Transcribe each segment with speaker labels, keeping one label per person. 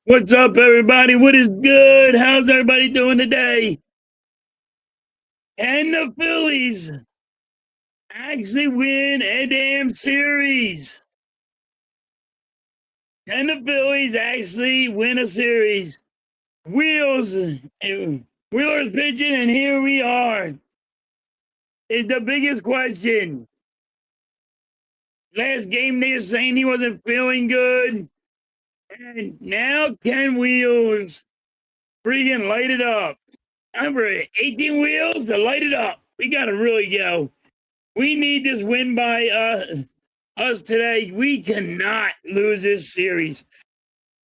Speaker 1: What's up, everybody? What is good? How's everybody doing today? Can the Phillies actually win a damn series? Can the Phillies actually win a series? Wheels, Wheeler's pitching, and here we are. It's the biggest question. Last game they were saying he wasn't feeling good, and now Ken Wheels freaking light it up. Number 18 Wheels to light it up. We gotta really go. We need this win by us today. We cannot lose this series.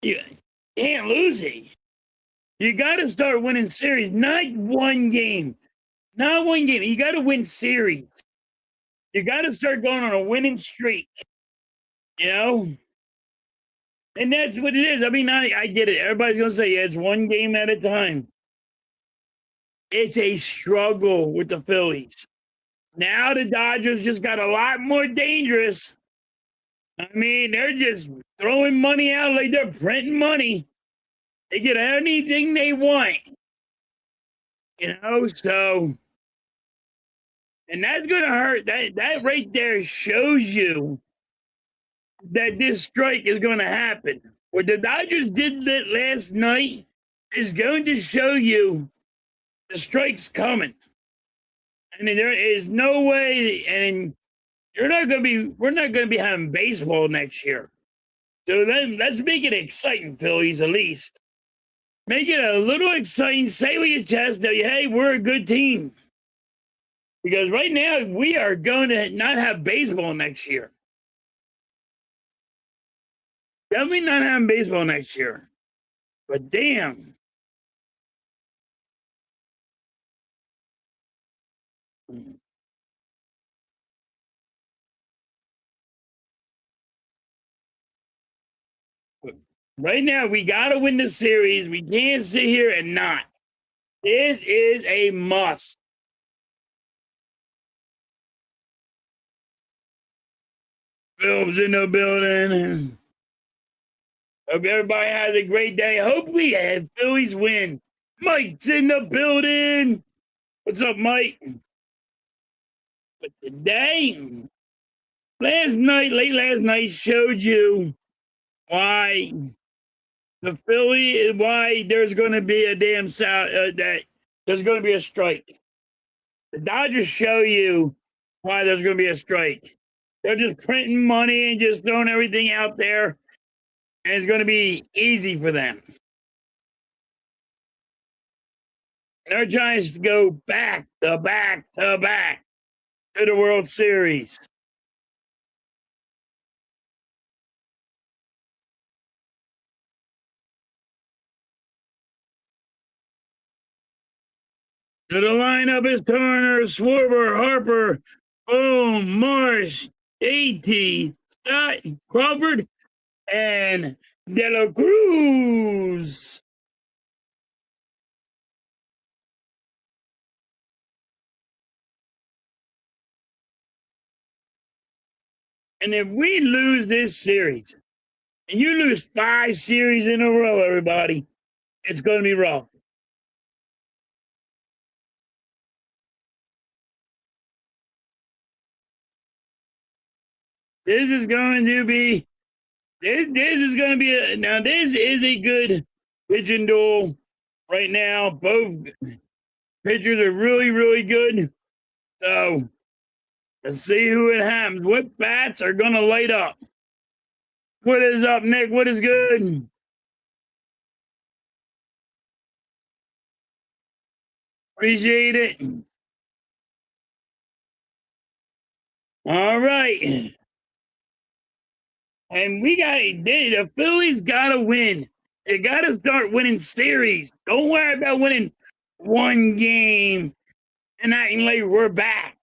Speaker 1: You can't lose it. You got to start winning series, not one game. Not one game. You got to win series. You got to start going on a winning streak, you know? And that's what it is. I mean, I get it. Everybody's going to say, yeah, it's one game at a time. It's a struggle with the Phillies. Now the Dodgers just got a lot more dangerous. I mean, they're just throwing money out like they're printing money. They get anything they want, so, and that's going to hurt. That right there shows you that this strike is going to happen. What the Dodgers did that last night is going to show you the strike's coming. I mean, there is no way, and we're not going to be having baseball next year. So then let's make it exciting, Phillies, at least. Make it a little exciting. Say with your chest that, hey, we're a good team. Because right now, we are going to not have baseball next year. Definitely not having baseball next year. But damn. Right now, we got to win the series. We can't sit here and not. This is a must. Phillips in the building. Hope everybody has a great day. Hope we have Phillies win. Mike's in the building. What's up, Mike? But today, late last night showed you why why there's going to be a damn that there's going to be a strike. The Dodgers show you why there's going to be a strike. They're just printing money and just throwing everything out there, and it's going to be easy for them. They're trying to go back to back to back to the World Series. To the lineup is Turner, Schwarber, Harper, Boom, Marsh, AT, Stott, Crawford, and De La Cruz. And if we lose this series, and you lose 5 series in a row, everybody, it's going to be rough. This is going to be this is going to be this is a good pitching duel right now. Both pitchers are really, really good. So let's see who it happens. What bats are going to light up? What is up, Nick? What is good? Appreciate it. All right. And the Phillies got to win. They got to start winning series. Don't worry about winning one game and acting like we're back.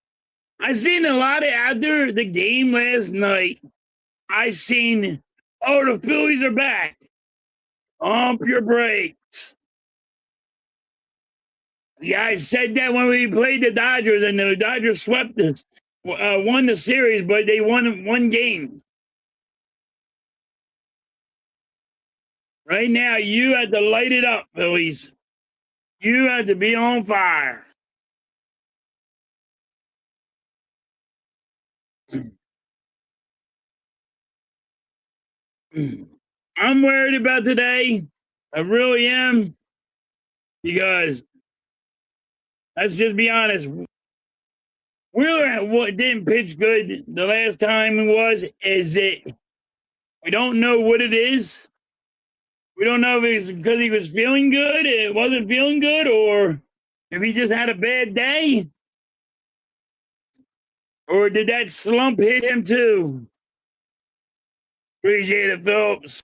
Speaker 1: I seen a lot after the game last night. I seen, the Phillies are back. Pump your brakes. Yeah, I said that when we played the Dodgers, and the Dodgers swept us, won the series, but they won one game. Right now, you have to light it up, Phillies. You have to be on fire. I'm worried about today. I really am. Because let's just be honest. Wheeler what didn't pitch good the last time it was. Is it? We don't know what it is. We don't know if it's because he was feeling good, it wasn't feeling good, or if he just had a bad day, or did that slump hit him too? Appreciate it, Phillips.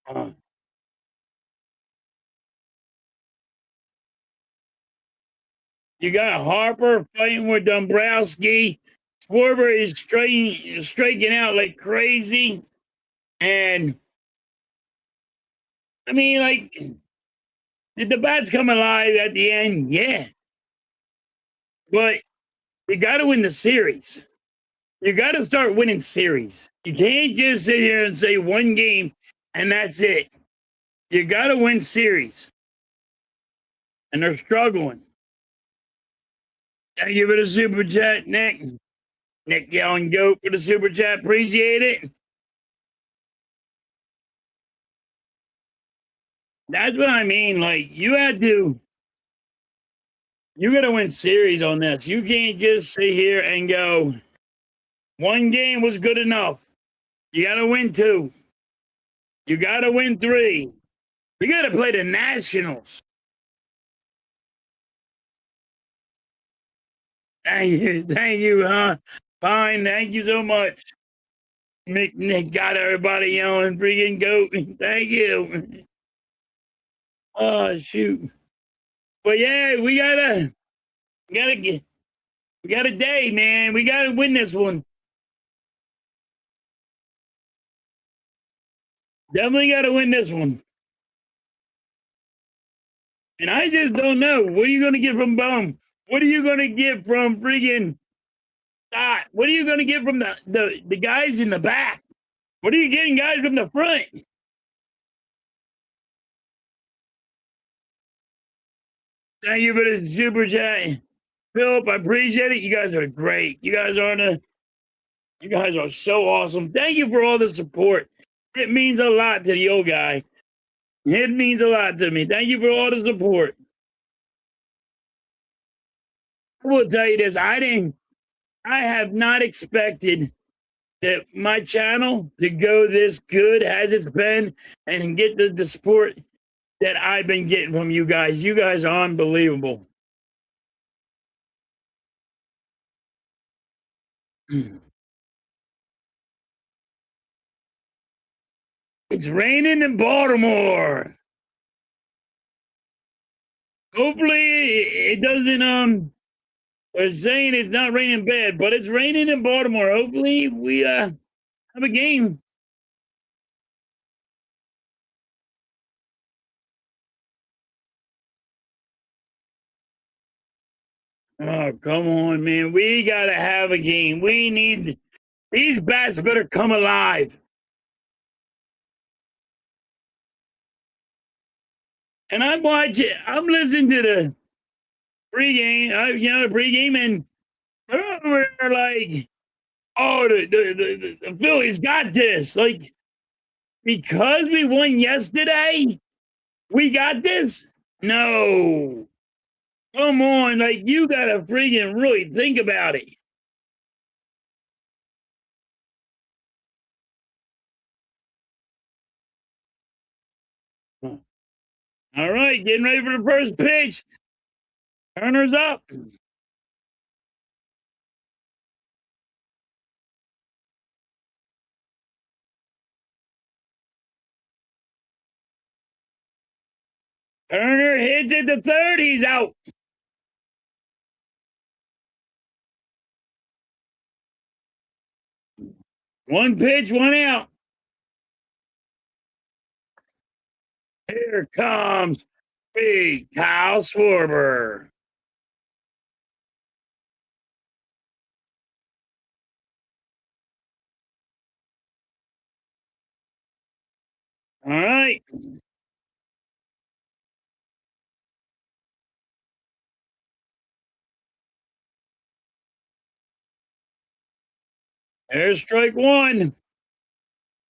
Speaker 1: Uh, you got Harper fighting with Dombrowski. Schwarber is striking out like crazy. And I mean, like, did the bats come alive at the end? Yeah. But you got to win the series. You got to start winning series. You can't just sit here and say one game and that's it. You got to win series. And they're struggling. Thank you for the super chat, Nick. Nick yelling goat for the super chat. Appreciate it. That's what I mean. Like, you got to win series on this. You can't just sit here and go, one game was good enough. You got to win two. You got to win three. We got to play the Nationals. Thank you, huh? Fine, thank you so much. Nick got everybody yelling, freaking goat. Thank you. Oh shoot. But yeah, we got a day, man. We gotta win this one. Definitely gotta win this one. And I just don't know. What are you gonna get from Bohm? What are you gonna get from freaking Dot? What are you gonna get from the guys in the back? What are you getting guys from the front? Thank you for the super chat. Philip, I appreciate it. You guys are great. You guys are so awesome. Thank you for all the support. It means a lot to the old guy. It means a lot to me. Thank you for all the support. I will tell you this. I have not expected that my channel to go this good as it's been and get the support that I've been getting from you guys. You guys are unbelievable. It's raining in Baltimore. Hopefully it doesn't they're saying it's not raining bad, but it's raining in Baltimore. Hopefully we have a game. Oh, come on, man. We gotta have a game. We need these bats better come alive. And I'm listening to the pregame, the pregame, and we're like, oh, the Phillies got this. Like, because we won yesterday, we got this? No. Come on. Like, you got to freaking really think about it. All right. Getting ready for the first pitch. Turner's up. Turner hits at the third. He's out. One pitch, one out. Here comes Big Kyle Schwarber. All right. There's strike one.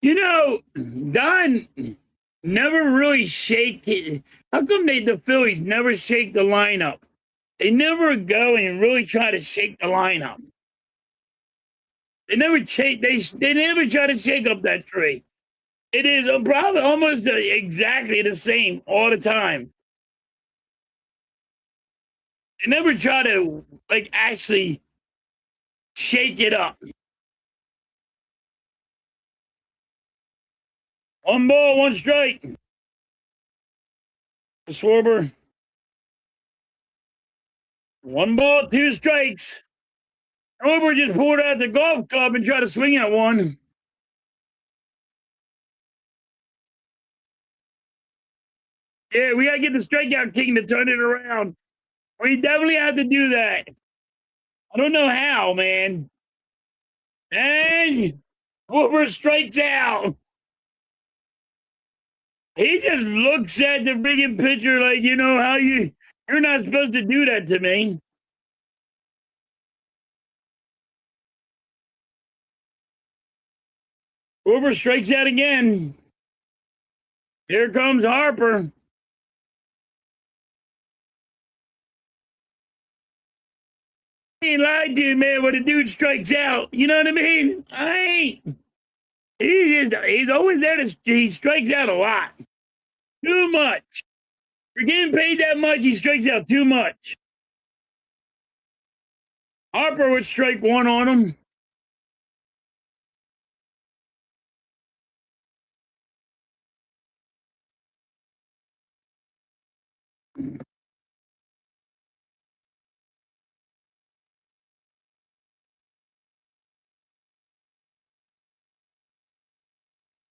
Speaker 1: You know, Don never really shake it. How come the Phillies never shake the lineup? They never go and really try to shake the lineup. They never shake. They never try to shake up that tree. It is probably almost exactly the same all the time. They never try to like actually shake it up. One ball, one strike. Schwarber. One ball, two strikes. Schwarber just pulled out the golf club and tried to swing at one. Yeah, we gotta get the strikeout king to turn it around. We definitely have to do that. I don't know how, man. And Schwarber strikes out. He just looks at the freaking pitcher like, you know, you're not supposed to do that to me. Schwarber strikes out again. Here comes Harper. I ain't lied to you, man, when a dude strikes out. You know what I mean? I ain't. He's always there he strikes out a lot. Too much. For getting paid that much, he strikes out too much. Harper would strike one on him.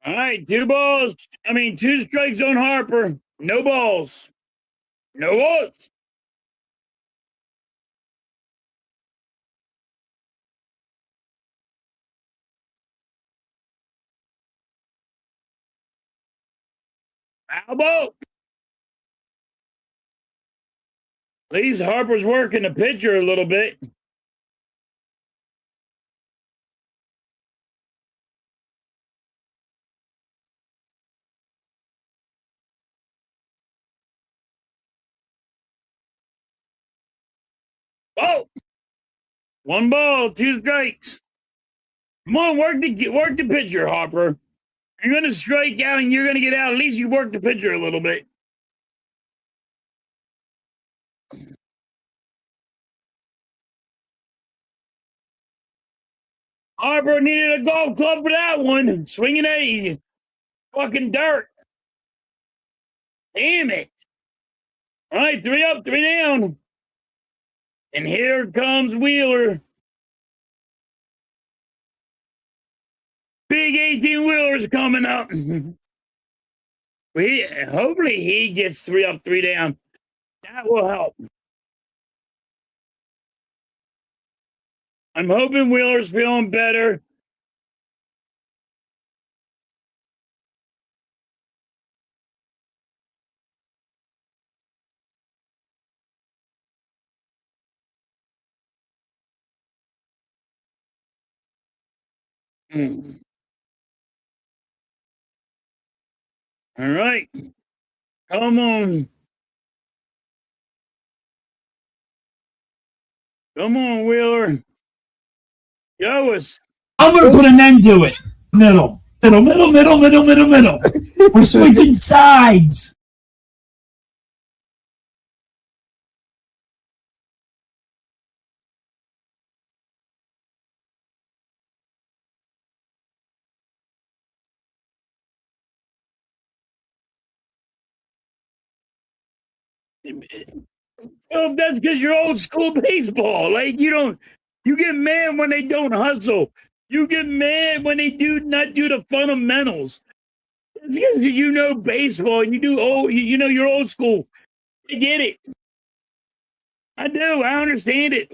Speaker 1: All right, two strikes on Harper. No balls. No balls. Foul ball. At least Harper's working the pitcher a little bit. Oh, one ball, two strikes. Come on, work the pitcher, Harper. You're gonna strike out and you're gonna get out. At least you work the pitcher a little bit. Harper needed a golf club for that one. Swinging a fucking dirt. Damn it. All right, three up, three down. And here comes Wheeler. Big 18 wheelers coming up. Hopefully he gets three up, three down. That will help. I'm hoping Wheeler's feeling better. All right. Come on. Come on, Wheeler. Show us. I'm going to put an end to it. Middle. We're switching sides. Oh, that's because you're old school baseball. Like you get mad when they don't hustle. You get mad when they not do the fundamentals. It's because you know baseball and you know you're old school. I get it. I do. I understand it.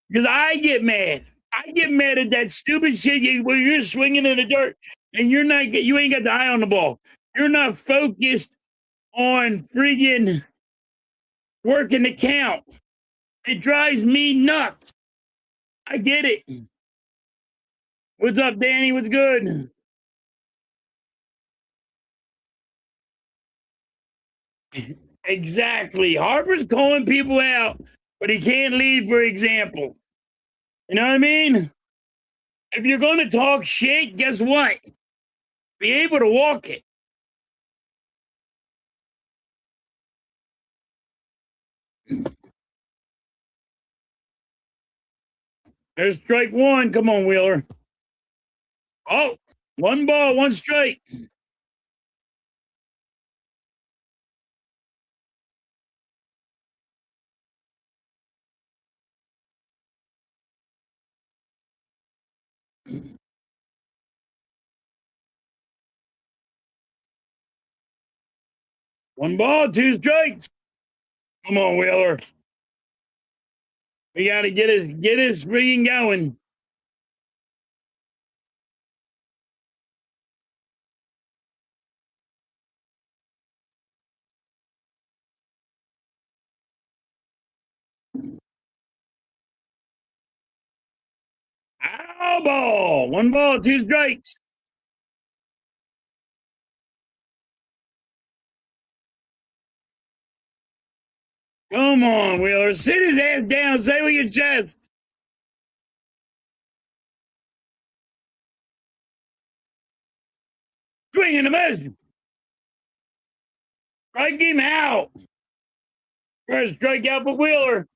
Speaker 1: Because I get mad. I get mad at that stupid shit where you're swinging in the dirt and you ain't got the eye on the ball. You're not focused on friggin' working the count. It drives me nuts. I get it. What's up, Danny? What's good? Exactly. Harper's calling people out, but he can't lead for example. You know what I mean? If you're going to talk shit, guess what? Be able to walk it. There's strike one. Come on, Wheeler. Oh, one ball, one strike. One ball, two strikes. Come on, Wheeler. We got to get his friggin' going. Ow, ball. One ball, two strikes. Come on, Wheeler. Sit his ass down. Say with your chest. Swing and a miss. Strike him out. First strikeout for Wheeler.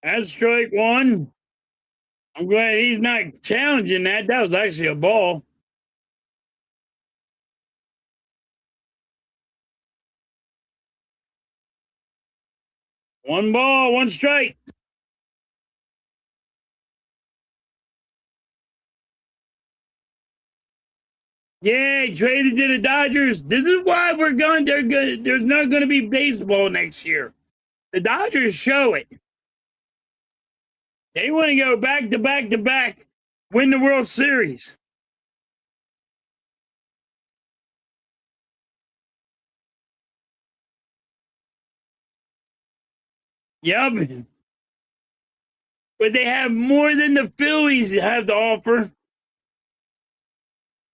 Speaker 1: That's strike one. I'm glad he's not challenging that. That was actually a ball. One ball, one strike. Yeah, he traded to the Dodgers. This is why we're going. They're good. There's not going to be baseball next year. The Dodgers show it. They want to go back to back to back, win the World Series. Yep. But they have more than the Phillies have to offer.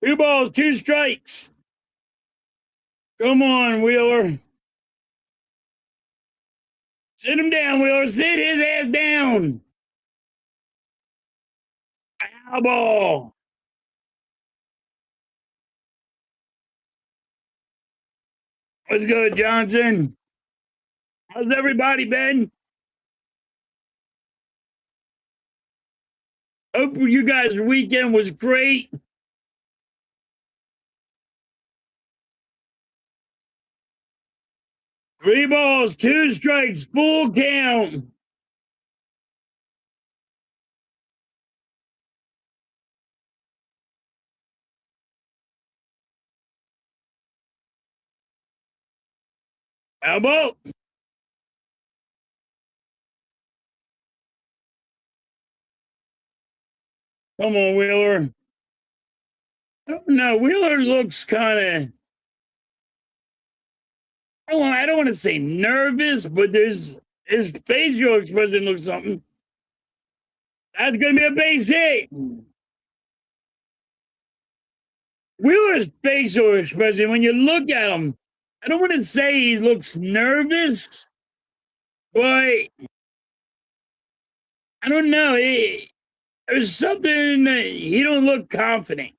Speaker 1: Two balls, two strikes. Come on, Wheeler. Sit him down, Wheeler. Sit his ass down. Foul ball. What's good, Johnson? How's everybody been? Hope you guys' weekend was great. Three balls, two strikes, full count. How about? Come on, Wheeler. No, Wheeler looks kind of. I don't want to say nervous, but his facial expression looks something. That's going to be a base hit. Wheeler's facial expression, when you look at him, I don't want to say he looks nervous, but I don't know. There's something that he don't look confident.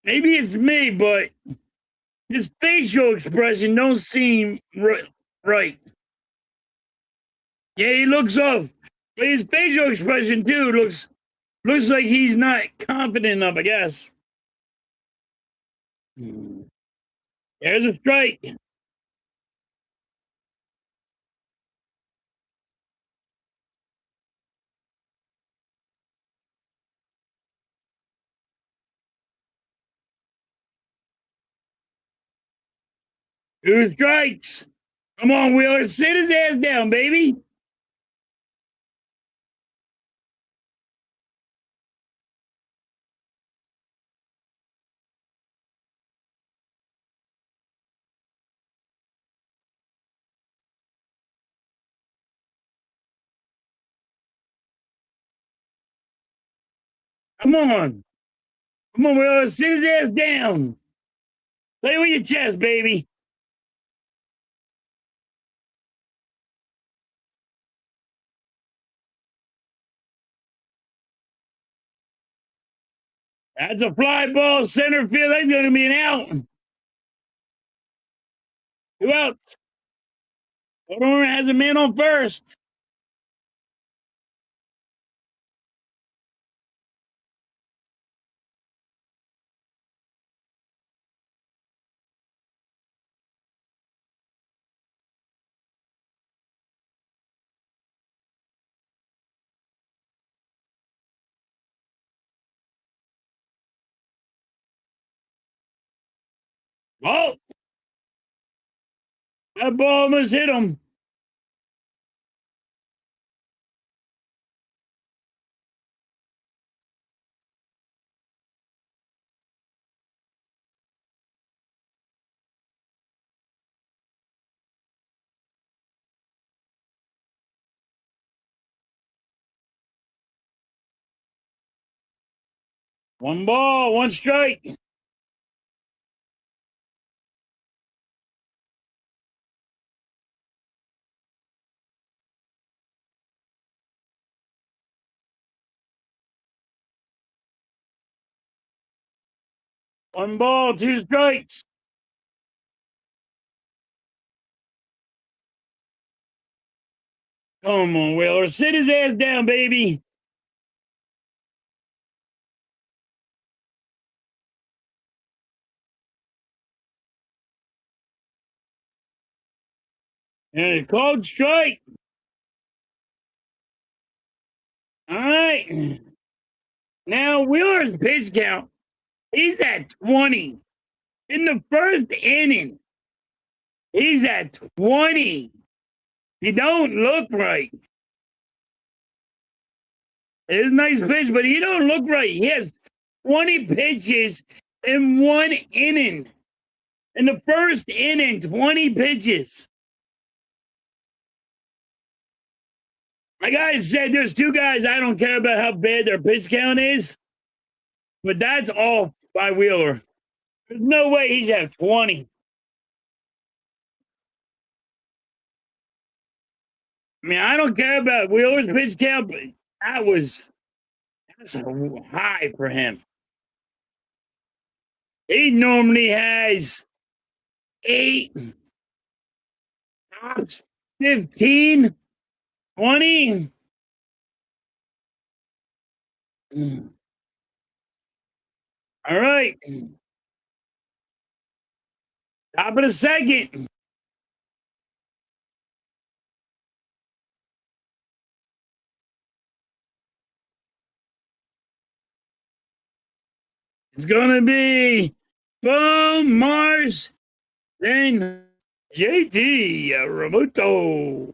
Speaker 1: Maybe it's me, but his facial expression don't seem right. Yeah, he looks off, but his facial expression too looks Looks like he's not confident enough, I guess. There's a strike. 2 strikes. Come on, Wheeler. Sit his ass down, baby. Come on. Come on, Wheeler. Sit his ass down. Play with your chest, baby. That's a fly ball, center field. That's going to be an out. 2 outs. Baltimore has a man on first. Oh, that ball almost hit him. One ball, 1 strike. One ball, 2 strikes. Come on, Wheeler. Sit his ass down, baby. And called strike. All right. Now, Wheeler's pitch count, he's at 20. In the first inning, he's at 20. He don't look right. It's a nice pitch, but he don't look right. He has 20 pitches in 1 inning. In the first inning, 20 pitches. Like I said, there's 2 guys I don't care about how bad their pitch count is, but that's all by Wheeler. There's no way he's at 20. I mean, I don't care about Wheeler's pitch count, but that's high for him. He normally has 8, tops 15, 20. All right. Top of the second. It's going to be Boom, Mars, then JT Ramuto.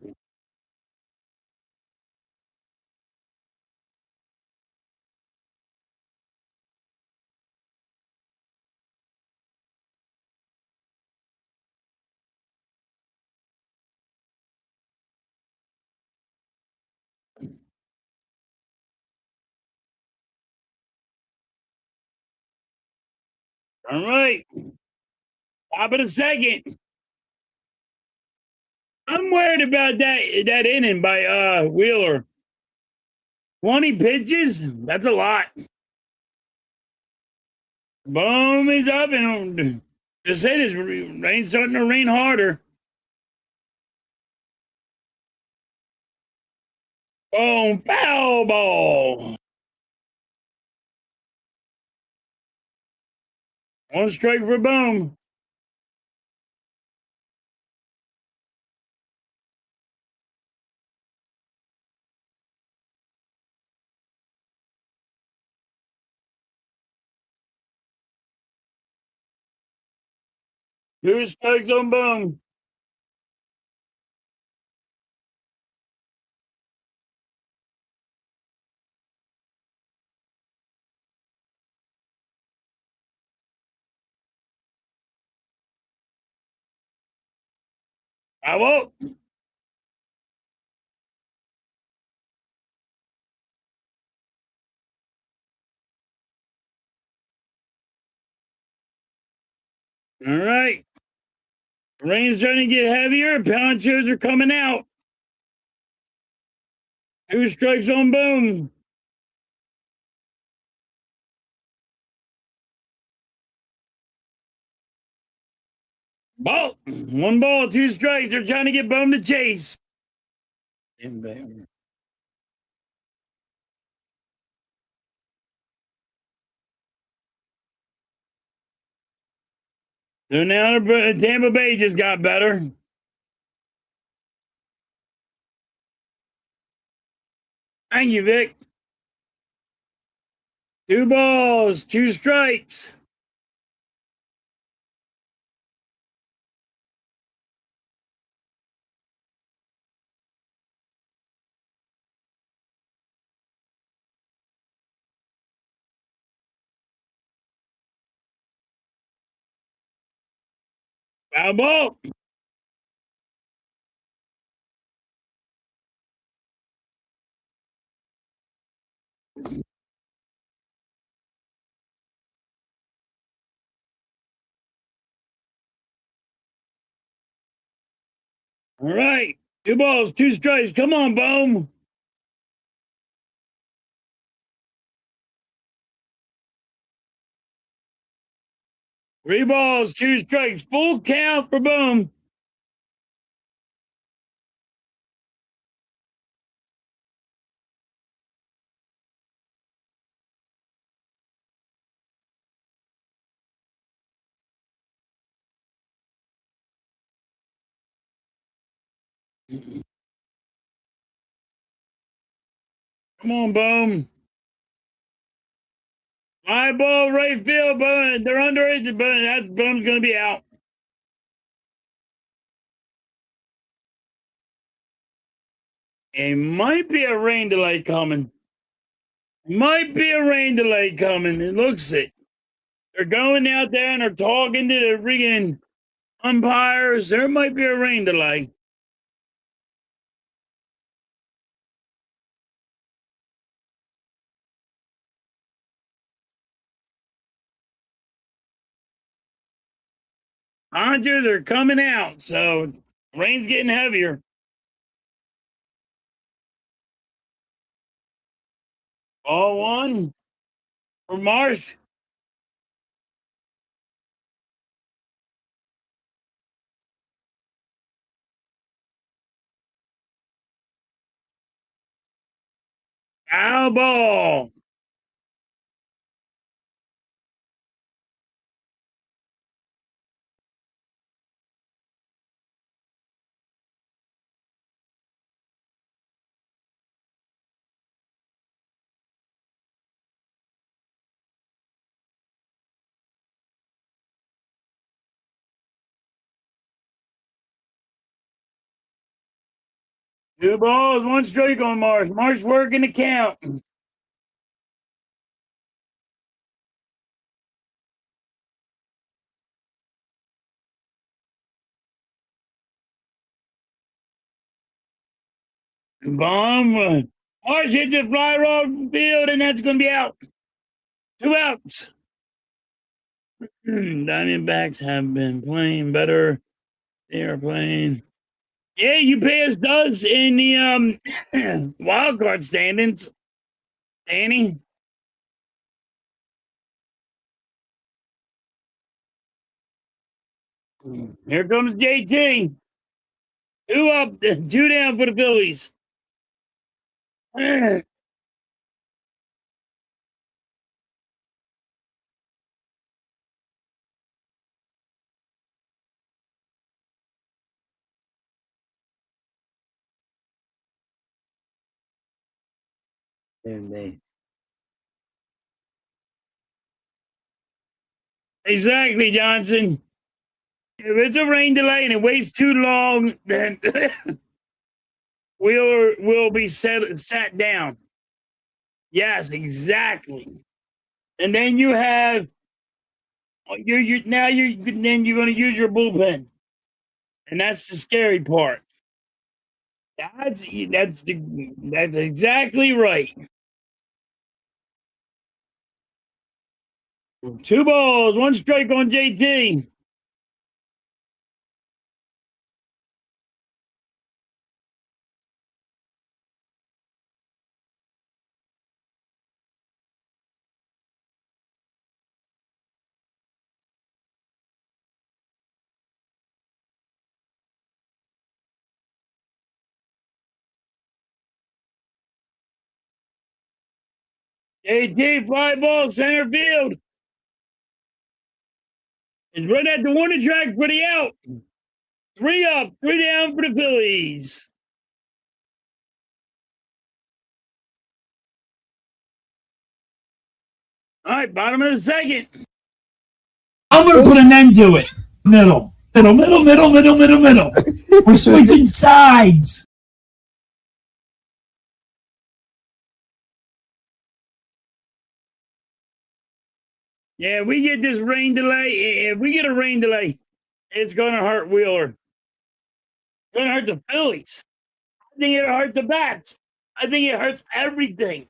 Speaker 1: All right. Top of the second. I'm worried about that inning by Wheeler. 20 pitches? That's a lot. Boom is up, and the said is rain starting to rain harder. Boom, foul ball. One strike for Boom. Two strikes on Boom. I won't. All right. Rain's starting to get heavier. Ponchos are coming out. Two strikes on Boom. Ball. One ball, two strikes. They're trying to get Boom to chase. So now Tampa Bay just got better. Thank you, Vic. Two balls, two strikes. Foul ball. All right. Two balls, two strikes. Come on, Boom. Three balls, two strikes. Full count for Boom. Come on, Boom. High ball, right field, but they're under it, but that's Boom's going to be out. It might be a rain delay coming. Might be a rain delay coming. It looks it. They're going out there and they're talking to the friggin' umpires. There might be a rain delay. Ponchos are coming out, so rain's getting heavier. Ball one for Marsh. Foul ball. Two balls, one strike on Marsh. Marsh working the count. Bomb. Marsh hits a fly off the field, and that's going to be out. Two outs. Diamondbacks have been playing better. They are playing. Yeah, UPS does in the wild card standings. Danny. Here comes JT. Two up, two down for the Phillies. Exactly, Johnson. If it's a rain delay and it waits too long, then Wheeler will be sat down. Yes, exactly. And then you have then you're going to use your bullpen, and that's the scary part. That's exactly right. 2 balls, 1 strike on JT. JT, fly ball, center field. It's right at the warning track for the out. 3 up, 3 down for the Phillies. All right, bottom of the second. I'm going to put an end to it. Middle. We're switching sides. Yeah, we get this rain delay. If we get a rain delay, it's going to hurt Wheeler. It's going to hurt the Phillies. I think it hurts the bats. I think it hurts everything.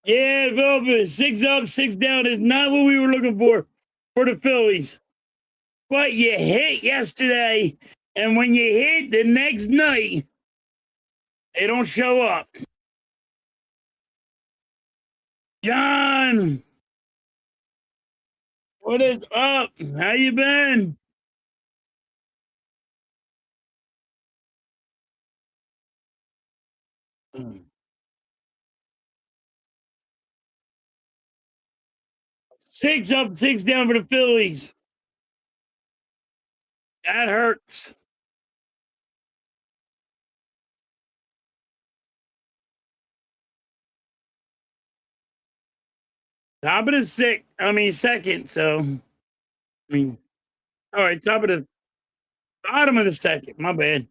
Speaker 1: Yeah, Velvet, 6 up, 6 down is not what we were looking for the Phillies. But you hit yesterday, and when you hit the next night, they don't show up. John, what is up? How you been? Six up, 6 down for the Phillies. That hurts. Top of the second. So, all right, top of the bottom of the second. My bad.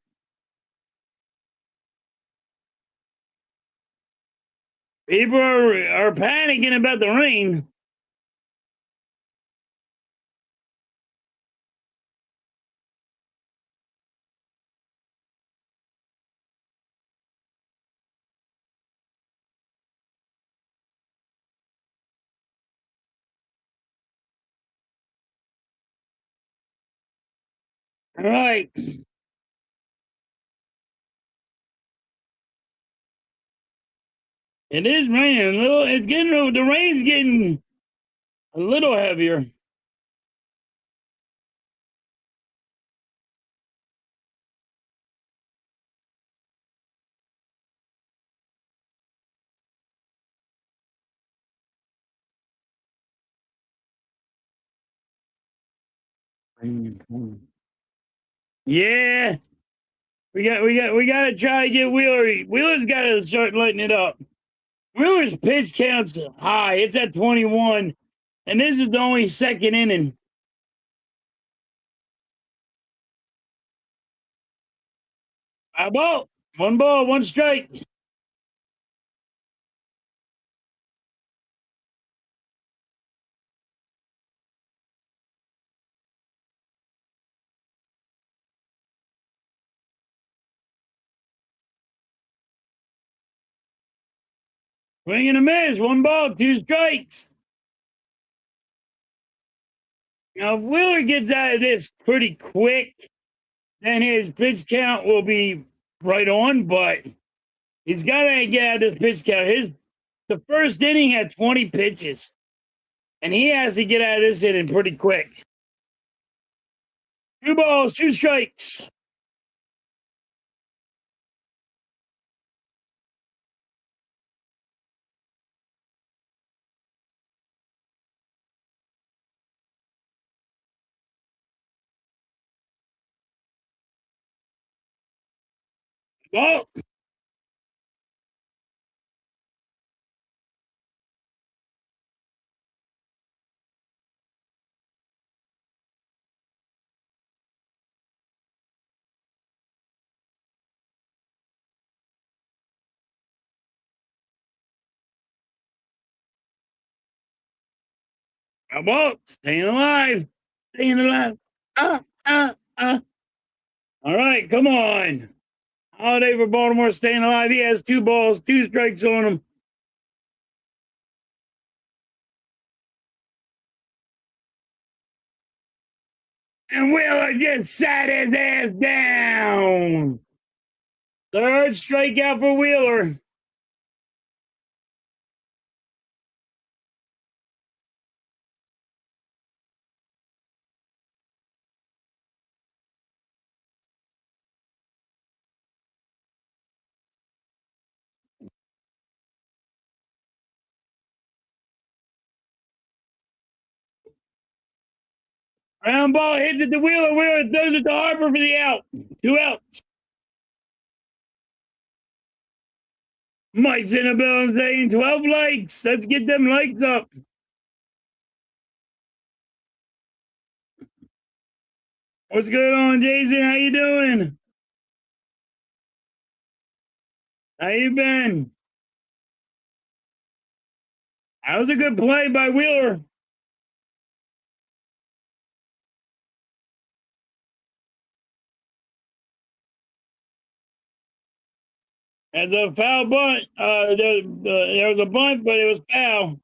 Speaker 1: People are panicking about the rain. All right. It is raining a little. The rain's getting a little heavier. Yeah, we got to try to get Wheeler. Wheeler's got to start lighting it up. Wheeler's pitch count's high. It's at 21, and this is the only second inning. A ball, 1 strike. Swing and a miss. 1 ball, 2 strikes. Now, if Wheeler gets out of this pretty quick, then his pitch count will be right on, but he's got to get out of this pitch count. The first inning had 20 pitches, and he has to get out of this inning pretty quick. 2 balls, 2 strikes. Ball. Ball. Staying alive. Staying alive. Ah, ah, ah. All right, come on. Holiday for Baltimore staying alive. He has 2 balls, 2 strikes on him. And Wheeler just sat his ass down. 3rd strikeout for Wheeler. Ground ball hits it to Wheeler. Wheeler throws it to Harper for the out. 2 outs. Mike's in the building saying 12 likes. Let's get them likes up. What's going on, Jason? How you doing? How you been? That was a good play by Wheeler. That's a foul bunt. There was a bunt, but it was foul.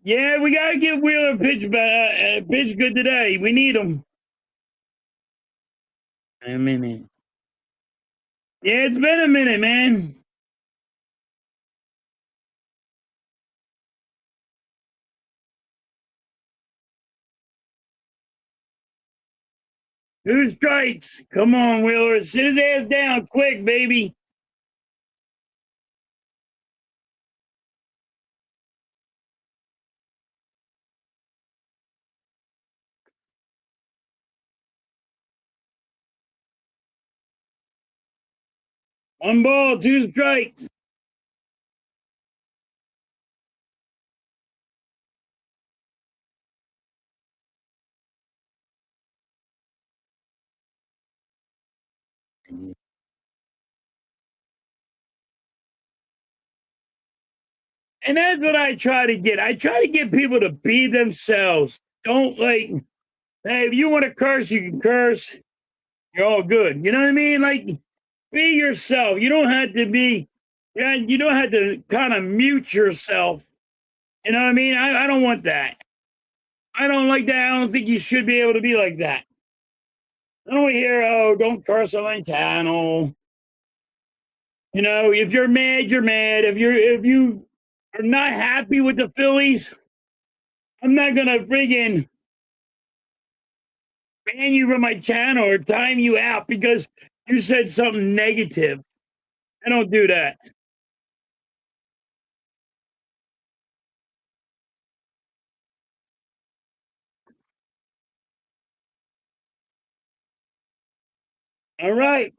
Speaker 1: Yeah, we got to give Wheeler pitch good today. We need him. A minute. Yeah, it's been a minute, man. Two strikes. Come on, Wheeler. Sit his ass down quick, baby. One ball, 2 strikes. And that's what I try to get. I try to get people to be themselves. Don't hey, if you want to curse, you can curse. You're all good. You know what I mean? Like, be yourself. You don't have to be, yeah, you don't have to kind of mute yourself. You know what I mean? I don't want that. I don't like that. I don't think you should be able to be like that. I don't hear, oh, don't curse on my channel. You know, if you're mad, you're mad. If you are not happy with the Phillies, I'm not gonna friggin' ban you from my channel or time you out because you said something negative. I don't do that. All right.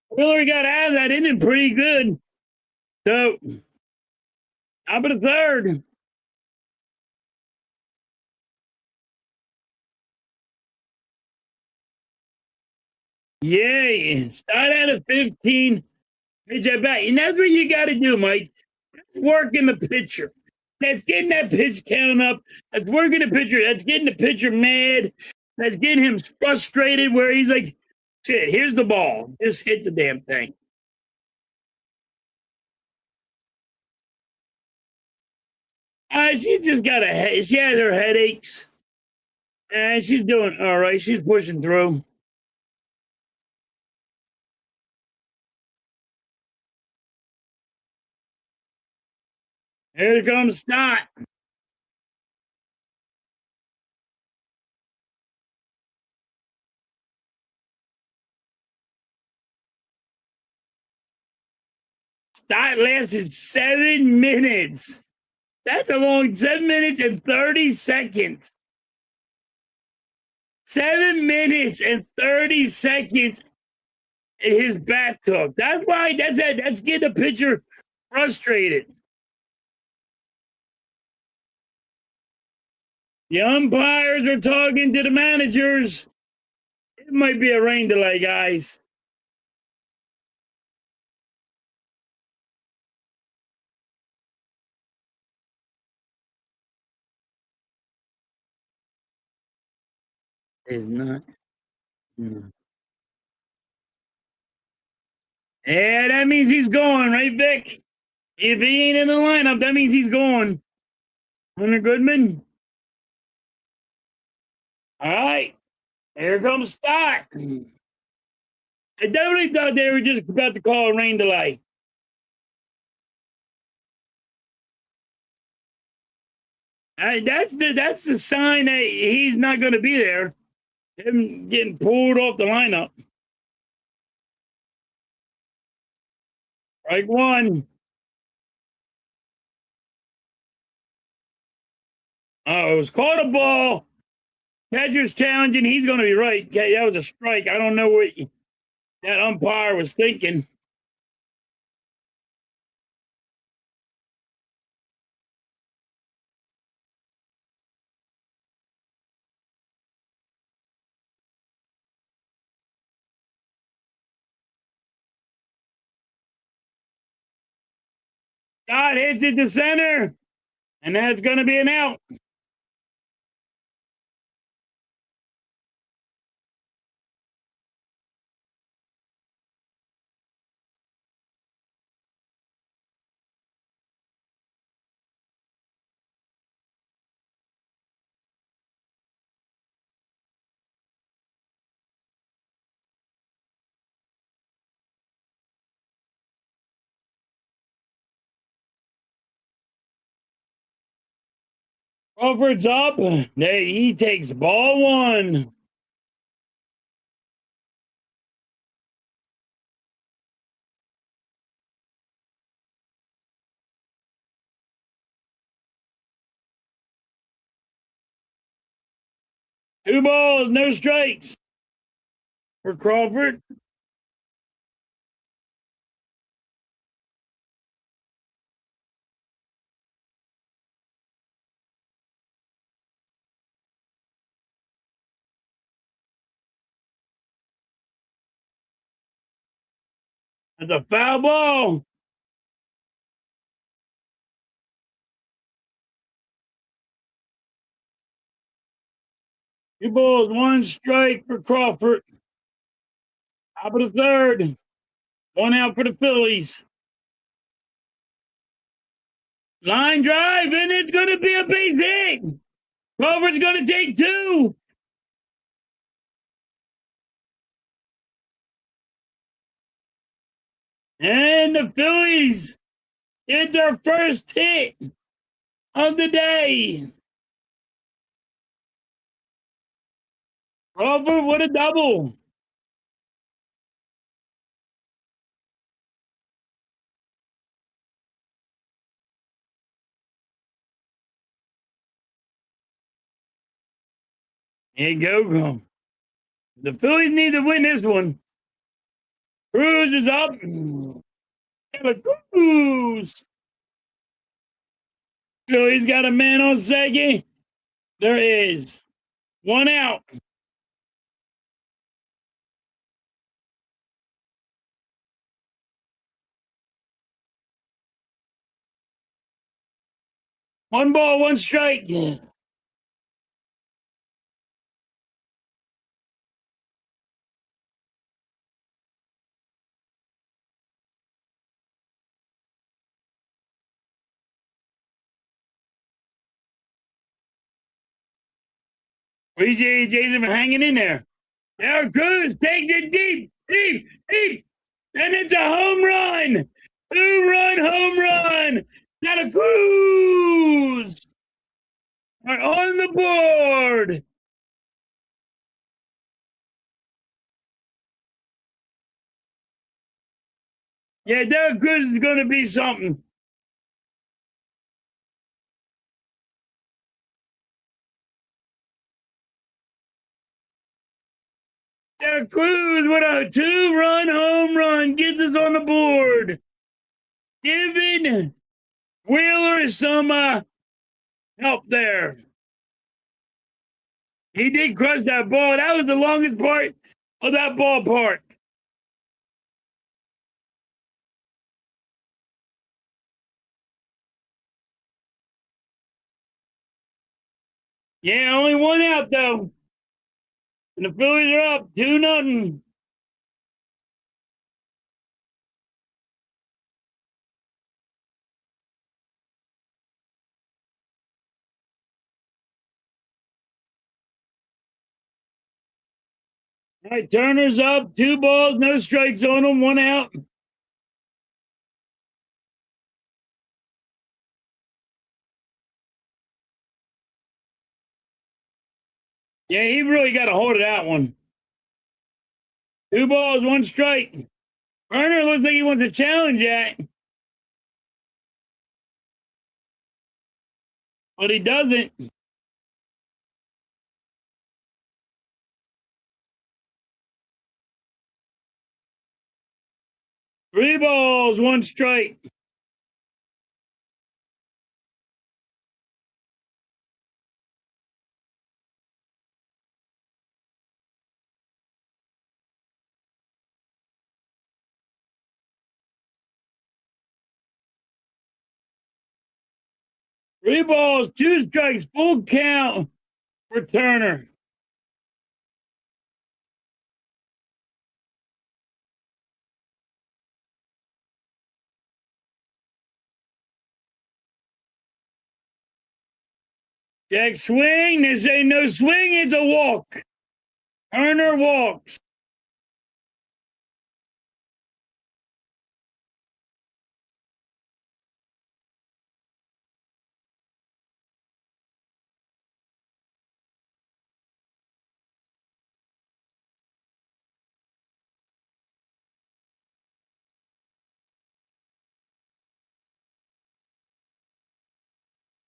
Speaker 1: Wheeler got out of that inning pretty good. So, how about a 3rd? Yay. Start out at 15. Pitch at bat. And that's what you got to do, Mike. That's working the pitcher. That's getting that pitch count up. That's working the pitcher. That's getting the pitcher mad. That's getting him frustrated where he's like, shit, here's the ball. Just hit the damn thing. She just got she has her headaches. And she's doing all right. She's pushing through. Here comes Stott. Stott lasted 7 minutes. That's a long 7 minutes and 30 seconds. 7 minutes and 30 seconds in his back took. That's why that's it. That's getting the pitcher frustrated. The umpires are talking to the managers. It might be a rain delay, guys. It's not. No. Yeah, that means he's going, right, Vic? If he ain't in the lineup, that means he's going. Hunter Goodman. All right. Here comes Stott. I definitely thought they were just about to call a rain delay. That's the sign that he's not going to be there. Him getting pulled off the lineup. Strike one. Oh, it was called a ball. Catcher's challenging. He's going to be right. Okay, that was a strike. I don't know what that umpire was thinking. God hits it to center, and that's going to be an out. Crawford's up. He takes ball one. Two balls, no strikes for Crawford. That's a foul ball. Two balls, one strike for Crawford. Top of the third. One out for the Phillies. Line drive, and it's going to be a base hit. Crawford's going to take two. And the Phillies get their first hit of the day. Crawford with a double. Here you go. The Phillies need to win this one. Cruz is up. Cruz. Phillies got a man on second. There is one out. One ball, one strike. Jason hanging in there. Now Cruz takes it deep, deep, deep. And it's a home run. 2-run home run. Got a Cruz are on the board. Yeah, Derek Cruz is going to be something. Santa Cruz with a 2-run home run gets us on the board, giving Wheeler some help there. He did crush that ball. That was the longest part of that ballpark. Yeah, only one out though. And the Phillies are up 2-0. All right, Turner's up, 2 balls, no strikes on him, 1 out. Yeah, he really got a hold of that one. 2 balls, 1 strike. Turner looks like he wants to challenge that, but he doesn't. 3 balls, 1 strike. Three balls, 2 strikes, full count for Turner. Jack swing. This ain't no swing, it's a walk. Turner walks.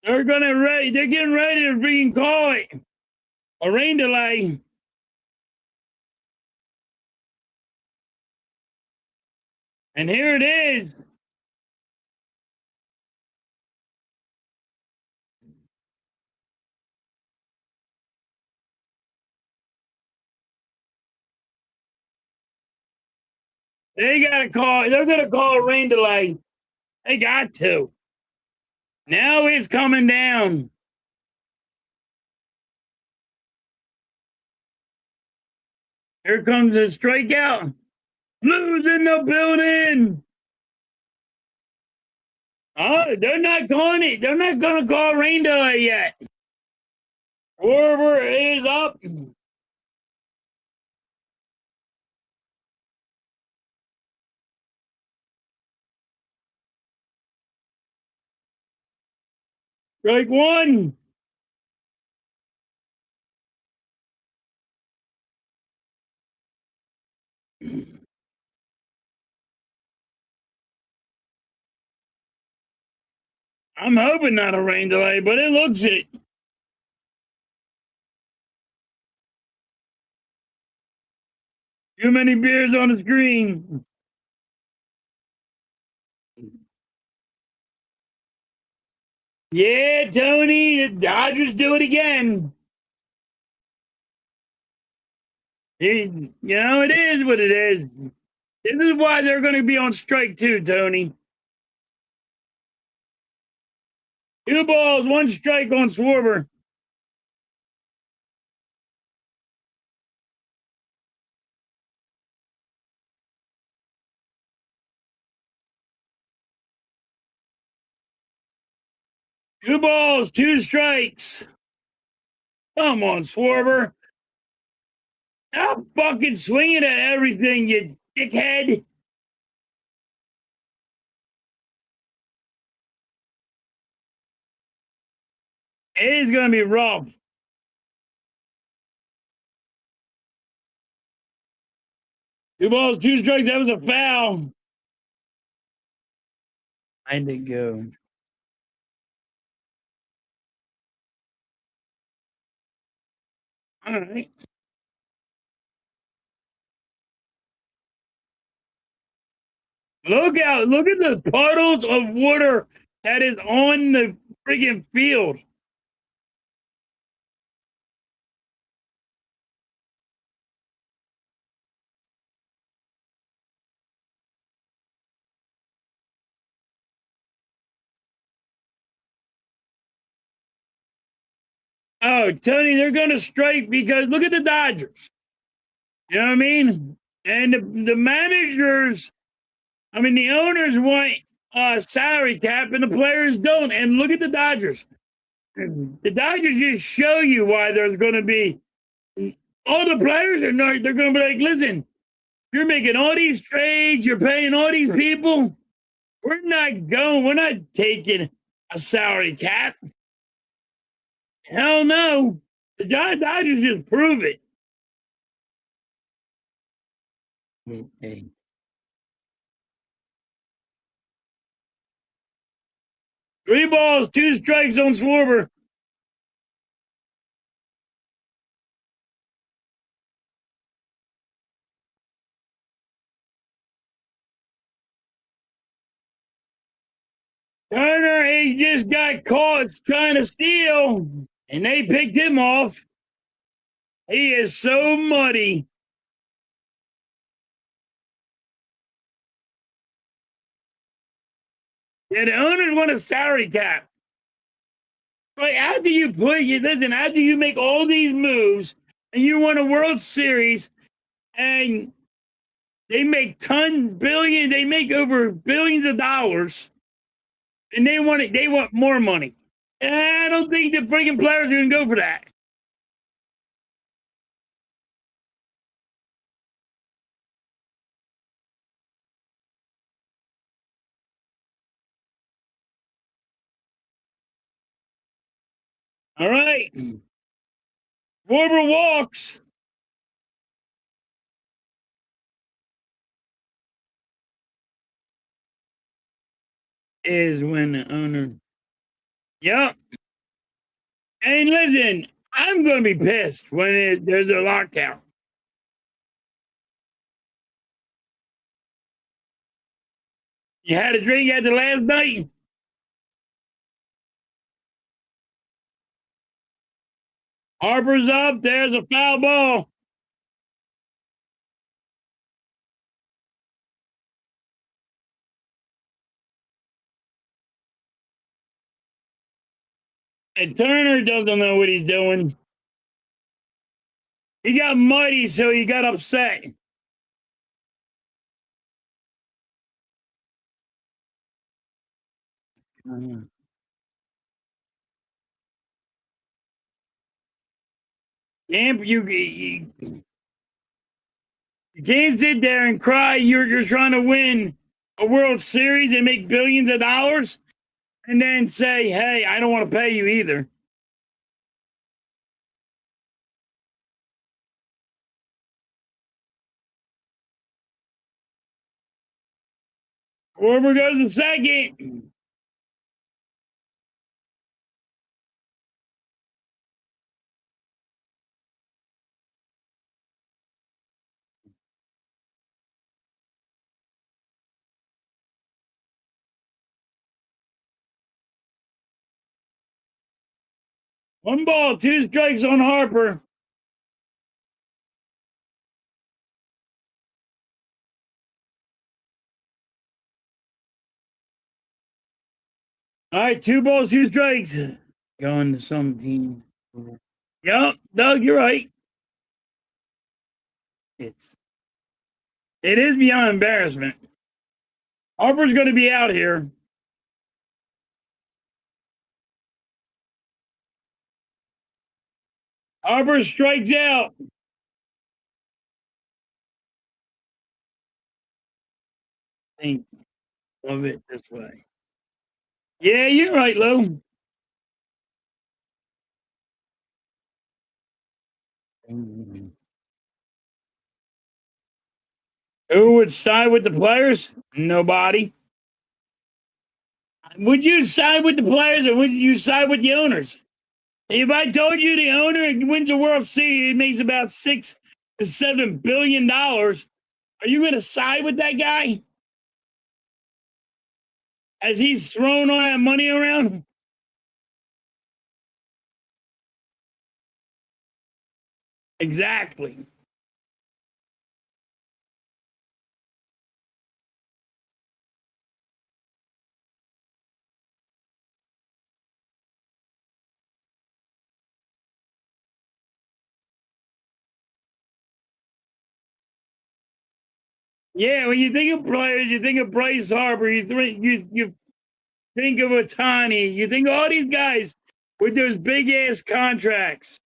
Speaker 1: They're getting ready to freaking call it a rain delay. And here it is. They're gonna call a rain delay. They got to. Now it's coming down. Here comes the strikeout. Blues in the building. Oh, they're not calling it. They're not gonna call rain delay yet. Schwarber is up. Strike 1. I'm hoping not a rain delay, but it looks it. Too many beers on the screen. Yeah, Tony, the Dodgers do it again. It is what it is. This is why they're going to be on strike too, Tony. 2 balls, 1 strike on Schwarber. Two balls, 2 strikes. Come on, Schwarber. Stop fucking swinging at everything, you dickhead. It is going to be rough. 2 balls, 2 strikes. That was a foul. I did go. All right. Look out! Look at the puddles of water that is on the freaking field. Oh, Tony, they're going to strike because look at the Dodgers. You know what I mean? And the managers, I mean, the owners want a salary cap and the players don't. And look at the Dodgers. The Dodgers just show you why there's going to be all the players are not, they're going to be like, listen, you're making all these trades, you're paying all these people. We're not taking a salary cap. Hell no. The Dodgers just prove it. Okay. 3 balls, 2 strikes on Schwarber. Turner, he just got caught trying to steal, and they picked him off. He is so muddy. Yeah, the owners want a salary cap. Like, after you listen, after you make all these moves and you won a World Series and they make they make over billions of dollars and they want more money. And I don't think the freaking players are going to go for that. All right. Schwarber walks. Is when the owner. Yep. And listen, I'm going to be pissed when there's a lockout. You had a drink after last night? Harper's up. There's a foul ball. And Turner doesn't know what he's doing. He got muddy, so he got upset. Damn, you can't sit there and cry. You're trying to win a World Series and make billions of dollars, and then say, "Hey, I don't want to pay you either." Whoever goes to second. One ball, 2 strikes on Harper. All right, 2 balls, 2 strikes. Going to some team. Yep, Doug, you're right. It is beyond embarrassment. Harper's going to be out here. Harper strikes out. Think of it this way. Yeah, you're right, Lou. Who would side with the players? Nobody. Would you side with the players or would you side with the owners? If I told you the owner wins a World Series, it makes about $6 to $7 billion. Are you going to side with that guy? as he's throwing all that money around. Exactly. Yeah, when you think of players, you think of Bryce Harper, you think of Otani, you think of all these guys with those big ass contracts.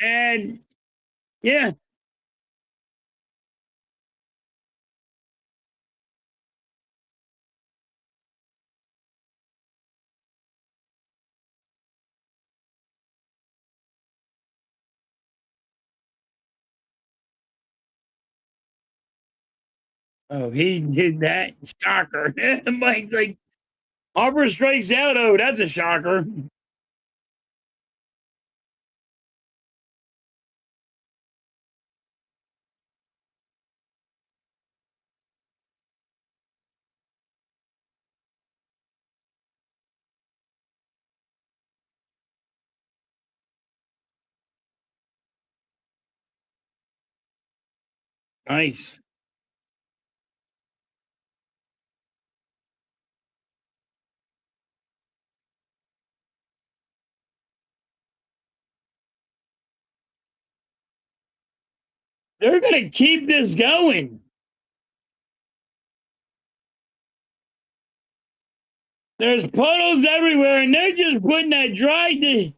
Speaker 1: And yeah, oh, he did that. Shocker. Mike's like, Harper strikes out. Oh, that's a shocker. Nice. They're going to keep this going. There's puddles everywhere, and they're just putting that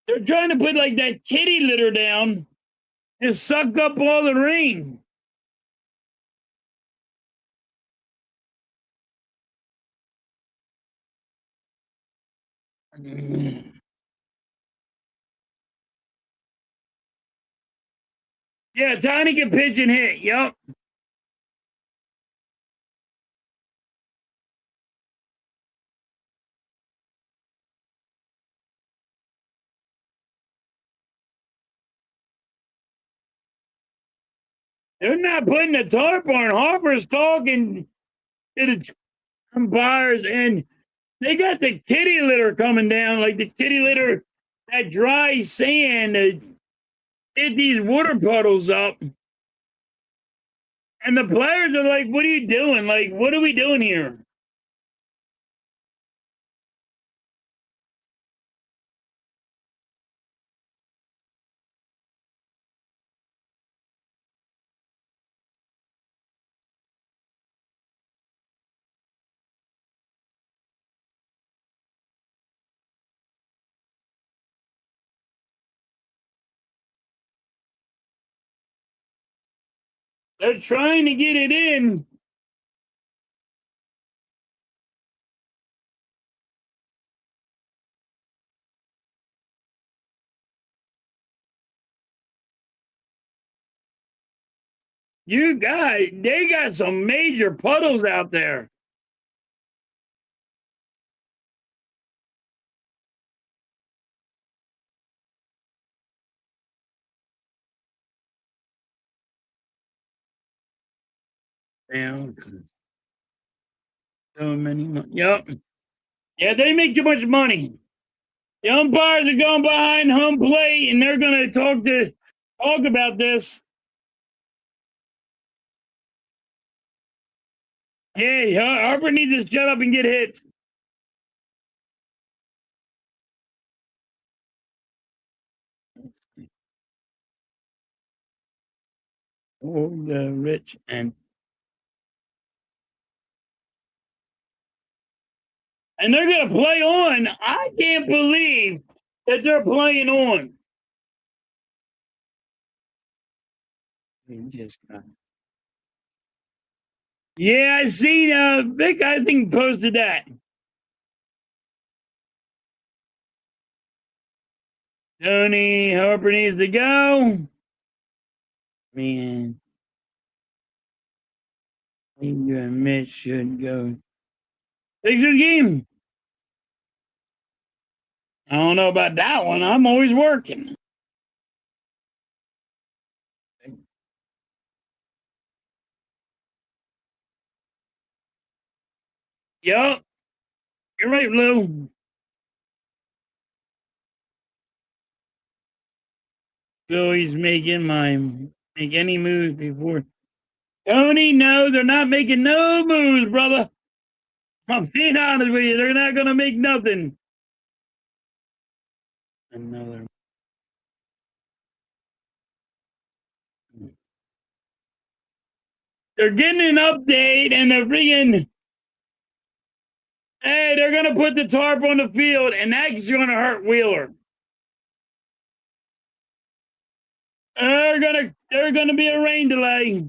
Speaker 1: they're trying to put like that kitty litter down to suck up all the rain. Yeah, Tiny can pitch and hit. Yup. They're not putting the tarp on. Harper's talking to the umpires, and they got the kitty litter coming down, like the kitty litter, that dry sand that hit these water puddles up. And the players are like, what are you doing? Like, what are we doing here? They're trying to get it in. They got some major puddles out there. Damn. So many. Yep. Yeah, they make too much money. The umpires are going behind home plate, and they're going to talk about this. Hey, Harper needs to shut up and get hits. Oh, the rich and they're going to play on. I can't believe that they're playing on. Just yeah, I seen Vic. I think posted that. Tony Harper needs to go. Man, you and Mitch should go. Sixers game. I don't know about that one. I'm always working. Yup. You're right, Lou. Phillies make any moves before. Tony, no, they're not making no moves, brother. I'm being honest with you. They're not gonna make nothing. Another. They're getting an update and they're freaking. Hey, they're gonna put the tarp on the field, and that's gonna hurt Wheeler. They're gonna be a rain delay.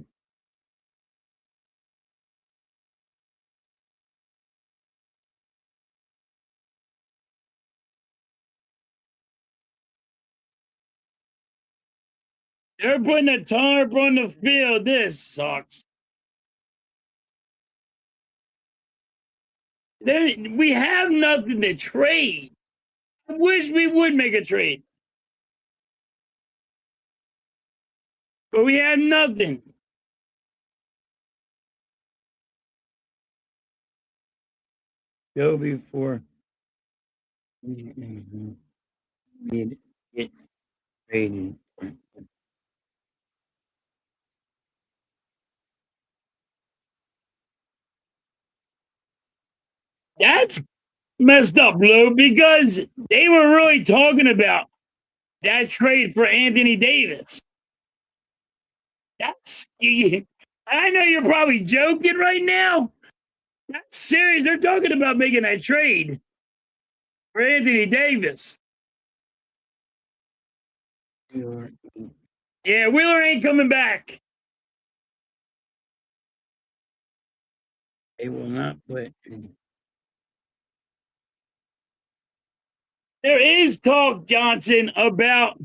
Speaker 1: They're putting a tarp on the field. This sucks. We have nothing to trade. I wish we would make a trade, but we have nothing. Go before we get traded. That's messed up, Lou, because they were really talking about that trade for Anthony Davis. That's I know you're probably joking right now. That's serious. They're talking about making that trade for Anthony Davis. Yeah, Wheeler ain't coming back. They will not put. There is talk, Johnson, about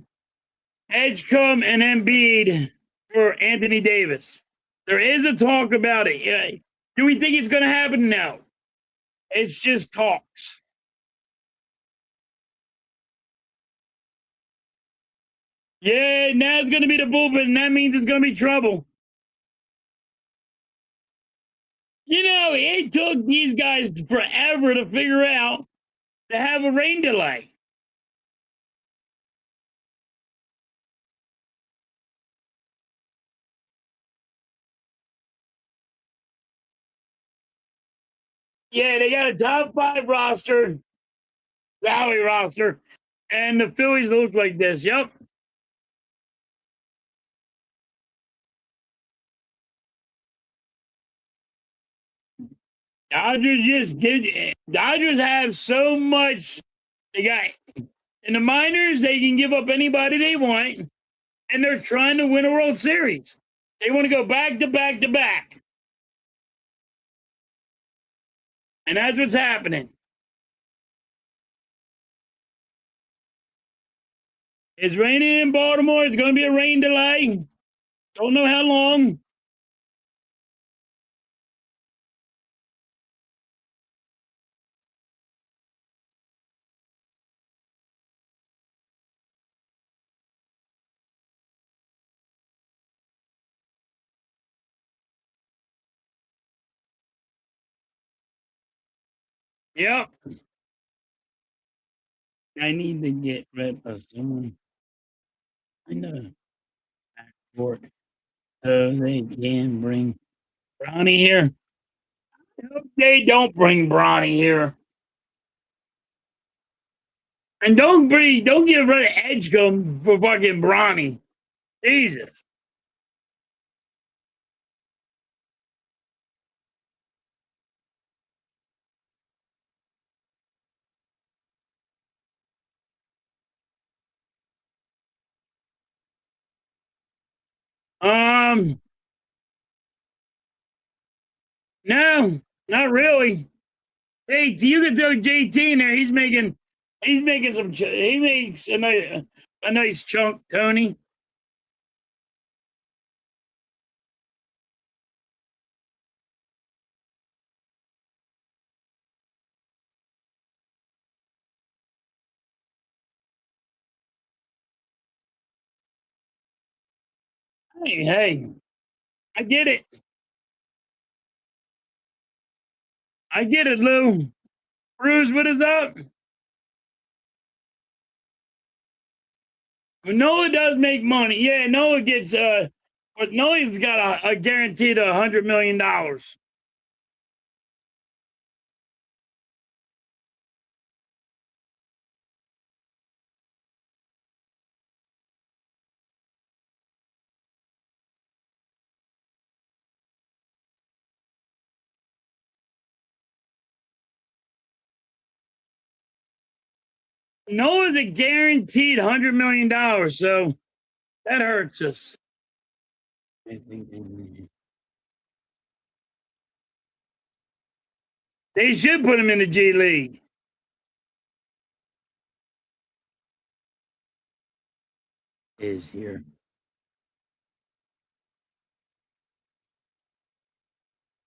Speaker 1: Edgecombe and Embiid for Anthony Davis. There is a talk about it. Yeah. Do we think it's going to happen? No. It's just talks. Yeah, now it's going to be the bullpen, and that means it's going to be trouble. You know, it took these guys forever to figure out to have a rain delay. Yeah, they got a top 5 roster, salary roster, and the Phillies look like this. Yep. Dodgers have so much. They got in the minors, they can give up anybody they want, and they're trying to win a World Series. They want to go back to back to back, and that's what's happening. It's raining in Baltimore. It's going to be a rain delay. Don't know how long. Yep. I need to get rid of someone. I know. Work so they can bring Bronny here. I hope they don't bring Bronny here. And don't get rid of Edgecombe for fucking Bronny. Jesus. Um, no, not really. Hey, you can throw JT in there. He's making some. He makes a nice chunk, Tony. Hey, I get it. I get it, Lou. Bruce, what is up? Noah does make money. Yeah, Noah gets but Noah's got a guaranteed $100 million. Noah's a guaranteed $100 million, so that hurts us. They should put him in the G League. Is here.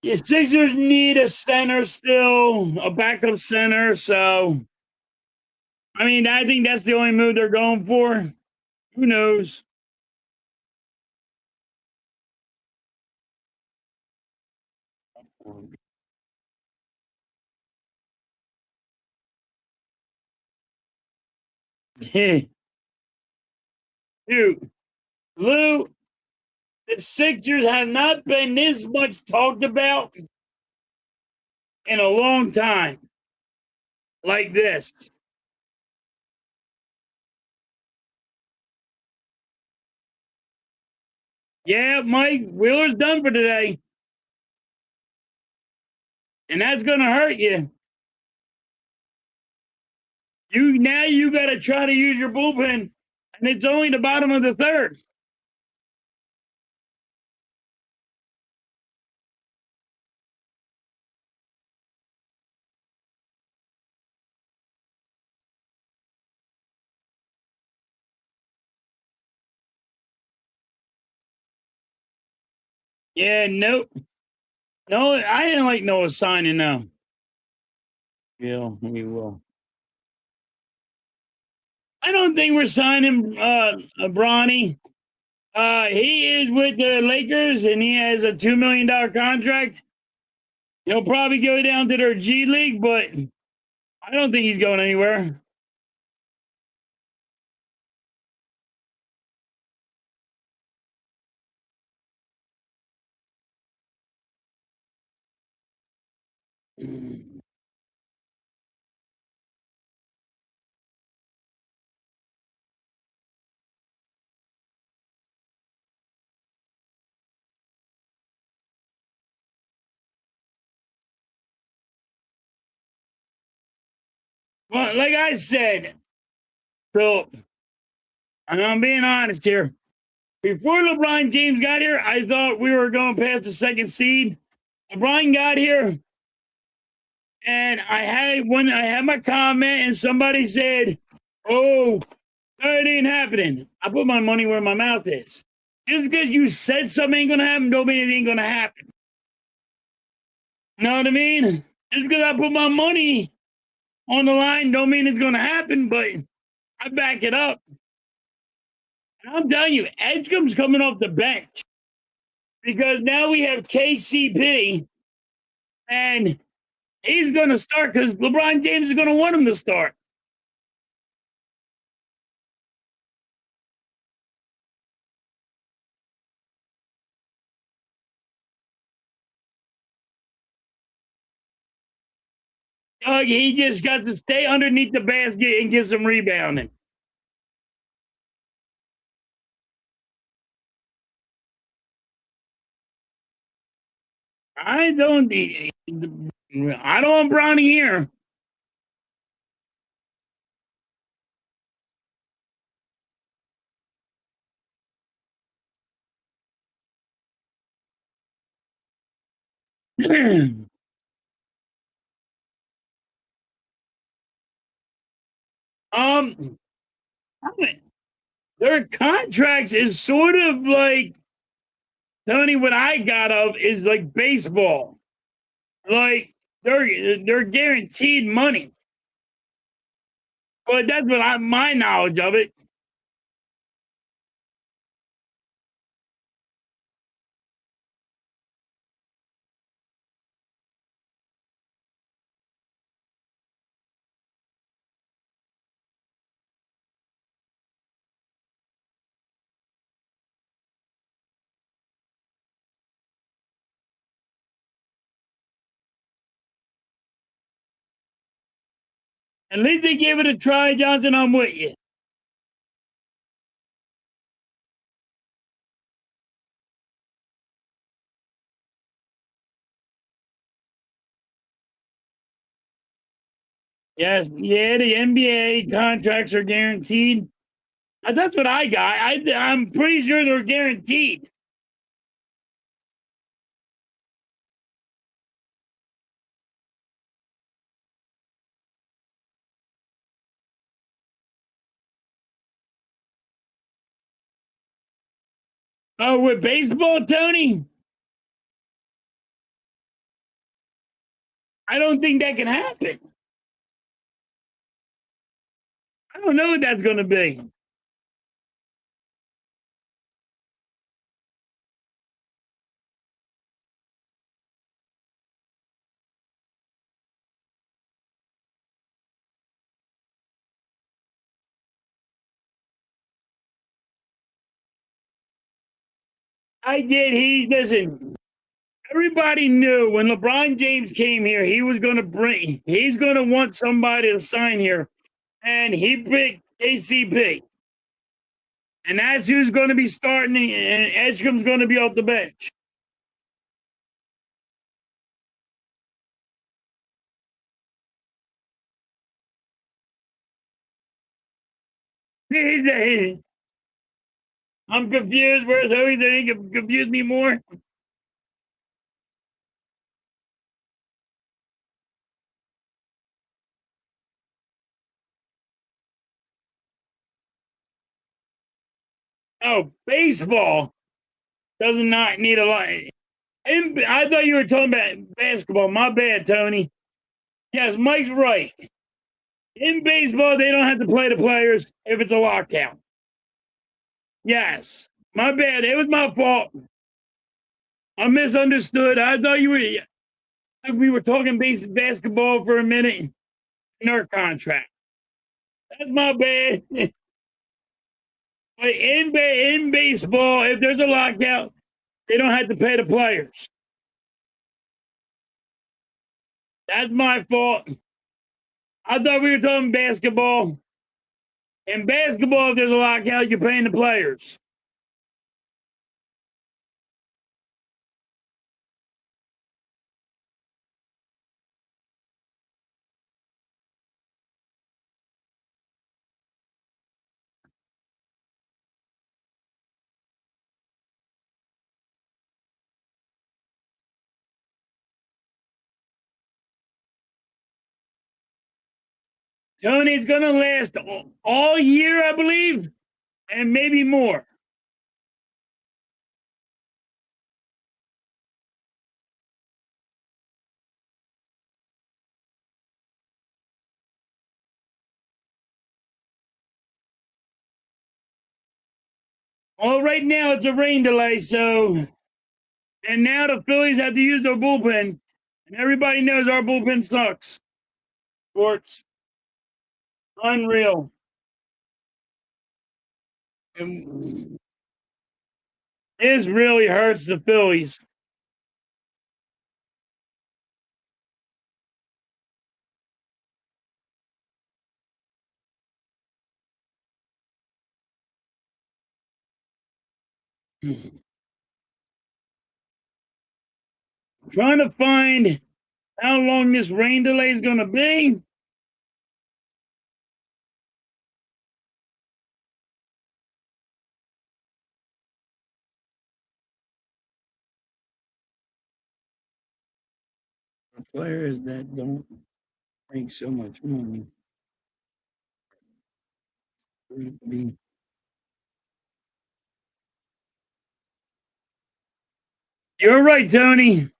Speaker 1: Yeah, Sixers need a center still, a backup center. So, I mean, I think that's the only move they're going for. Who knows? Dude, Lou, the Sixers have not been this much talked about in a long time like this. Yeah, Mike, Wheeler's done for today. And that's going to hurt you. You got to try to use your bullpen, and it's only the bottom of the third. Yeah, nope. No, I didn't like Noah signing now. Yeah, we will. I don't think we're signing Bronny. He is with the Lakers and he has a $2 million contract. He'll probably go down to their G League, but I don't think he's going anywhere. Well, like I said, Philip, and I'm being honest here. Before LeBron James got here, I thought we were going past the second seed. LeBron got here, and I had my comment, and somebody said, "Oh, that ain't happening." I put my money where my mouth is. Just because you said something ain't gonna happen, don't mean it ain't gonna happen. You know what I mean? Just because I put my money on the line, don't mean it's gonna happen. But I back it up. And I'm telling you, Edgecombe's coming off the bench because now we have KCP, and he's gonna start because LeBron James is gonna want him to start. He just got to stay underneath the basket and get some rebounding. I don't. I don't want Brownie here. um, their contracts is sort of like Tony. What I got of is like baseball. Like they're guaranteed money, but that's what my knowledge of it. At least they gave it a try, Johnson. I'm with you. Yes, yeah, the NBA contracts are guaranteed. That's what I got. I'm pretty sure they're guaranteed. Oh, with baseball, Tony? I don't think that can happen. I don't know what that's going to be. I did. Listen, everybody knew when LeBron James came here, he's going to want somebody to sign here. And he picked KCP. And that's who's going to be starting, and Edgecombe's going to be off the bench. I'm confused. Where's Hoey's? I think confuse me more. Oh, baseball does not need a lot. I thought you were talking about basketball. My bad, Tony. Yes, Mike's right. In baseball, they don't have to play the players if it's a lockout. Yes, my bad. It was my fault. I misunderstood. I thought we were talking basketball for a minute. In our contract. That's my bad. But in baseball, if there's a lockout, they don't have to pay the players. That's my fault. I thought we were talking basketball. In basketball, if there's a lockout, you're paying the players. Tony's going to last all year, I believe, and maybe more. Well, right now it's a rain delay, so. And now the Phillies have to use their bullpen. And everybody knows our bullpen sucks. Sports. Unreal. And this really hurts the Phillies. Trying to find how long this rain delay is going to be. For players that don't make so much money. You're right, Tony.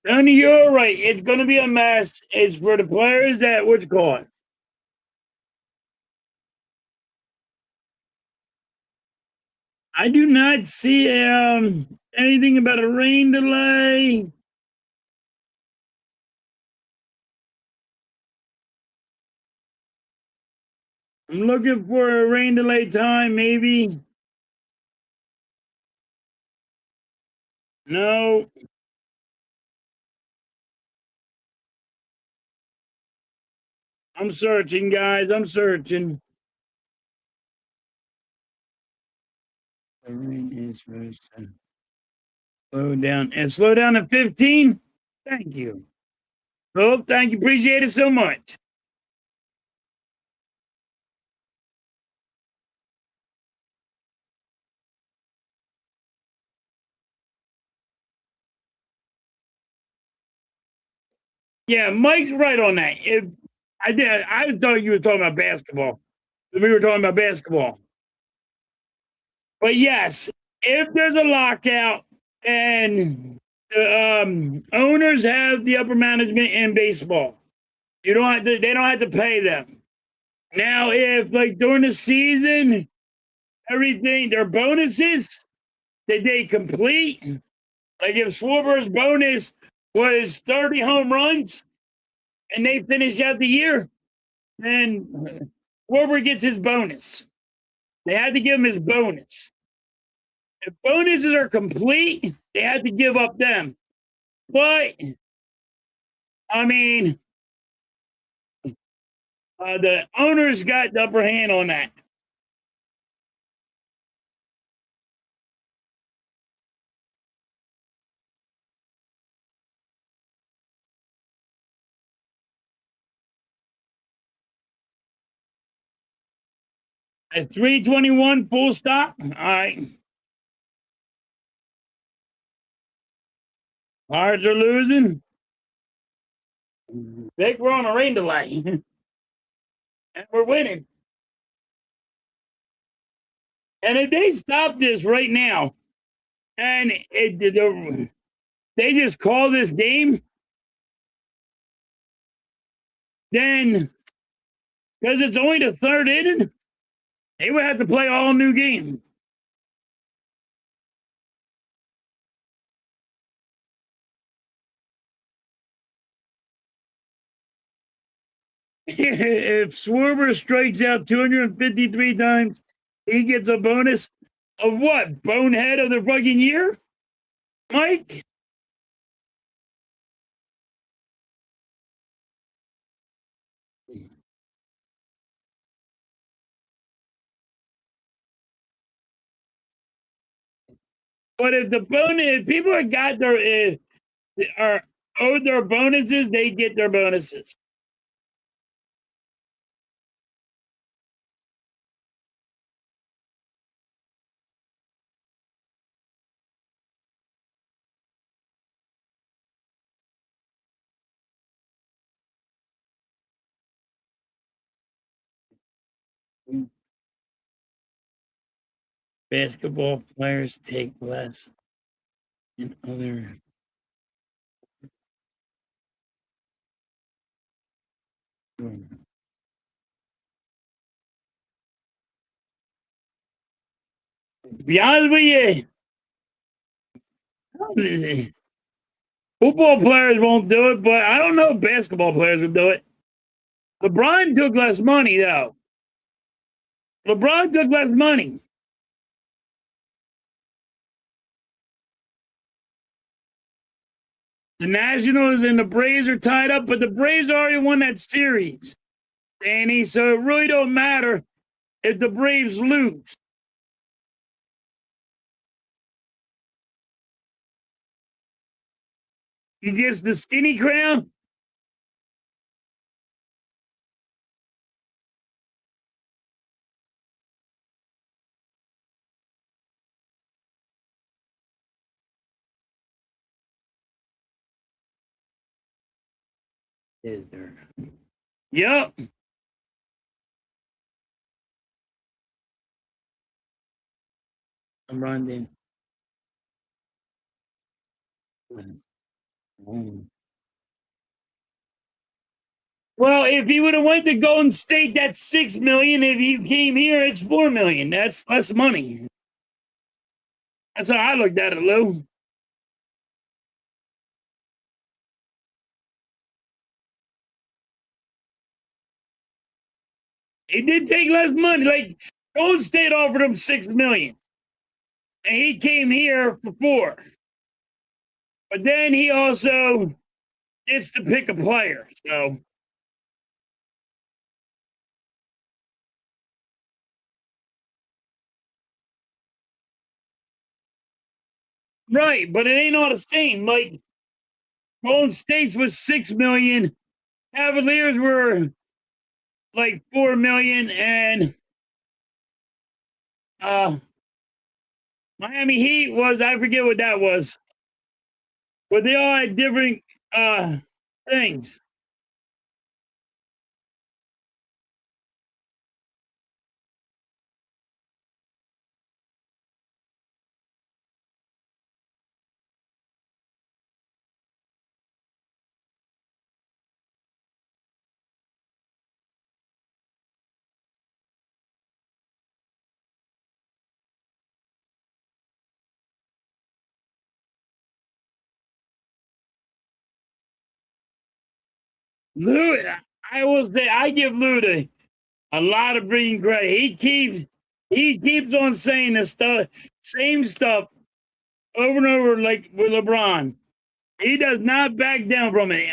Speaker 1: Tony, you're right. It's going to be a mess. It's for the players that, what's called. I do not see anything about a rain delay. I'm looking for a rain delay time, maybe. No. I'm searching, guys. I'm searching. The rain is supposed to slow down and slow down to 15. Thank you. Oh, thank you. Appreciate it so much. Yeah, Mike's right on that. If I thought you were talking about basketball. We were talking about basketball. But yes, if there's a lockout and the owners have the upper management in baseball, you don't have to. They don't have to pay them. Now, if like during the season, everything their bonuses that they complete, like if Schwarber's bonus was 30 home runs and they finish out the year, then Schwarber gets his bonus. They had to give him his bonus. If bonuses are complete, they had to give up them. But I mean, the owners got the upper hand on that. At 321 full stop. All right. Pirates are losing. Big, we're on a rain delay. And we're winning. And if they stop this right now, and they just call this game, then because it's only the third inning, they would have to play all new game. If Schwarber strikes out 253 times, he gets a bonus of what? Bonehead of the fucking year? Mike? But if the bonus, if people have got their, are owed their bonuses, they get their bonuses. Basketball players take less than other. To be honest with you, football players won't do it, but I don't know if basketball players will do it. LeBron took less money, though. LeBron took less money. The Nationals and the Braves are tied up, but the Braves already won that series, Danny. So it really don't matter if the Braves lose. He gets the skinny crown. Is there? Yep. I'm running. Well, if he would have went to Golden State, that's 6 million. If he came here, it's 4 million. That's less money. That's how I looked at it, Lou. He did take less money. Like Golden State offered him 6 million, and he came here for 4. But then he also gets to pick a player. So Right, but it ain't all the same. Like Golden State's was 6 million, Cavaliers were like 4 million, and uh Miami Heat was, I forget what that was, but they all had different uh things. Lou, I will say I give Luda a lot of freaking credit. He keeps on saying the stuff, same stuff over and over, like with LeBron. He does not back down from it.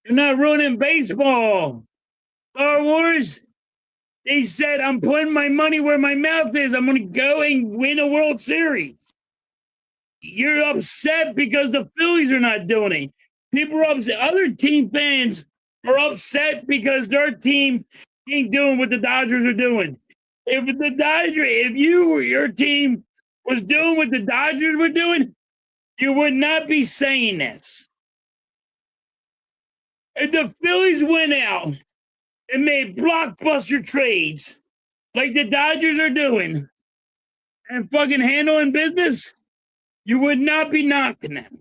Speaker 1: You're not ruining baseball. Star Wars, they said, I'm putting my money where my mouth is. I'm going to go and win a World Series. You're upset because the Phillies are not doing it. People are upset. Other team fans are upset because their team ain't doing what the Dodgers are doing. If your team was doing what the Dodgers were doing, you would not be saying this. If the Phillies went out and made blockbuster trades like the Dodgers are doing and fucking handling business, you would not be knocking them.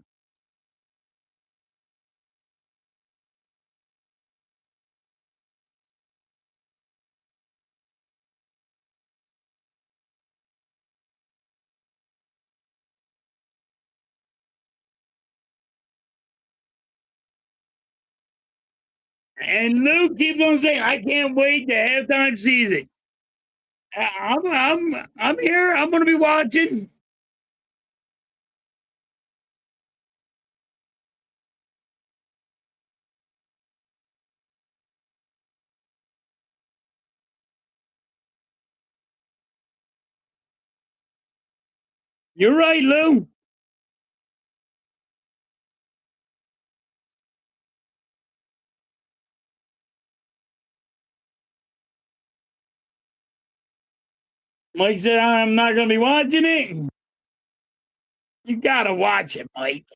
Speaker 1: And Luke keeps on saying, "I can't wait to halftime season." I'm here. I'm going to be watching. You're right, Lou. Mike said, "I'm not going to be watching it." You got to watch it, Mike.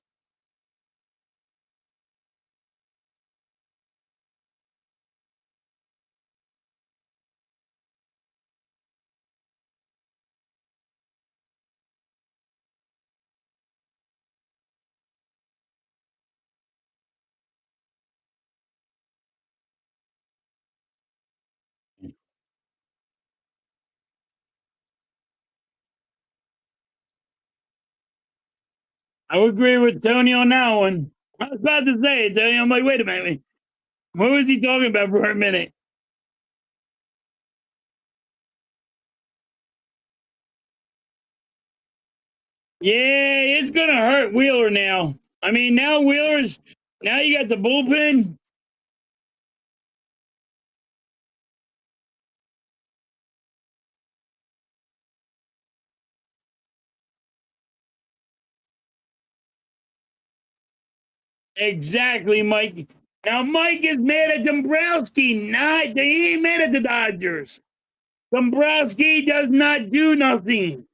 Speaker 1: I would agree with Tony on that one. I was about to say it, Tony. I'm like, wait a minute. What was he talking about for a minute? Yeah, it's going to hurt Wheeler now. I mean, now you got the bullpen. Exactly, Mike. Now, Mike is mad at Dombrowski. He ain't mad at the Dodgers. Dombrowski does not do nothing.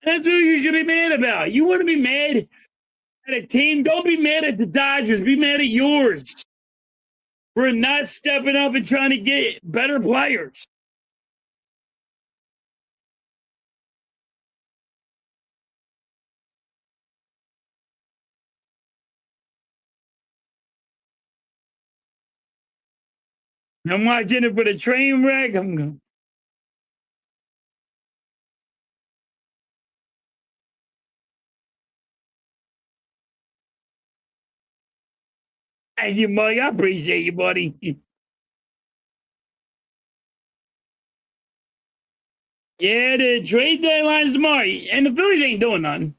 Speaker 1: That's what you should be mad about. You want to be mad at a team? Don't be mad at the Dodgers. Be mad at yours for not stepping up and trying to get better players. I'm watching it for the train wreck. I'm going. Thank you, Mike. I appreciate you, buddy. Yeah, the trade deadline's tomorrow, and the Phillies ain't doing nothing.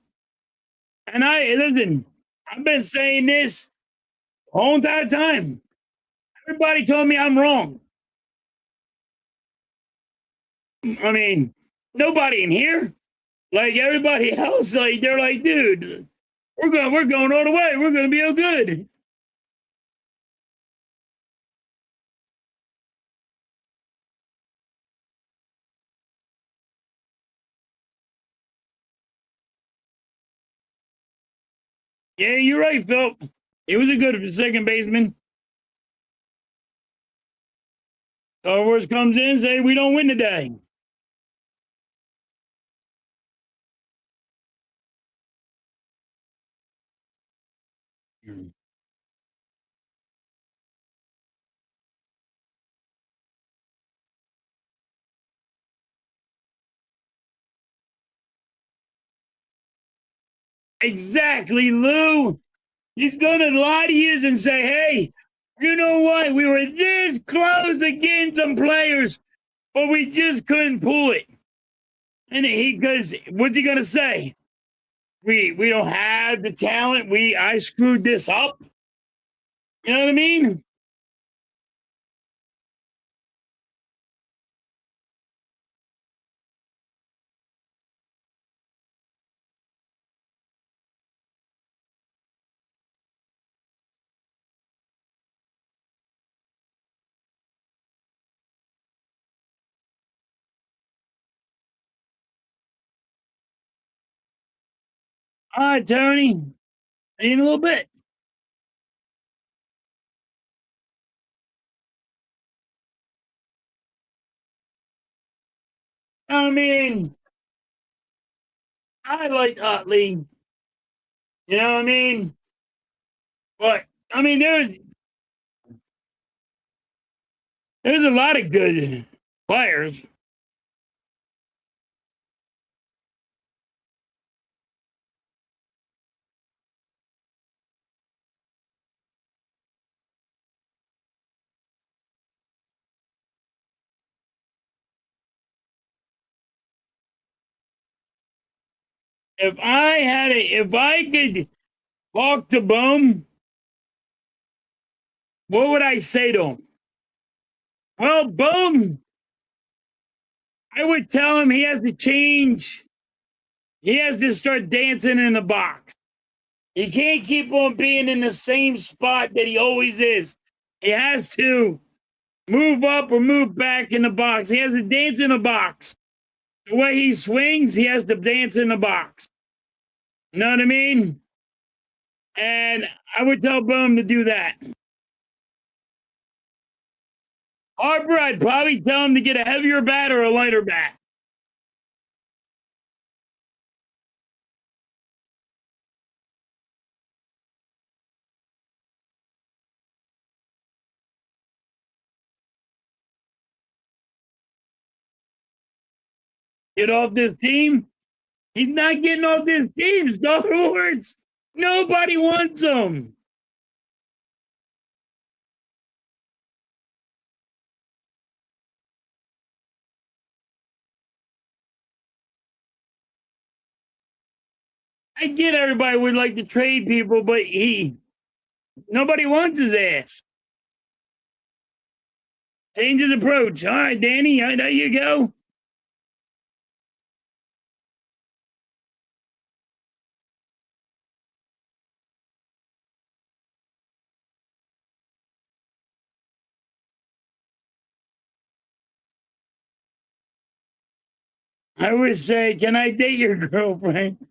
Speaker 1: And I listen. I've been saying this the whole entire time. Everybody told me I'm wrong. I mean, nobody in here. Like everybody else, like they're like, dude, we're going all the way. We're gonna be all good. Yeah, you're right, Phil. He was a good second baseman. Star Wars comes in, say we don't win today. Exactly, Lou. He's gonna lie to you and say, hey, you know what? We were this close to getting some players, but we just couldn't pull it. And he because what's he gonna say? We don't have the talent. I screwed this up. You know what I mean? All right, Tony. In a little bit. I mean, I like Utley. You know what I mean? But I mean, there's a lot of good players. If I could talk to Boom, what would I say to him? Well, Boom, I would tell him he has to change. He has to start dancing in the box. He can't keep on being in the same spot that he always is. He has to move up or move back in the box. He has to dance in the box. The way he swings, he has to dance in the box. You know what I mean? And I would tell Boom to do that. Harper, I'd probably tell him to get a heavier bat or a lighter bat. Get off this team. He's not getting off this team, Star Wars. Nobody wants him. I get everybody would like to trade people, but nobody wants his ass. Change his approach. All right, Danny, there you go. I would say, can I date your girlfriend?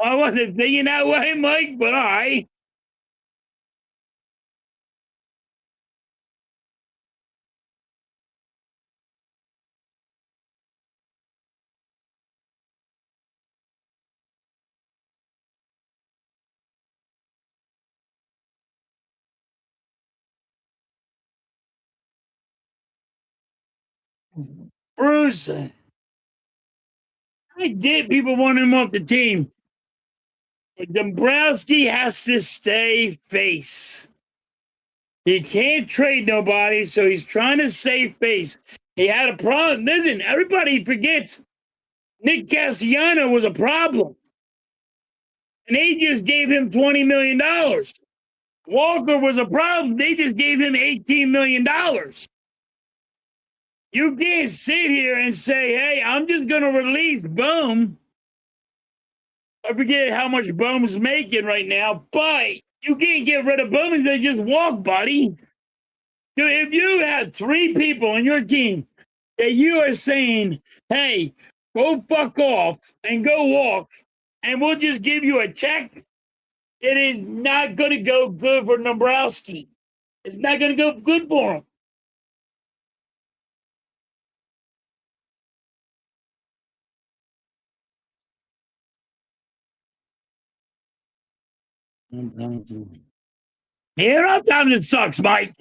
Speaker 1: I wasn't thinking that way, Mike, but all right. Bruce, I get people want him off the team. But Dombrowski has to stay face. He can't trade nobody, so he's trying to save face. He had a problem. Listen, everybody forgets Nick Castellano was a problem. And they just gave him $20 million. Walker was a problem. They just gave him $18 million. You can't sit here and say, hey, I'm just going to release Boom. I forget how much Boom's making right now, but you can't get rid of Boom and they just walk, buddy. Dude, if you have 3 people on your team that you are saying, hey, go fuck off and go walk, and we'll just give you a check, it is not going to go good for Dombrowski. It's not going to go good for him. Yeah, sometimes it sucks, Mike.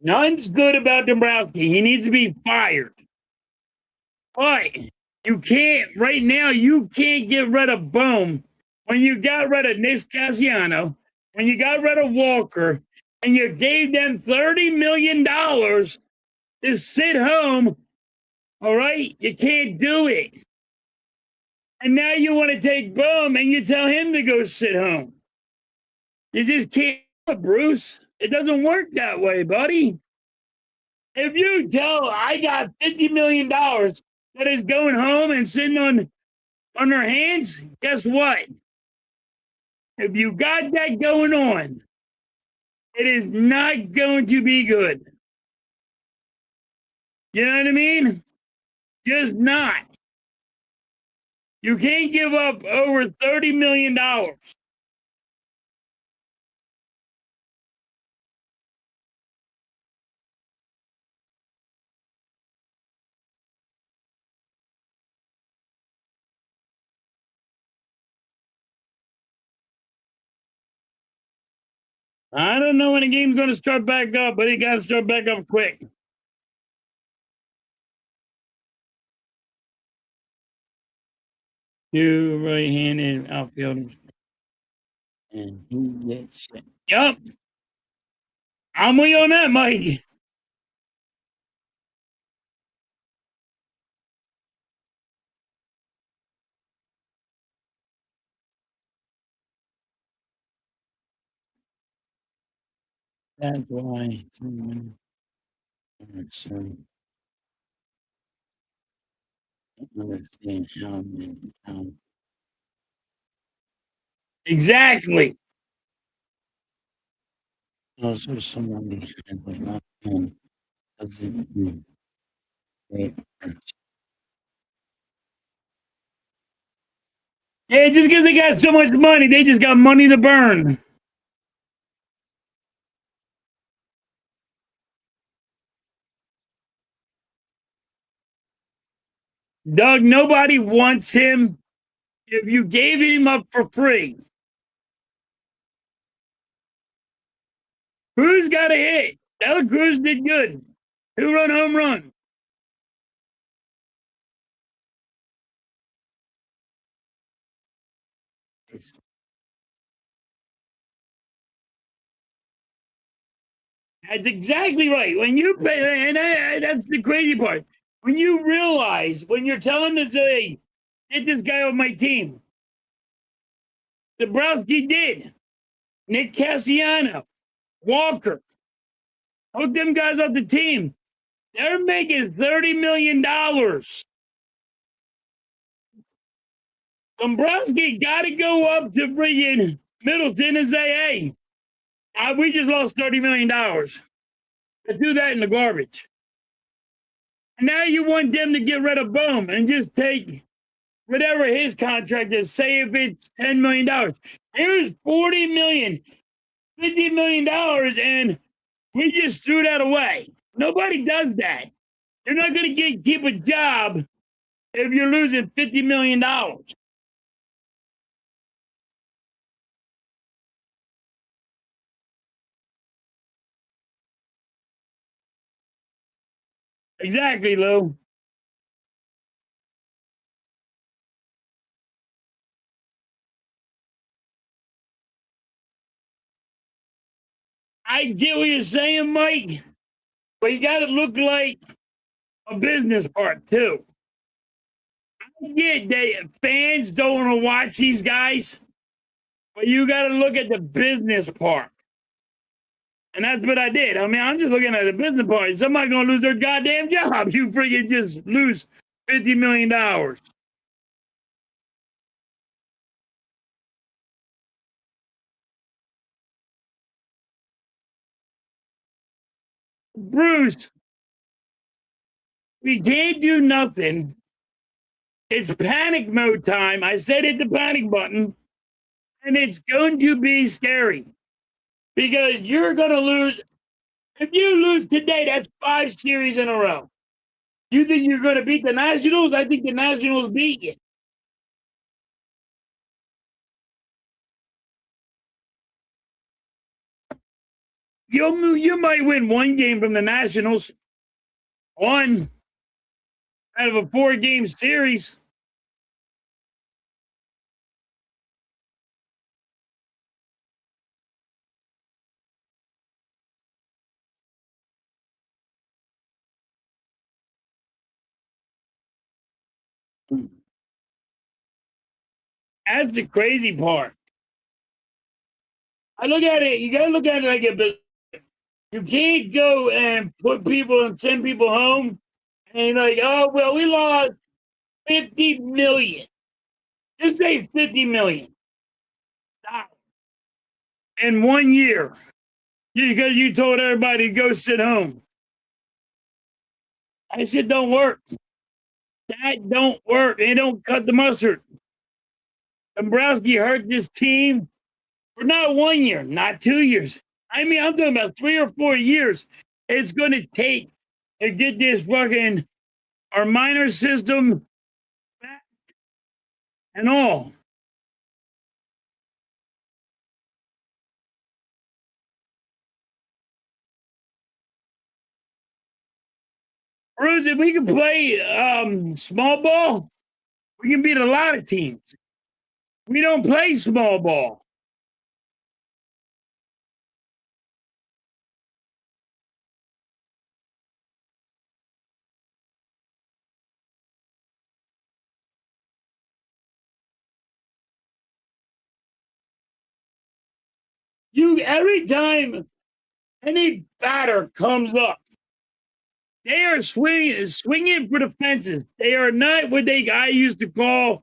Speaker 1: Nothing's good about Dombrowski. He needs to be fired. But you can't, right now, you can't get rid of Boom when you got rid of Nick Cassiano, when you got rid of Walker, and you gave them $30 million to sit home. All right? You can't do it. And now you want to take Boom and you tell him to go sit home. You just can't do it, Bruce. It doesn't work that way, buddy. If you tell I got $50 million that is going home and sitting on their hands, guess what? If you got that going on, it is not going to be good. You know what I mean? Just not. You can't give up over $30 million. I don't know when the game's going to start back up, but it got to start back up quick. Two right-handed outfielders, and he gets shit. Yup, I'm with you on that, Mike. That's why. So, understand how exactly. Also, someone not doesn't it. Yeah, just because they got so much money, they just got money to burn. Doug, nobody wants him if you gave him up for free. Cruz got a hit. Dela Cruz did good. 2-run home run. That's exactly right. When you pay, and that's the crazy part. When you realize, when you're telling them, say, get this guy on my team. Dabrowski did. Nick Cassiano, Walker, hook them guys off the team. They're making $30 million. Dombrowski got to go up to friggin' Middleton and say, hey, we just lost $30 million. Let's do that in the garbage. And now you want them to get rid of Boom and just take whatever his contract is. Say if it's $10 million. Here's $40 million, $50 million, and we just threw that away. Nobody does that. You're not going to keep a job if you're losing $50 million. Exactly, Lou. I get what you're saying, Mike, but you got to look like a business part too. I get that fans don't want to watch these guys, but you got to look at the business part. And that's what I did. I mean, I'm just looking at the business part. Somebody's going to lose their goddamn job. You freaking just lose $50 million. Bruce, we can't do nothing. It's panic mode time. I said hit the panic button, and it's going to be scary because you're going to lose. If you lose today, that's 5 series in a row. You think you're going to beat the Nationals? I think the Nationals beat you. You might win one game from the Nationals, one out of a 4-game series. That's the crazy part. I look at it. You got to look at it like a business. You can't go and put people and send people home and like, oh well, we lost 50 million. Just say 50 million in 1 year because you told everybody to go sit home. That shit don't work. That don't work. They don't cut the mustard. Dombrowski hurt this team for not 1 year, not 2 years. I mean, I'm talking about 3 or 4 years. It's going to take to get this fucking our minor system back and all. Bruce, if we can play small ball, we can beat a lot of teams. We don't play small ball. You every time any batter comes up, they are swinging for the fences. They are not what I used to call,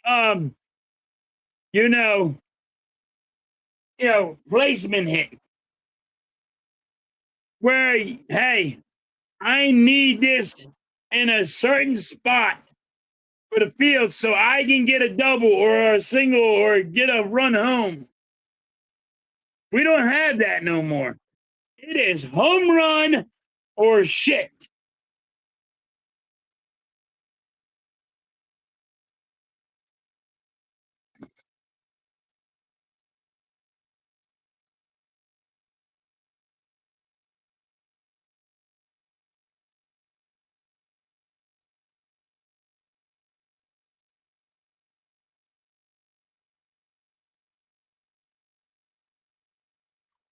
Speaker 1: um, you know, placement hit. Where hey, I need this in a certain spot for the field so I can get a double or a single or get a run home. We don't have that no more. It is home run or shit.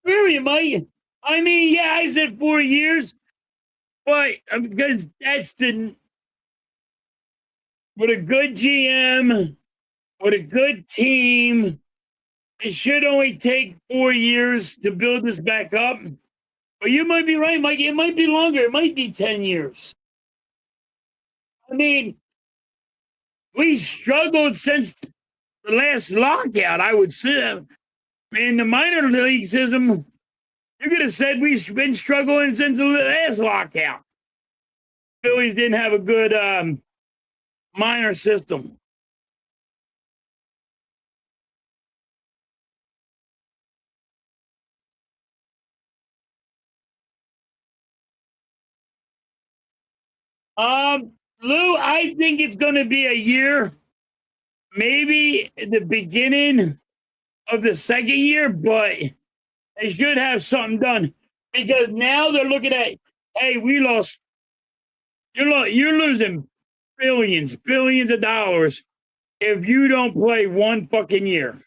Speaker 1: Really, Mike? I mean, yeah, I said 4 years, but because that's the with a good GM, with a good team, it should only take 4 years to build this back up. But you might be right, Mike. It might be longer. It might be 10 years. I mean, we struggled since the last lockout. I would say in the minor league system, you could have said we've been struggling since the last lockout. Phillies didn't have a good minor system. Lou, I think it's going to be a year, maybe the beginning of the second year, but they should have something done because now they're looking at, hey, we lost. You're losing billions of dollars if you don't play one fucking year.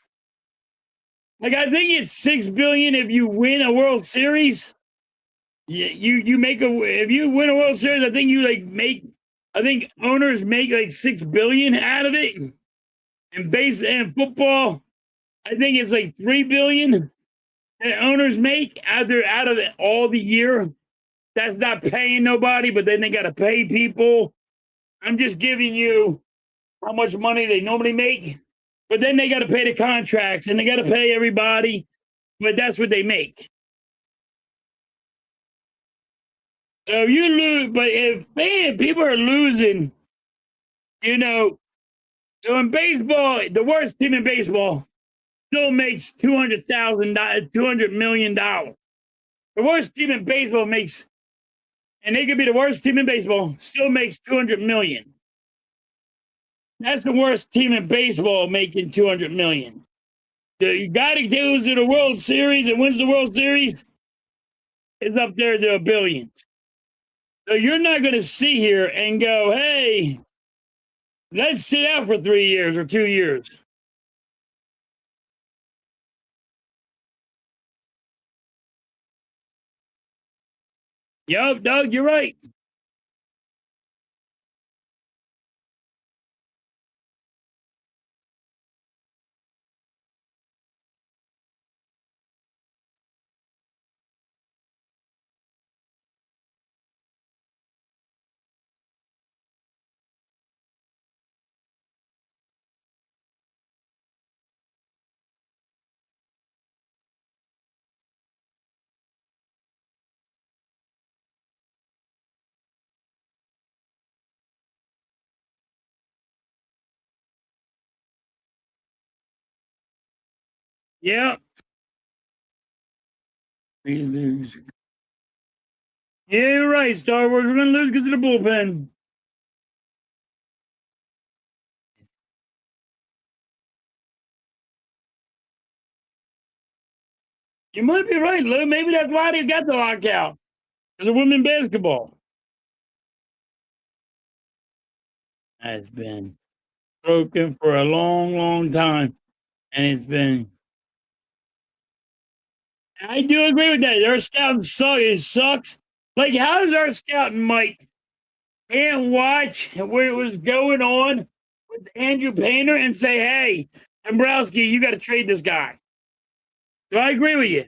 Speaker 1: Like I think it's $6 billion if you win a World Series. You make a if you win a World Series, I think you like make. I think owners make like $6 billion out of it. And base and football, I think it's like $3 billion that owners make out of it all the year. That's not paying nobody, but then they got to pay people. I'm just giving you how much money they normally make, but then they got to pay the contracts and they got to pay everybody. But that's what they make. So if you lose, but if man, people are losing, you know. So in baseball, the worst team in baseball still makes $200 million. The worst team in baseball makes, and they could be the worst team in baseball, still makes 200 million. That's the worst team in baseball making 200 million. The guy that goes to the World Series and wins the World Series is up there to billions. So you're not going to sit here and go, hey, let's sit out for 3 years or 2 years. Yup, Doug, you're right. Yeah. We lose. Yeah, you're right, Star Wars. We're going to lose because of the bullpen. You might be right, Lou. Maybe that's why they got the lockout. Because of women basketball. Has been broken for a long, long time. And it's been. I do agree with that. Our scouting it sucks. Like, how does our scouting, Mike, can't watch where it was going on with Andrew Painter and say, hey, Dombrowski, you got to trade this guy? So I agree with you.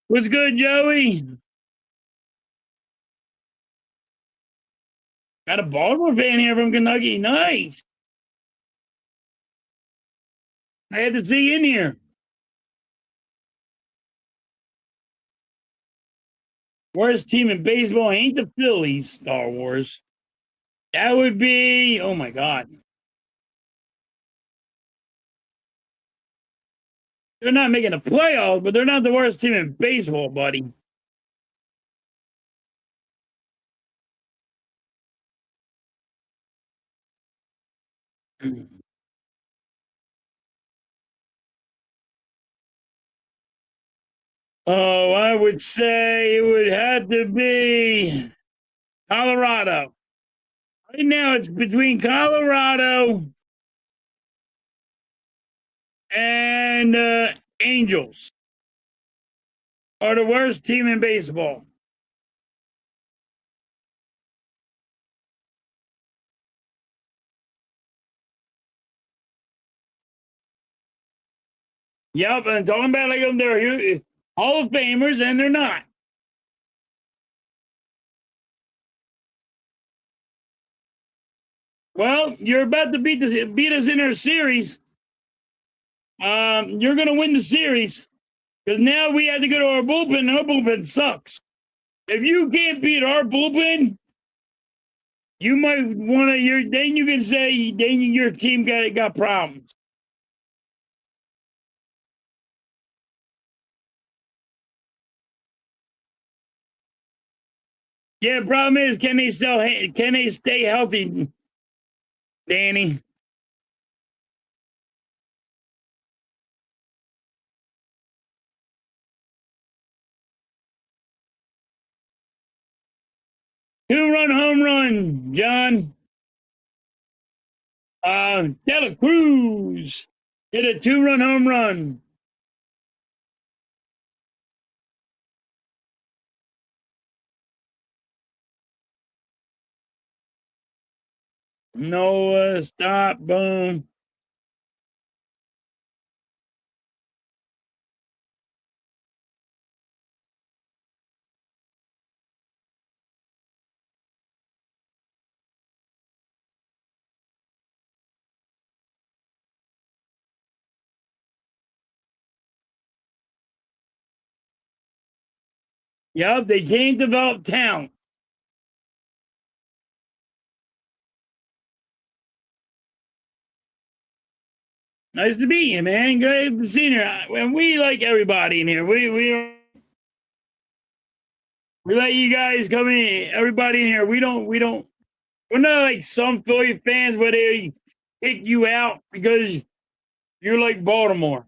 Speaker 1: What's good, Joey? Got a Baltimore fan here from Kentucky. Nice. I had to see you in here. Worst team in baseball ain't the Phillies, Star Wars. That would be, oh my God. They're not making the playoffs, but they're not the worst team in baseball, buddy. Oh, I would say it would have to be Colorado. Right now, it's between Colorado and Angels are the worst team in baseball. Yep, and talking about like they're Hall of Famers, and they're not. Well, you're about to beat us in our series. You're going to win the series because now we had to go to our bullpen. And our bullpen sucks. If you can't beat our bullpen, you might want to. Then you can say then your team got problems. Yeah, problem is can they stay healthy, Danny? Two-run home run, John. De La Cruz. Hit a 2-run home run. Noah, stop, boom. Yep, they can't develop talent. Nice to meet you, man. Good seeing you. And we like everybody in here. We let you guys come in. Everybody in here. We don't. We're not like some Philly fans where they kick you out because you're like Baltimore.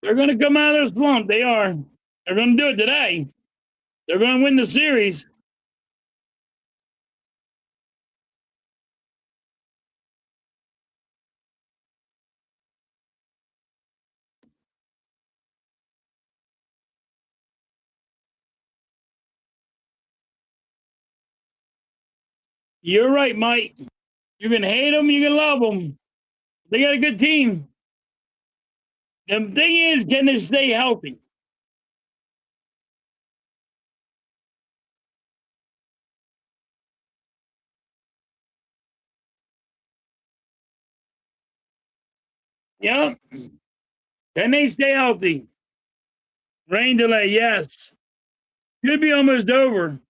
Speaker 1: They're gonna come out of their slump. They are. They're gonna do it today. They're gonna win the series. You're right, Mike. You can hate them, you can love them. They got a good team. The thing is, can they stay healthy? Yeah. Can they stay healthy? Rain delay, yes. Could be almost over.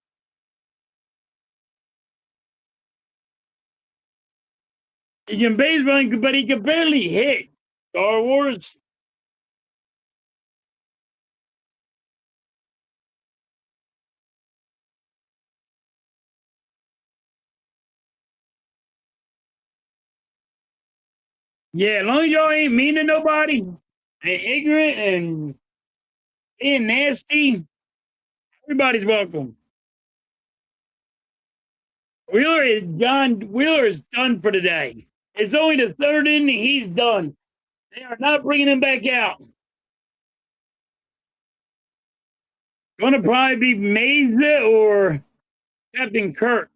Speaker 1: He can baseball, but he can barely hit. Star Wars. Yeah, as long as y'all ain't mean to nobody and ignorant and being nasty, everybody's welcome. Wheeler is done for the day. It's only the third inning. He's done. They are not bringing him back out. Going to probably be Mesa or Captain Kirk.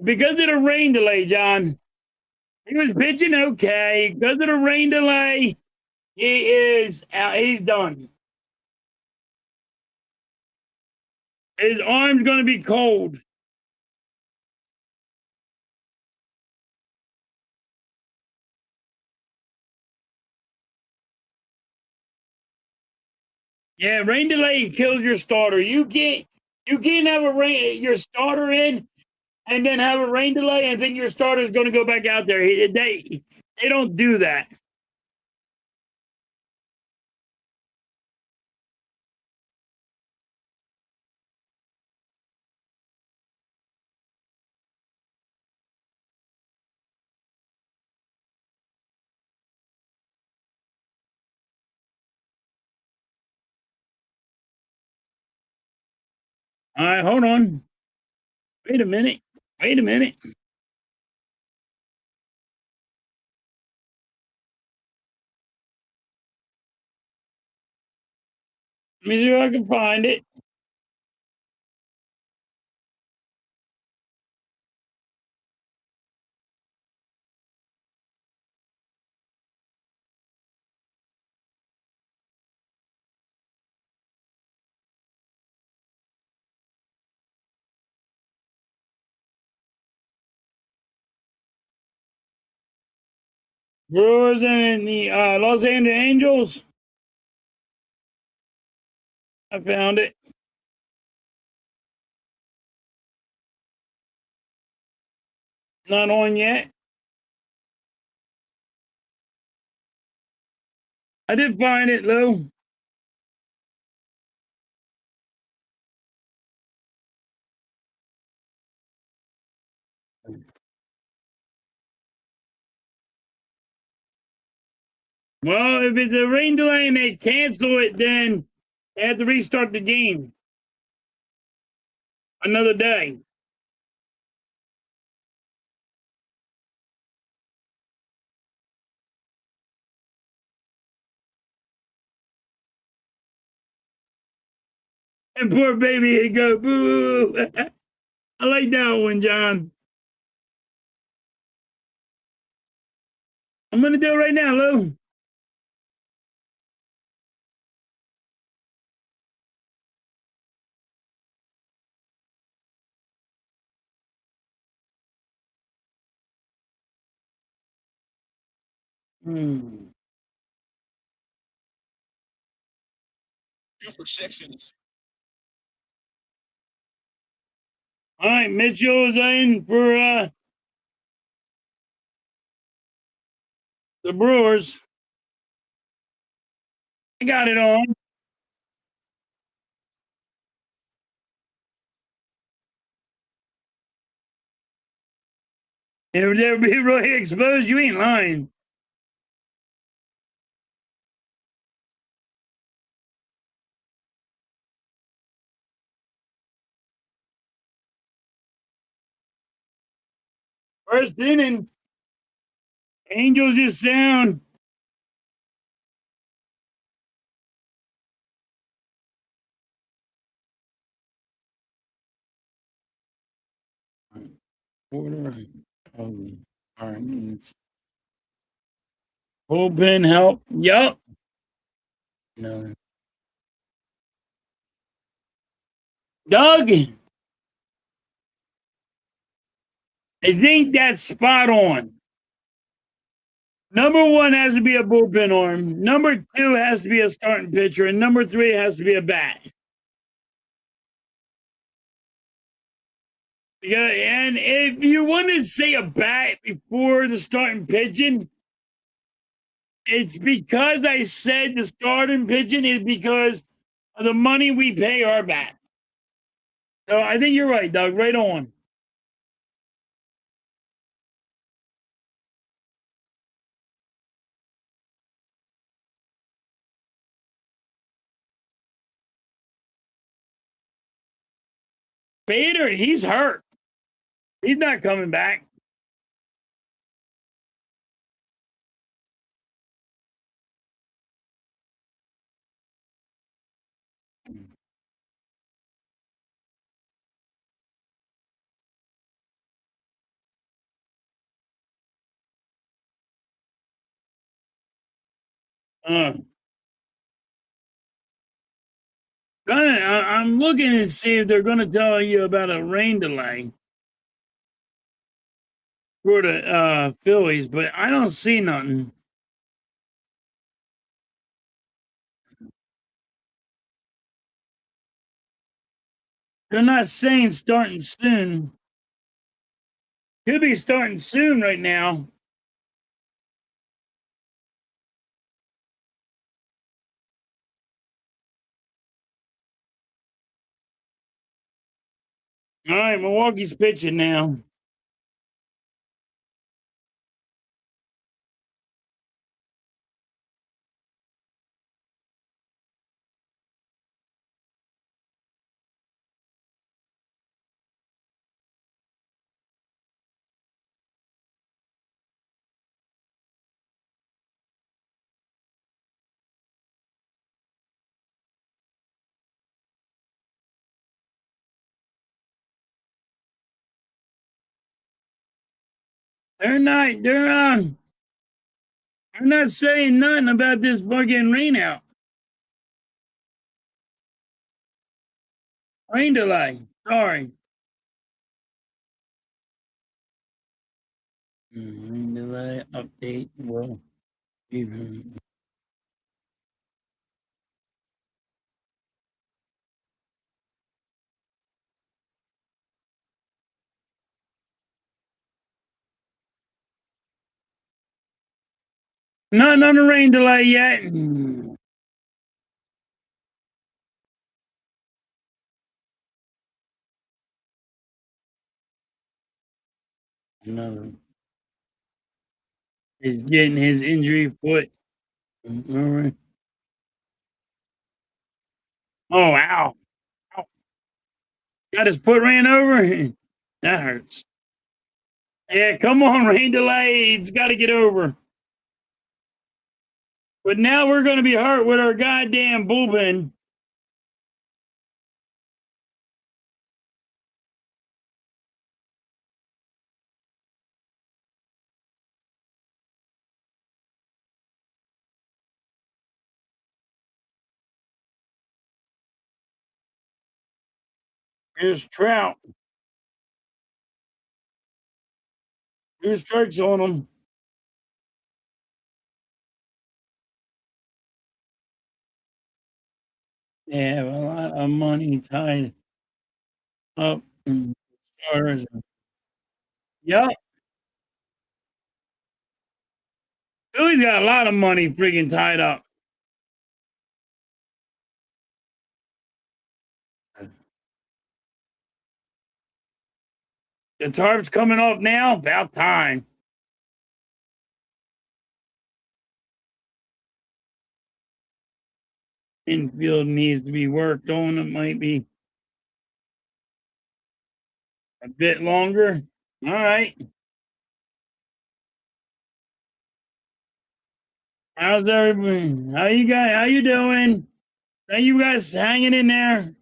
Speaker 1: Because of the rain delay, John. He was pitching okay. Because of the rain delay, he is out. He's done. His arm's going to be cold. Yeah, rain delay kills your starter. You can't have your starter in and then have a rain delay and then your starter's going to go back out there. They don't do that. All right, hold on. Wait a minute. Wait a minute. Let me see if I can find it. Brewers and the Los Angeles Angels. I found it. Not on yet. I did find it, Lou. Well, if it's a rain delay and they cancel it, then they have to restart the game another day. And poor baby, he go boo. I like that one, John. I'm gonna do it right now, Lou. Hmm. All right, Mitchell's in for the Brewers. I got it on. If they're be really exposed, you ain't lying. First inning, Angels just down. Quarter. All right. Bullpen help. Yup. No. Doug, I think that's spot on. Number one has to be a bullpen arm. Number two has to be a starting pitcher. And number three has to be a bat. Yeah, and if you want to say a bat before the starting pitching, it's because I said the starting pitching is because of the money we pay our bats. So I think you're right, Doug. Right on. Bader, he's hurt. He's not coming back. Uh, I'm looking to see if they're going to tell you about a rain delay for the Phillies, but I don't see nothing. They're not saying starting soon. Could be starting soon right now. All right, Milwaukee's pitching now. They're not saying nothing about this fucking rain out. Rain delay. Sorry. Rain delay update. Well, even. Nothing on the rain delay yet. No. He's getting his injury foot. All right. Oh, ow. Ow. Got his foot ran over. That hurts. Yeah, come on, rain delay. It's got to get over. But now we're going to be hurt with our goddamn bullpen. Here's Trout. 2 strikes on him. They have a lot of money tied up in starters. Yep. Philly's got a lot of money freaking tied up. The tarp's coming off now. About time. Infield needs to be worked on. It might be a bit longer. All right. How's everybody? How you guys? How you doing? Are you guys hanging in there?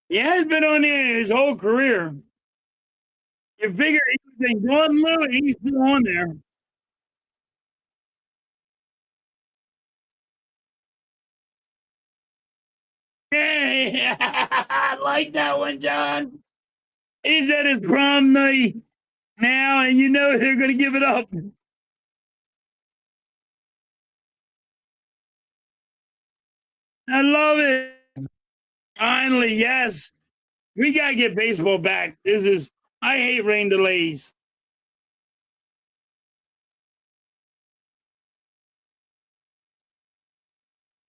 Speaker 1: He has been on there his whole career. You figure he's been gone low, he's still on there. Hey, I like that one, John. He's at his prom night now, and you know they're going to give it up. I love it. Finally, yes. We got to get baseball back. I hate rain delays.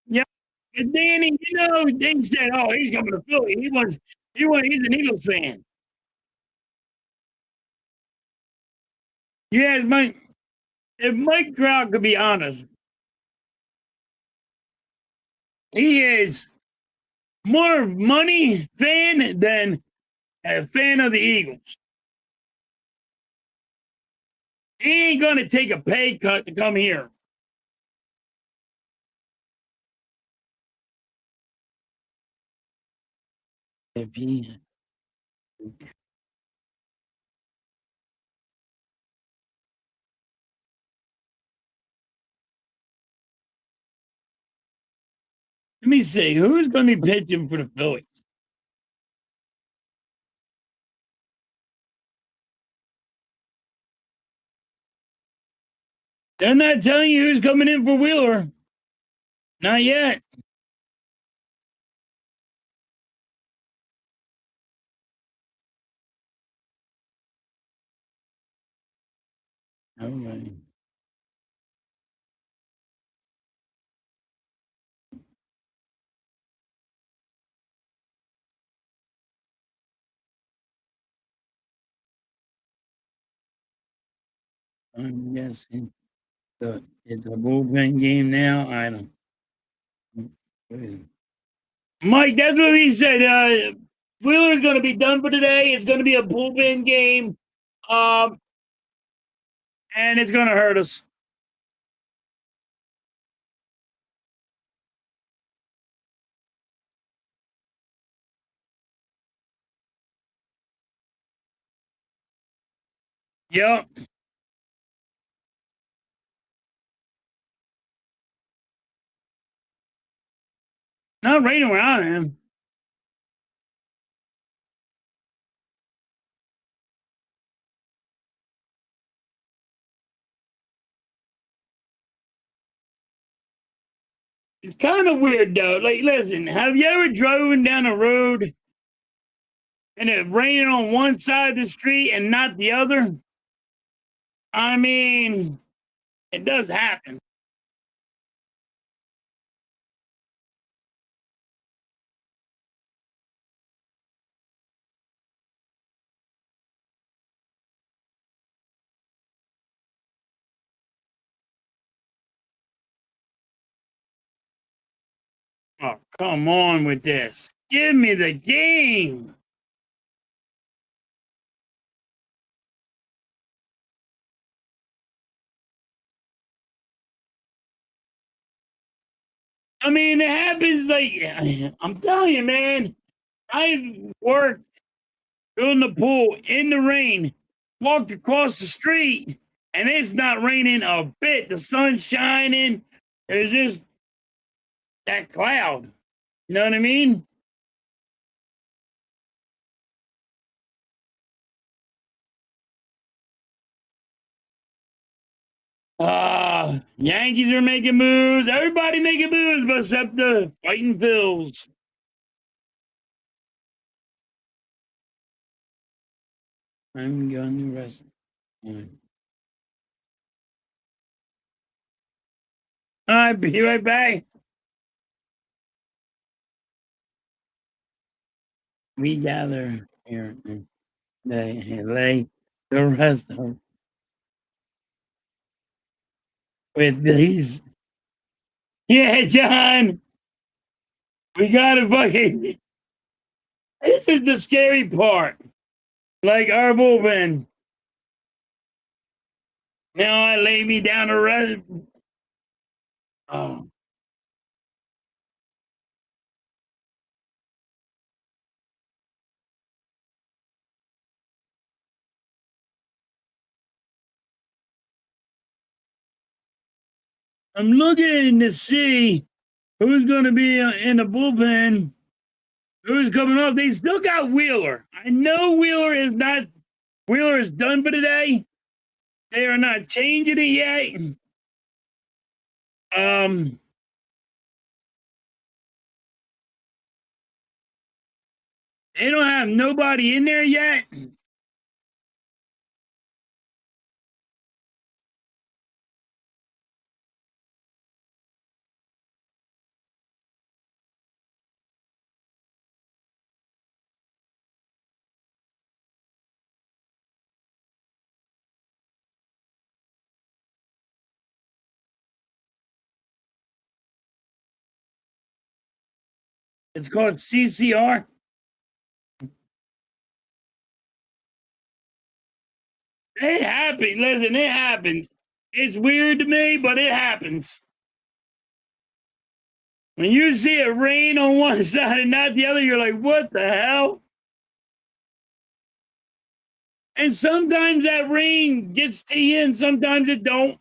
Speaker 1: Yeah. And Danny, they said, oh, he's coming to Philly. He's an Eagles fan. Yeah, if Mike Trout could be honest, he is more money fan than a fan of the Eagles. He ain't gonna take a pay cut to come here. If he, let me see, who's gonna be pitching for the Phillies? They're not telling you who's coming in for Wheeler. Not yet. Okay. I'm guessing it's a bullpen game now. I don't. Mike, that's what he said. Wheeler's going to be done for today. It's going to be a bullpen game, um, and it's going to hurt us. Yep. Not raining where I am. It's kind of weird though. Like, listen, have you ever driven down a road and it raining on one side of the street and not the other? I mean, it does happen. Oh, come on with this. Give me the game. I mean, it happens like I'm telling you, man. I've worked building the pool in the rain, walked across the street, and it's not raining a bit. The sun's shining. There's just that cloud. You know what I mean? Yankees are making moves. Everybody making moves, but except the fighting Phils. I'm going to rest. All right, be right back. We gather here and they lay the rest of with these. Yeah, John, we gotta fucking. This is the scary part. Like our bullpen. Now I lay me down to rest. Oh, I'm looking to see who's going to be in the bullpen. Who's coming off? They still got Wheeler. I know Wheeler is not. Wheeler is done for today. They are not changing it yet. Um, they don't have nobody in there yet. It's called CCR. It happens. Listen, it happens. It's weird to me, but it happens. When you see it rain on one side and not the other, you're like, what the hell? And sometimes that rain gets to you and sometimes it don't.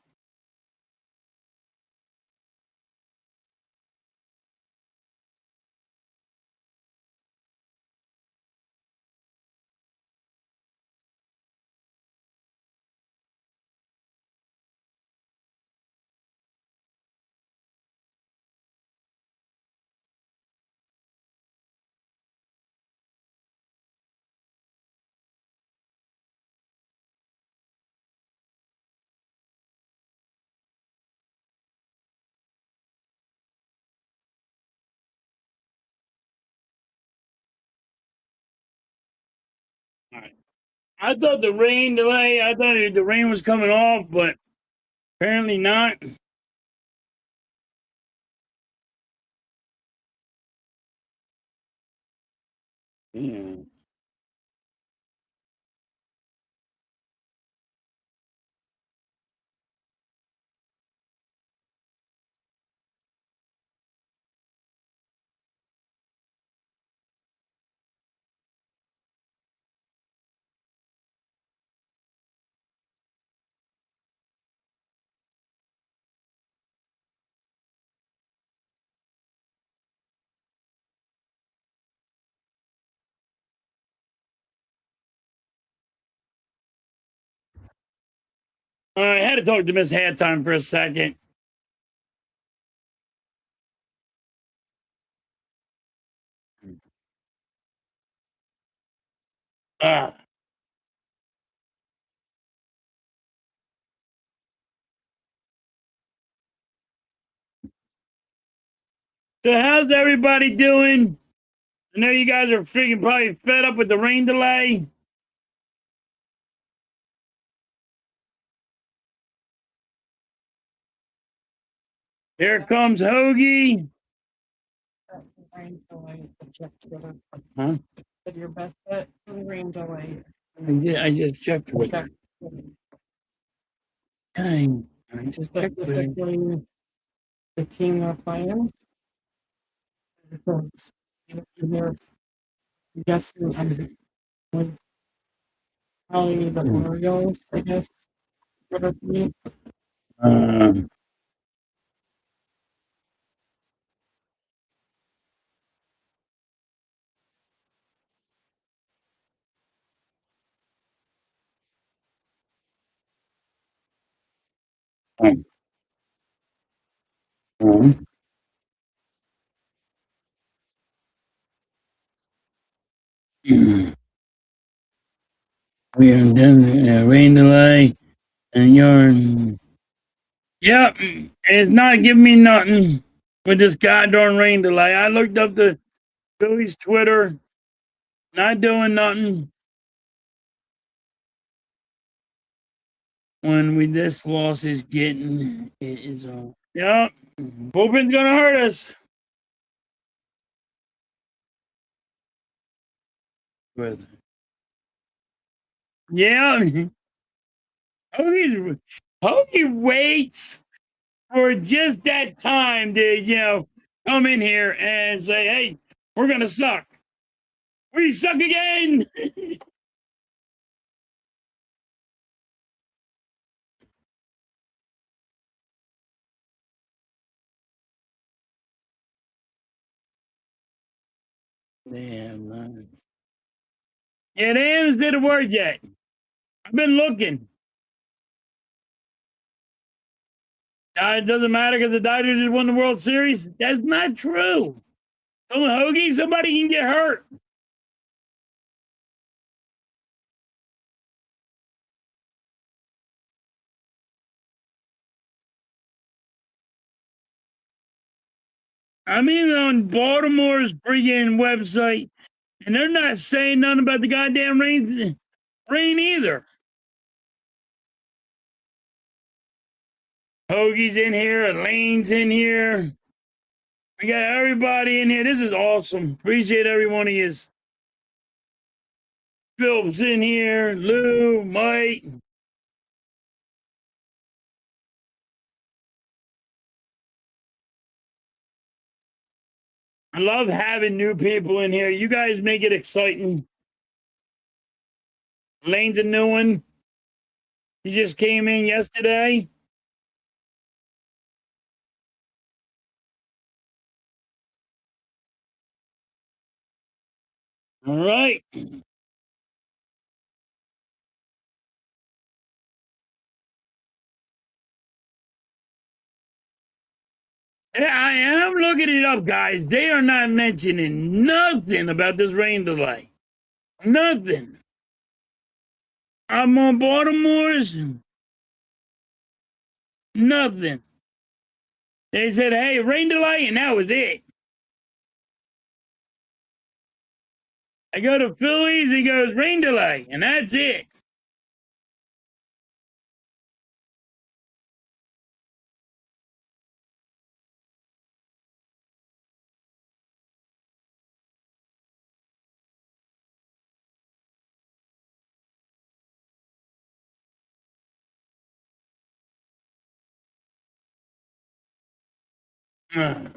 Speaker 1: All right. I thought the rain delay, I thought the rain was coming off, but apparently not. Yeah. I had to talk to Miss Halftime for a second. Uh, so, how's everybody doing? I know you guys are freaking probably fed up with the rain delay. Here comes Hoagie.
Speaker 2: Rain delay. Check Twitter.
Speaker 1: Huh?
Speaker 2: But your best bet for the rain delay.
Speaker 1: I just checked with
Speaker 2: Check.
Speaker 1: Dang. I just checked with
Speaker 2: Specifically, the team they're playing. So, you're guessing probably the Orioles, I guess. Would it be?
Speaker 1: um, um, um, we are done rain delay and yarn. Yep, it's not giving me nothing with this goddamn rain delay. I looked up the Phillies Twitter, not doing nothing. When we this loss is getting, it is on. Yep, bullpen's gonna hurt us. With yeah, Hoagie waits for just that time to come in here and say, "Hey, we're gonna suck. We suck again." Damn, man. Yeah, they haven't said a word yet. I've been looking. It doesn't matter because the Dodgers just won the World Series. That's not true. Hoagie, somebody can get hurt. I'm even on Baltimore's freaking website, and they're not saying nothing about the goddamn rain either. Hoagie's in here, Elaine's in here. We got everybody in here. This is awesome. Appreciate every one of you. Phil's in here, Lou, Mike. I love having new people in here. You guys make it exciting. Elaine's a new one. He just came in yesterday. All right. Yeah, I am looking it up, guys. They are not mentioning nothing about this rain delay. Nothing. I'm on Baltimore's. Nothing. They said, hey, rain delay, and that was it. I go to Phillies, he goes, rain delay, and that's it. I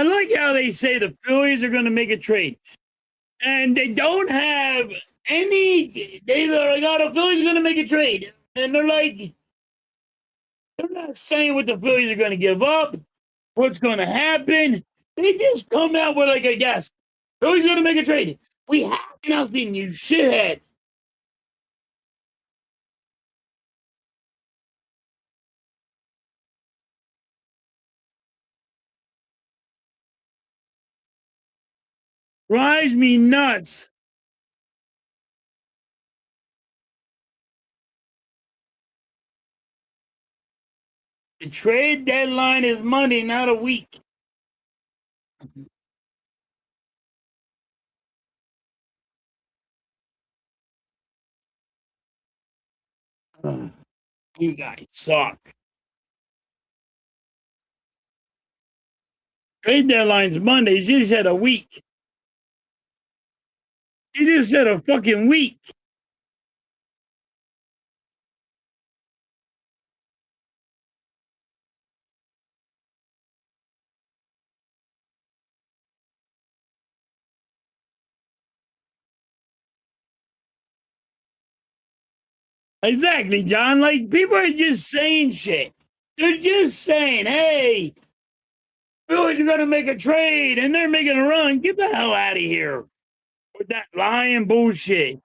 Speaker 1: like how they say the Phillies are going to make a trade, and they don't have any. They're like, oh, the Phillies are going to make a trade, and they're not saying what the Phillies are going to give up, what's going to happen. They just come out with like a guess. Phillies going to make a trade. We have nothing, you shithead. Drives me nuts. The trade deadline is Monday, not a week. You guys suck. Trade deadline's Monday. She just said a week. She just said a fucking week. Exactly, John. Like, people are just saying shit. They're just saying, hey, Phillies are going to make a trade and they're making a run. Get the hell out of here with that lying bullshit.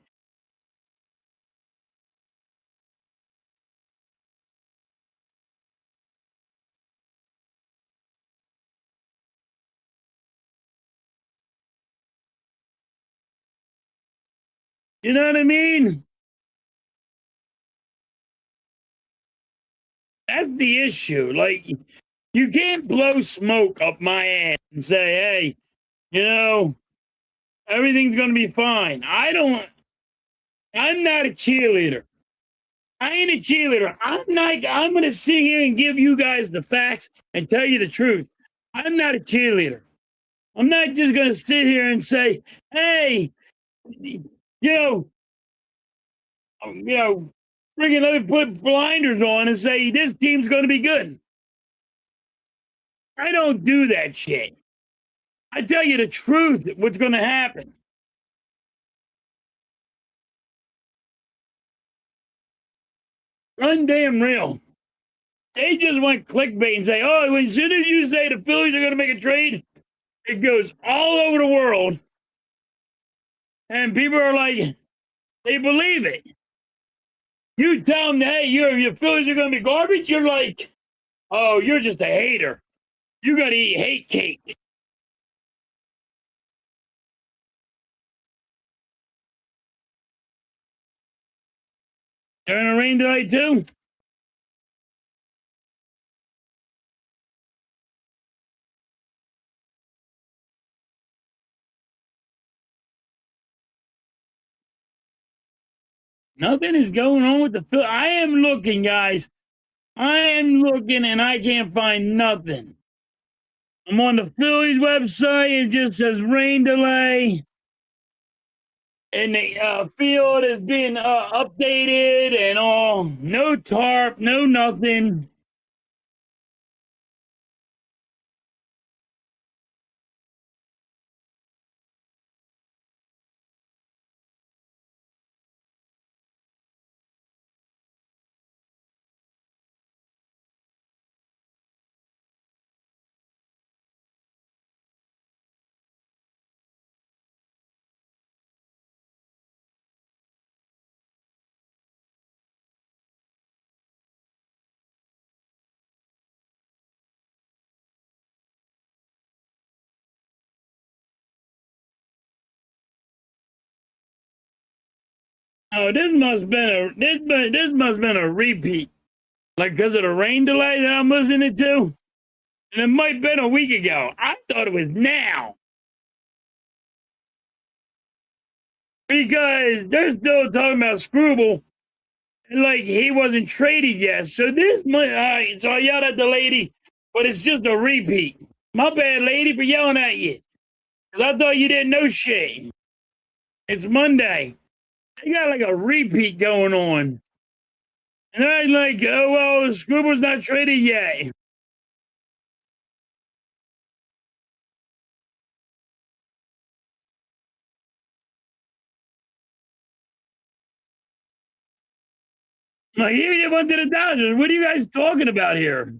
Speaker 1: You know what I mean? That's the issue. Like, you can't blow smoke up my ass and say, hey, you know, everything's going to be fine. I'm not a cheerleader. I ain't a cheerleader. I'm going to sit here and give you guys the facts and tell you the truth. I'm not a cheerleader. I'm not just going to sit here and say, hey, you know, freaking let me put blinders on and say this team's going to be good. I don't do that shit. I tell you the truth, what's going to happen. Undamn real. They just went clickbait and say, oh, as soon as you say the Phillies are going to make a trade, it goes all over the world. And people are like, they believe it. You tell them, hey, your Phillies are going to be garbage. You're like, oh, you're just a hater. You got to eat hate cake. During a rain delay, too? Nothing is going on with the Phillies. I am looking, guys. I am looking and I can't find nothing. I'm on the Phillies website. It just says rain delay. And the field is being updated and all. No tarp, no nothing. Oh, this must have been a repeat. Like because of the rain delay that I'm listening to. And it might have been a week ago. I thought it was now. Because they're still talking about Scrooble. Like he wasn't traded yet. So this might so I yelled at the lady, but it's just a repeat. My bad, lady, for yelling at you. Because I thought you didn't know shit. It's Monday. They got like a repeat going on. And I'm like, oh, well, Scuba's not traded yet. Like, he went to the Dodgers. What are you guys talking about here?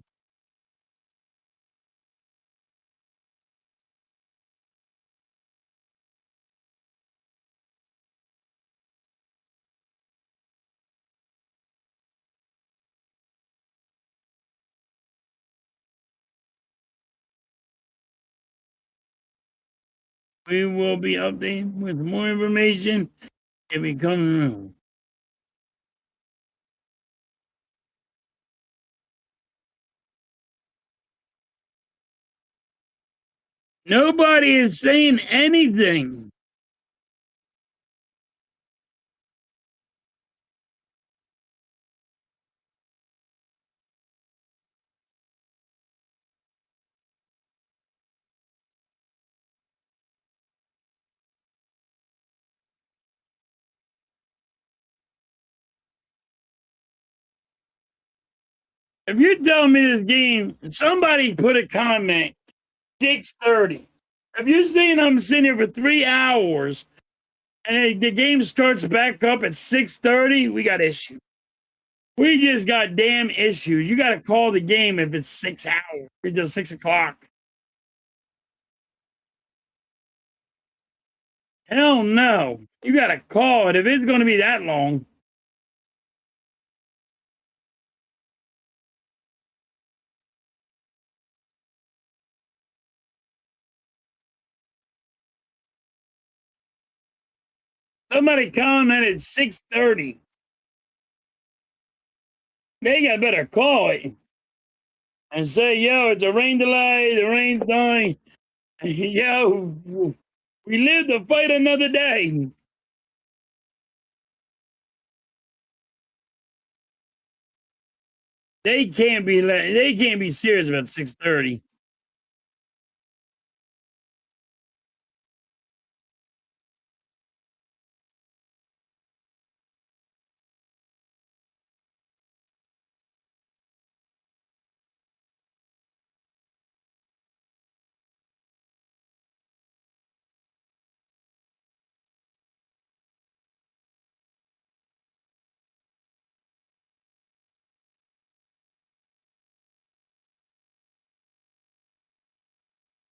Speaker 1: We will be updating with more information if it comes around. Nobody is saying anything. If you're telling me this game, somebody put a comment 6:30. If you're saying I'm sitting here for 3 hours and the game starts back up at 6:30, we got issues. We just got damn issues. You got to call the game if it's 6 hours. It's just 6 o'clock. Hell no. You got to call it if it's going to be that long. Somebody commented 6:30. They got better call it and say, yo, it's a rain delay. The rain's dying. Yo, we live to fight another day. They can't be serious about 6:30.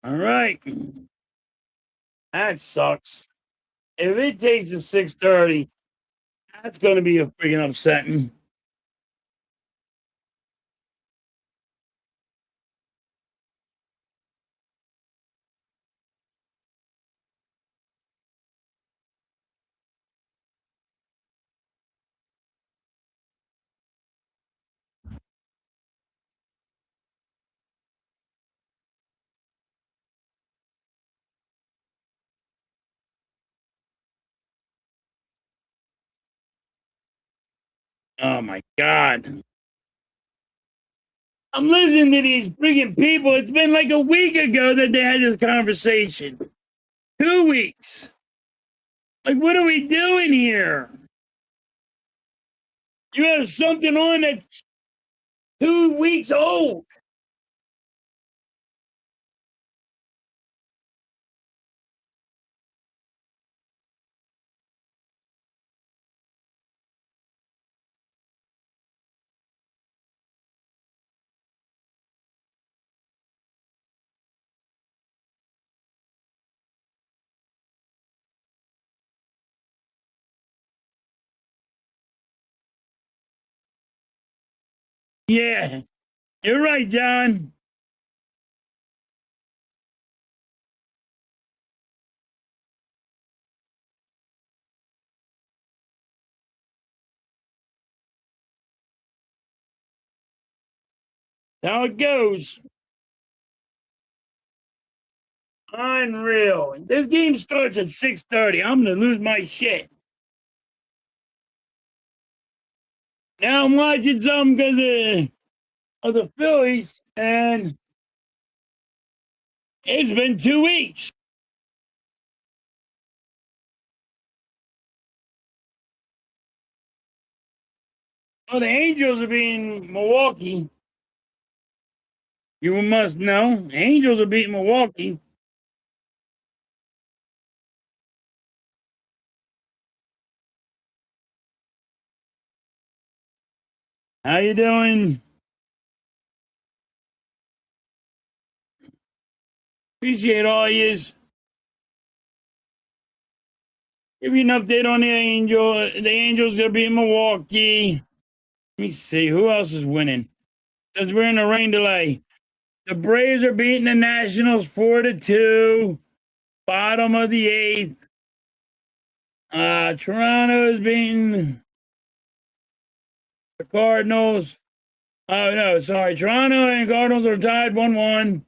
Speaker 1: All right. That sucks. If it takes to 6:30, that's going to be a freaking upsetting. Oh my God. I'm listening to these freaking people. It's been like a week ago that they had this conversation. 2 weeks. Like, what are we doing here? You have something on that's 2 weeks old. Yeah, you're right, John. How it goes. Unreal. This game starts at 6:30. I'm gonna lose my shit. Now I'm watching something because of the Phillies, and it's been 2 weeks. Oh, the Angels are beating Milwaukee. You must know. Angels are beating Milwaukee. How you doing? Appreciate all yous. Give you an update on the Angels. The Angels are beating Milwaukee. Let me see. Who else is winning? Because we're in a rain delay. The Braves are beating the Nationals 4-2. Bottom of the eighth. Toronto is beating the Cardinals. Oh no, sorry. Toronto and Cardinals are tied 1-1.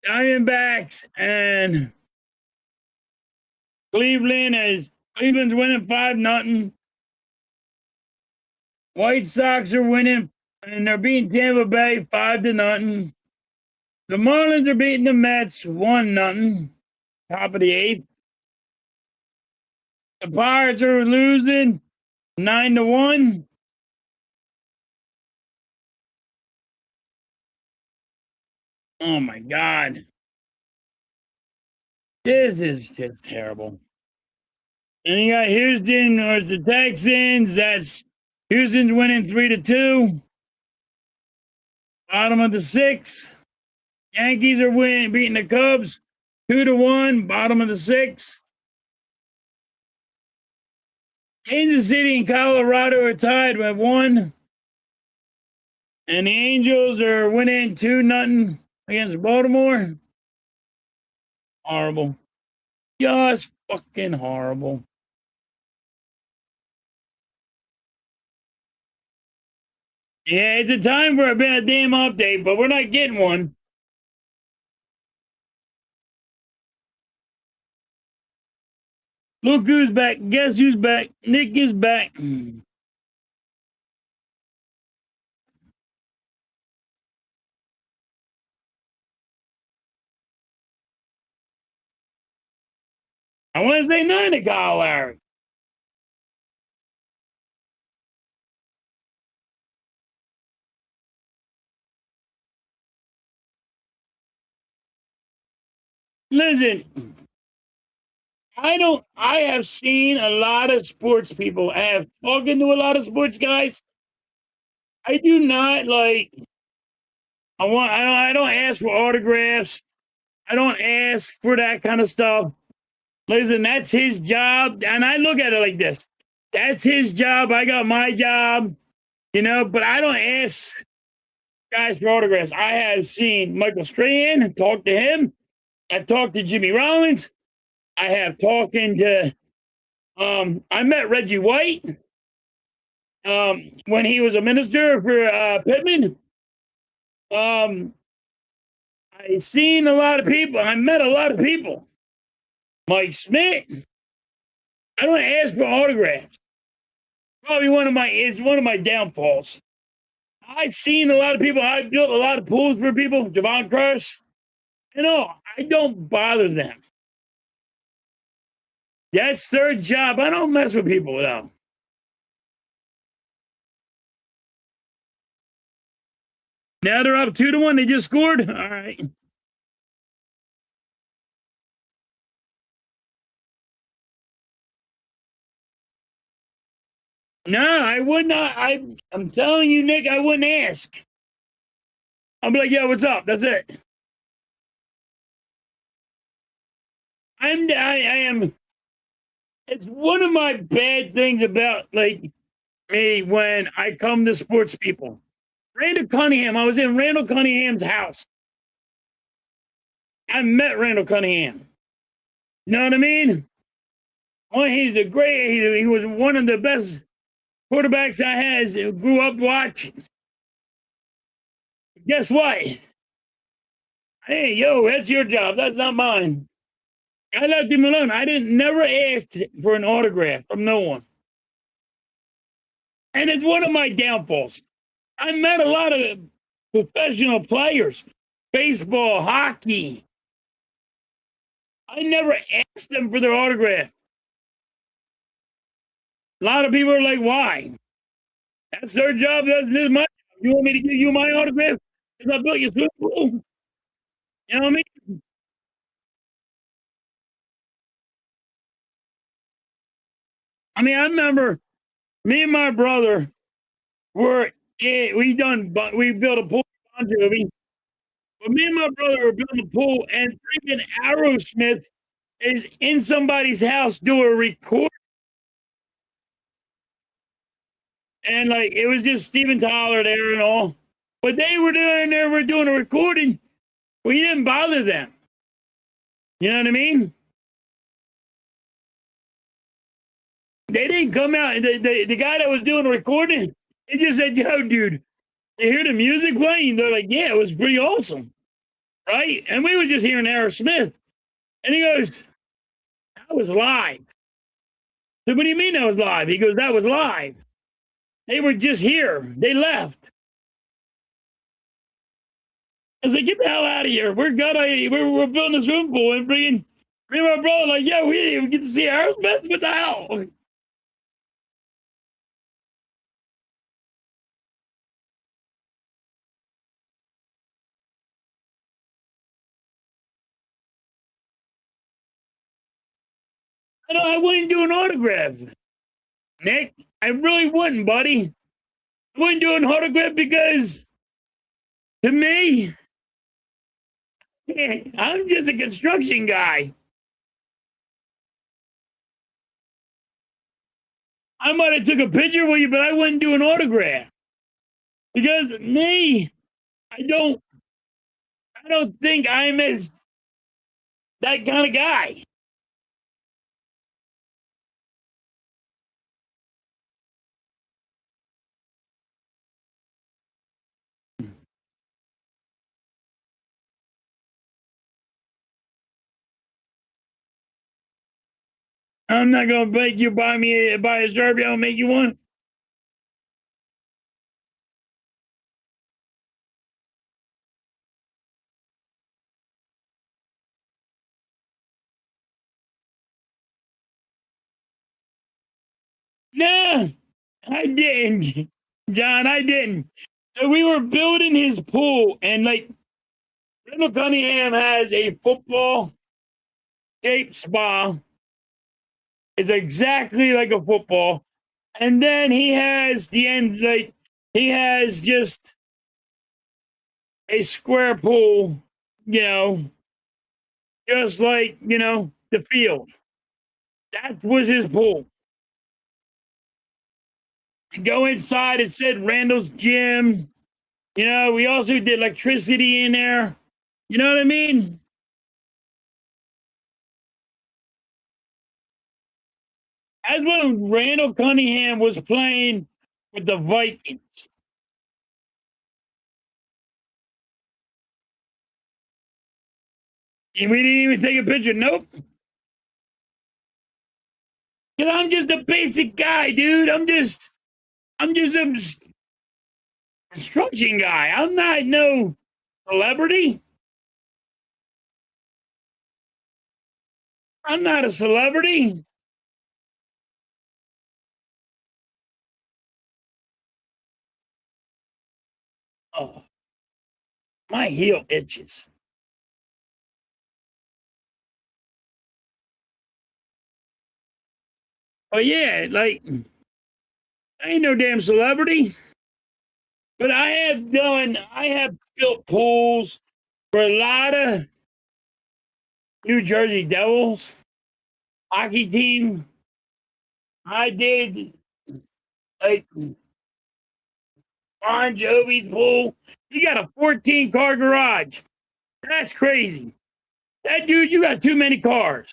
Speaker 1: Diamondbacks and Cleveland's winning 5-0. White Sox are winning and they're beating Tampa Bay 5-0. The Marlins are beating the Mets 1-0. Top of the eighth. The Pirates are losing 9-1. Oh my God. This is just terrible. And you got Houston versus the Texans. That's Houston's winning 3-2. Bottom of the sixth. Yankees are winning, beating the Cubs 2-1. Bottom of the sixth. Kansas City and Colorado are tied with 1. And the Angels are winning 2-0 against Baltimore. Horrible. Just fucking horrible. Yeah, it's a time for a bad damn update, but we're not getting one. Look who's back. Guess who's back? Nick is back. I want to say 9 to Kyle Larry. Listen, I have seen a lot of sports people. I have spoken to a lot of sports guys. I do not like, I don't ask for autographs. I don't ask for that kind of stuff. Listen, that's his job. And I look at it like this. That's his job. I got my job, but I don't ask guys for autographs. I have seen Michael Strahan, talk to him. I talked to Jimmy Rollins. I have talking to I met Reggie White when he was a minister for Pittman. I seen a lot of people. I met a lot of people. Mike Smith. I don't ask for autographs. Probably it's one of my downfalls. I've seen a lot of people. I built a lot of pools for people. Javon Curse. I don't bother them. That's their job. I don't mess with people though. Now they're up 2-1. They just scored. All right. No, I would not. I'm telling you, Nick, I wouldn't ask. I'll be like, yeah, what's up? That's it. I am. It's one of my bad things about like me when I come to sports people. Randall Cunningham. I was in Randall Cunningham's house. I met Randall Cunningham. You know what I mean? Well, he's the great. He was one of the best quarterbacks I had. Grew up watching. Guess what? Hey, yo, that's your job. That's not mine. I left him alone. I didn't never ask for an autograph from no one. And it's one of my downfalls. I met a lot of professional players, baseball, hockey. I never asked them for their autograph. A lot of people are like, why? That's their job. That's my job. You want me to give you my autograph? Because I built your Super Bowl. You know what I mean? I remember me and my brother we built a pool in Bon Jovi. But me and my brother were building a pool, and freaking Aerosmith is in somebody's house doing a record. And like it was just Steven Tyler there and all. But they were doing a recording. We didn't bother them. You know what I mean? They didn't come out. The guy that was doing the recording, he just said, yo, dude, you hear the music playing? They're like, yeah, it was pretty awesome. Right? And we were just hearing Aerosmith. And he goes, that was live. So what do you mean that was live? He goes, that was live. They were just here. They left. I was like, get the hell out of here. We're building this room pool and bringing me and my brother like, yeah, we didn't even get to see Aerosmith. What the hell? I wouldn't do an autograph, Nick. I really wouldn't, buddy. I wouldn't do an autograph because, to me, I'm just a construction guy. I might have took a picture with you, but I wouldn't do an autograph because me, I don't, I don't think I'm as that kind of guy. I'm not gonna make you buy a Sharpie. I'll make you one. No, I didn't, John. I didn't. So we were building his pool, and like Randall Cunningham has a football shaped spa. It's exactly like a football, and then he has the end like he has just a square pool. You know, just like the field. That was his pool. You go inside. It said Randall's Gym. We also did electricity in there. You know what I mean? That's when Randall Cunningham was playing with the Vikings. And we didn't even take a picture. Nope. Because I'm just a basic guy, dude. I'm just a construction guy. I'm not no celebrity. I'm not a celebrity. Oh, my heel itches. But yeah, like I ain't no damn celebrity. But I have built pools for a lot of New Jersey Devils hockey team. I did like Bon Jovi's pool. He got a 14-car garage. That's crazy. That dude, you got too many cars.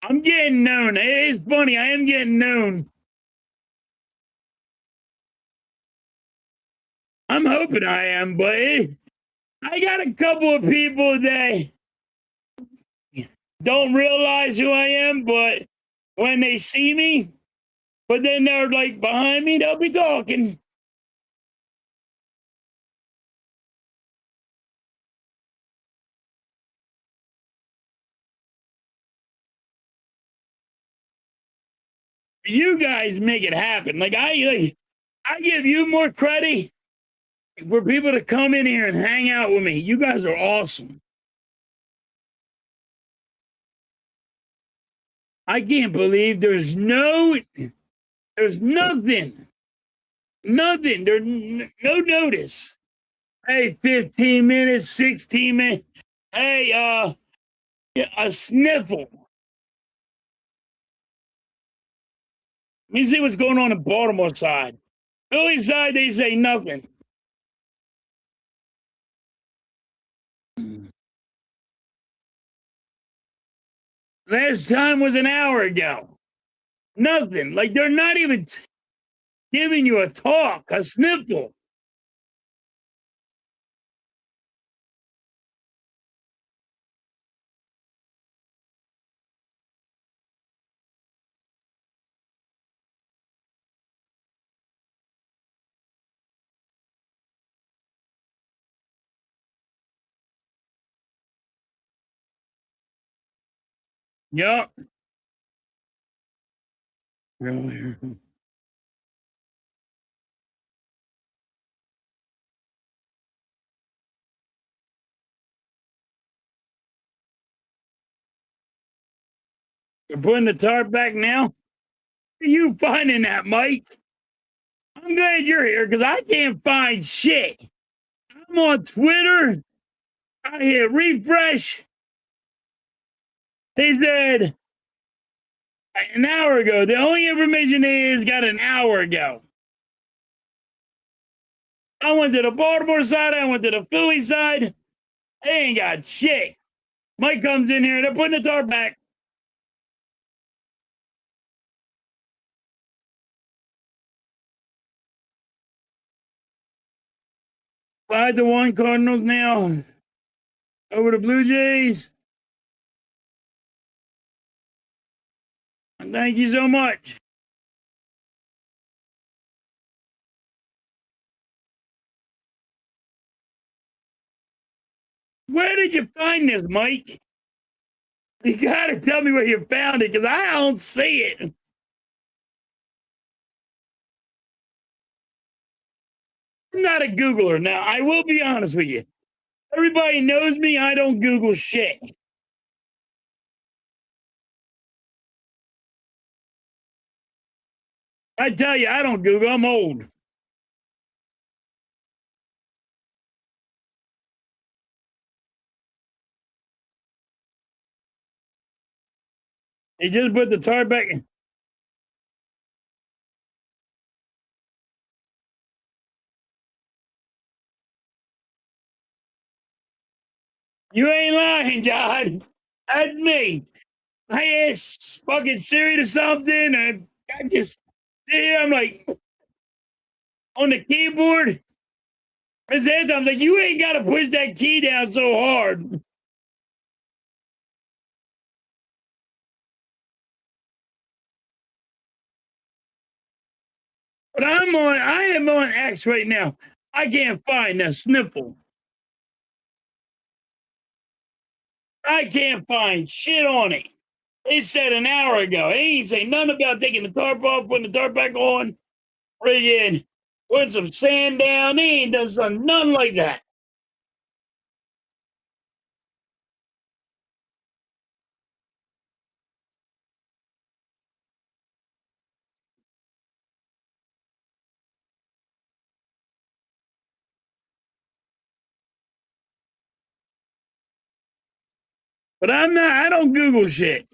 Speaker 1: I'm getting known. It's funny. I am getting known. I'm hoping I am, but I got a couple of people that don't realize who I am, but when they see me, but then they're like behind me, they'll be talking. You guys make it happen. I give you more credit for people to come in here and hang out with me. You guys are awesome. I can't believe there's nothing. There's no notice. Hey, 15 minutes, 16 minutes. Hey, yeah, a sniffle. Let me see what's going on in Baltimore side. Philly side, they say nothing. Last time was an hour ago. Nothing. Like they're not even giving you a talk, a sniffle. Yup. Earlier. You're putting the tarp back now? Are you finding that, Mike? I'm glad you're here because I can't find shit. I'm on Twitter. I hit refresh. They said an hour ago. The only information is got an hour ago. I went to the Baltimore side. I went to the Philly side. They ain't got shit. Mike comes in here. They're putting the tarp back. Five to one Cardinals now over the Blue Jays. Thank you so much. Where did you find this, Mike? You gotta tell me where you found it because I don't see it. I'm not a Googler now. I will be honest with you. Everybody knows me. I don't Google shit. I tell you, I don't Google. I'm old. They just put the tarp back in. You ain't lying, John. That's me. I asked fucking Siri to something, and I just there. I'm like on the keyboard. Miss Anthony, I'm like, you ain't got to push that key down so hard. But I am on X right now. I can't find that sniffle. I can't find shit on it. They said an hour ago. They ain't say nothing about taking the tarp off, putting the tarp back on, friggin' putting some sand down. They ain't done something, nothing like that. But I'm not, I don't Google shit.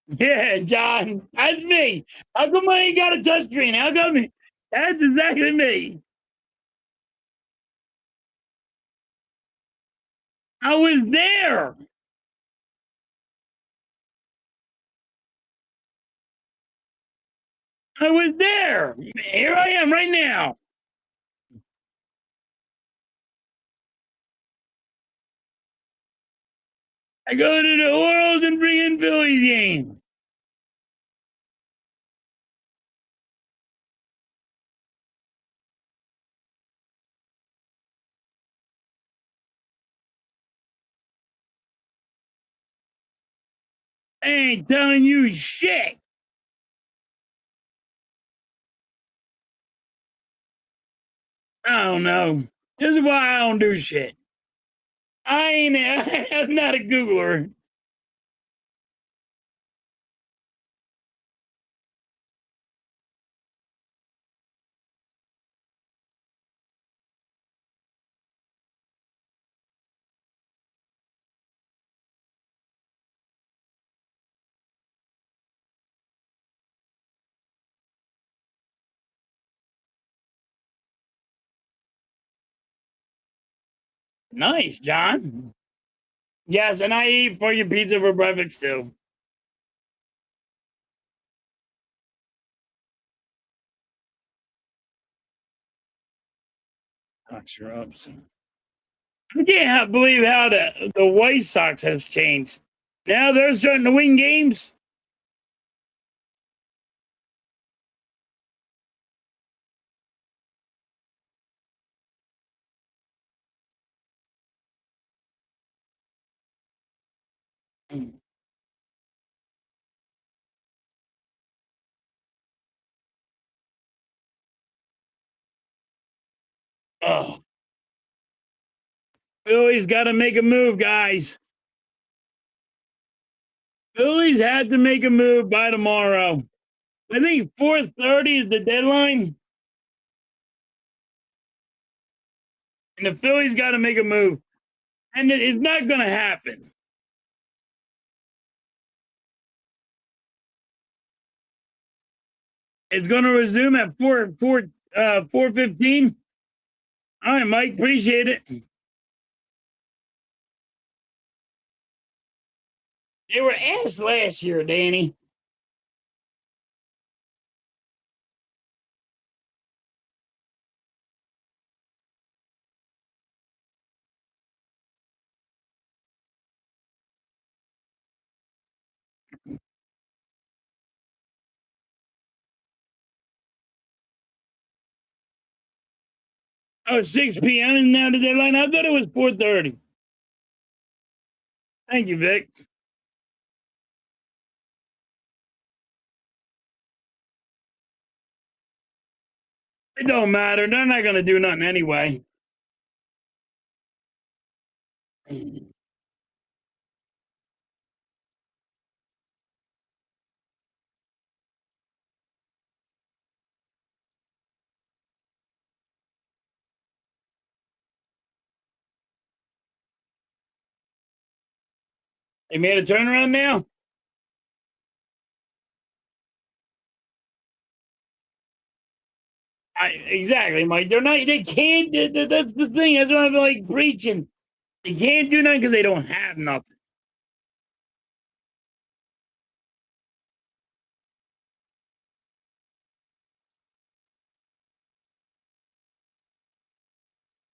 Speaker 1: Yeah, John, that's me. How come I ain't got a touchscreen? How come? That's exactly me. I was there. I was there. Here I am right now. I go to the Orioles and bring in Phillies game. I ain't telling you shit. I don't know. This is why I don't do shit. I ain't. I'm not a Googler. Nice, John. Yes, and I eat fucking pizza for breakfast too. Box her up. So. I can't believe how the White Sox has changed. Now they're starting to win games. Oh, Phillies got to make a move, guys. Phillies had to make a move by tomorrow. I think 4:30 is the deadline, and the Phillies got to make a move, and it's not going to happen. It's going to resume at 4:15. All right, Mike, appreciate it. They were asked last year, Danny. Oh, 6 p.m. is now the deadline. I thought it was 4:30. Thank you, Vic. It don't matter. They're not going to do nothing anyway. They made a turnaround now. Exactly, Mike. They're not. They can't. That's the thing. That's what I'm like preaching. They can't do nothing because they don't have nothing.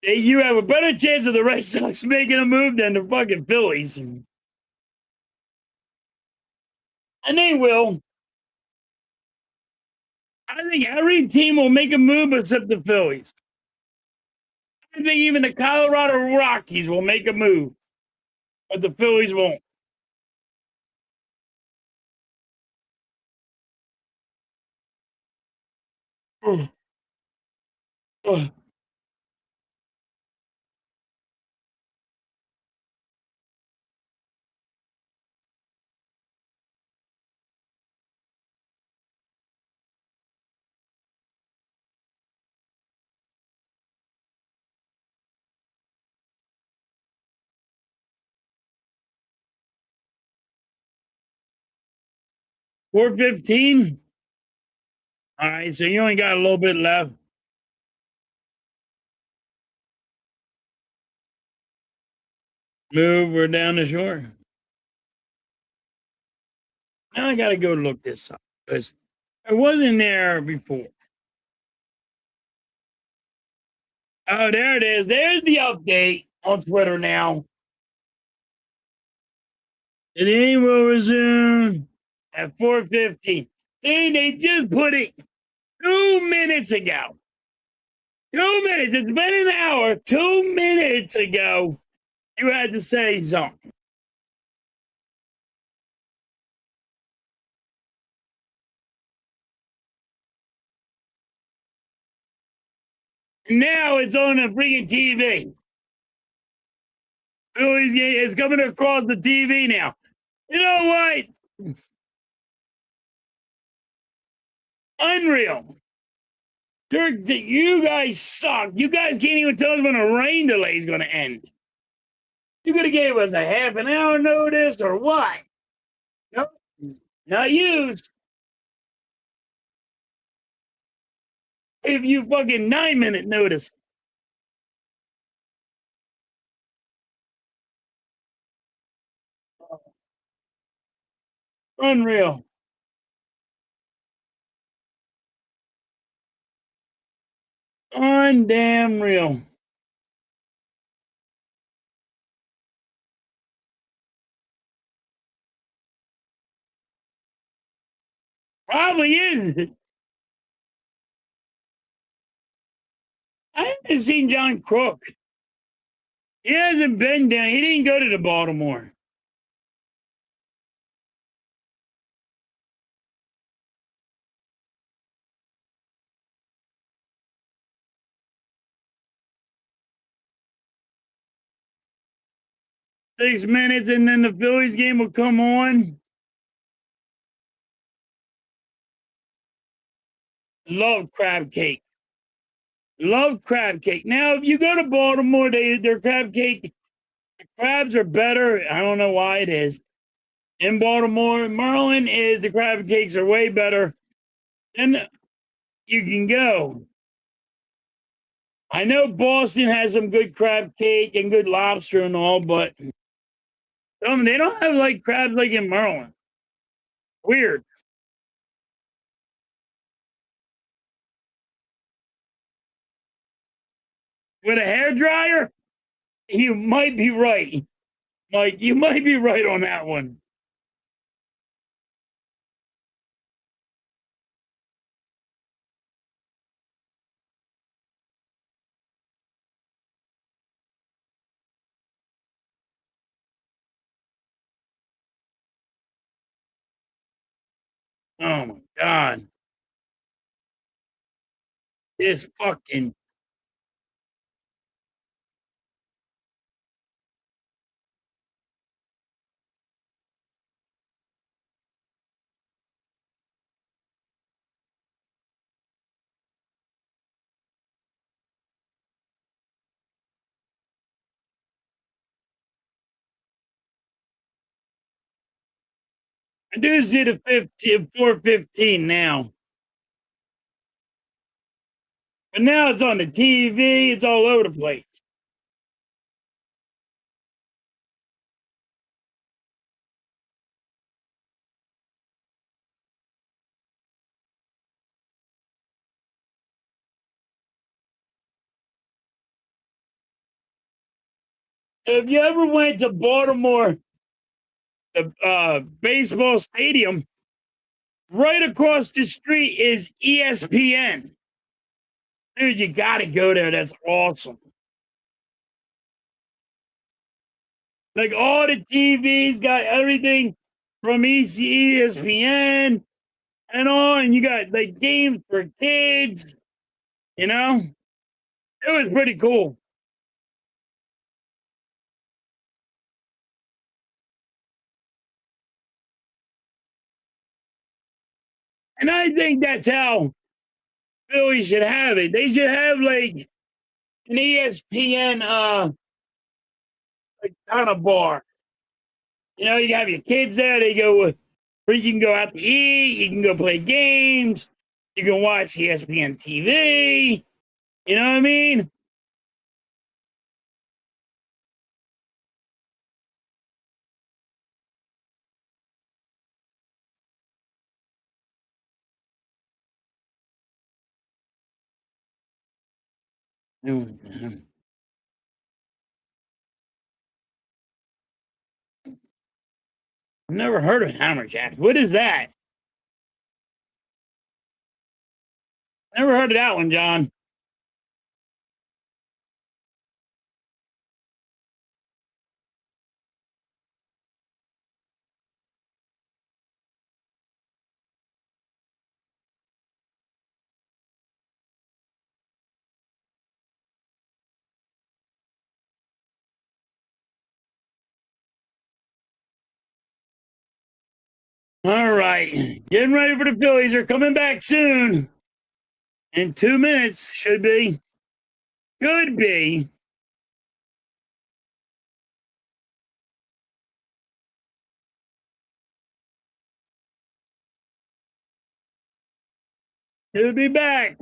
Speaker 1: You have a better chance of the Red Sox making a move than the fucking Phillies, and they will. I think every team will make a move except the Phillies. I think even the Colorado Rockies will make a move, but the Phillies won't. Ugh. Ugh. 4:15. All right, so you only got a little bit left. Move. We're down the shore. Now I got to go look this up because I wasn't there before. Oh, there it is. There's the update on Twitter now. The game will resume at 4:15. See, they just put it 2 minutes ago. 2 minutes. It's been an hour. 2 minutes ago, you had to say something. Now it's on the freaking TV. Phillies game is coming across the TV now. You know what? Unreal. You guys suck. You guys can't even tell us when a rain delay is going to end. You could have gave us a half an hour notice or what? Nope. Not used. If you fucking 9-minute notice. Unreal. Undamn real. Probably is. I haven't seen John Crook. He hasn't been down. He didn't go to the Baltimore. $6 minutes, and then the Phillies game will come on. Love crab cake. Love crab cake. Now, if you go to Baltimore, their crab cake, the crabs are better. I don't know why it is. In Baltimore, Maryland is the crab cakes are way better. Then you can go. I know Boston has some good crab cake and good lobster and all, but they don't have like crabs like in Maryland. Weird. With a hair dryer, you might be right. Mike, you might be right on that one. Oh my God. This fucking I do see the 415 now. But now it's on the TV, it's all over the place. So if you ever went to Baltimore, the baseball stadium, right across the street is ESPN. Dude, you gotta go there. That's awesome. Like all the TVs got everything from ESPN and all, and you got like games for kids, you know? It was pretty cool. And I think that's how Philly should have it. They should have like an ESPN like kind of bar. You know, you have your kids there, they go where you can go out to eat, you can go play games, you can watch ESPN TV. You know what I mean? I've never heard of Hammerjack. What is that? Never heard of that one, John. All right. Getting ready for the Phillies. They're coming back soon. In 2 minutes, should be. Could be. He'll be back.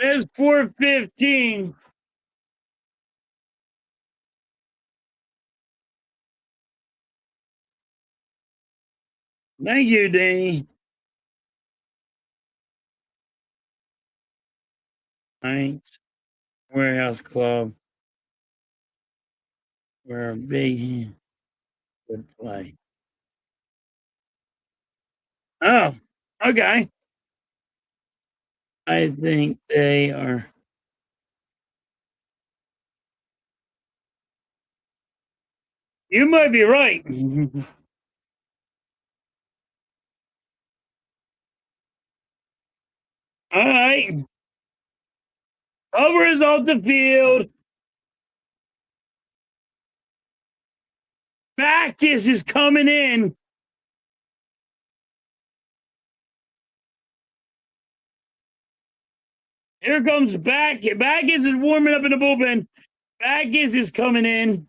Speaker 1: There's 415. Thank you, Danny. Thanks. Warehouse Club. We're a big good play. Oh, okay. I think they are. You might be right. All right. Over is off the field. Backus is coming in. Here comes Backus is warming up in the bullpen. Backus is coming in.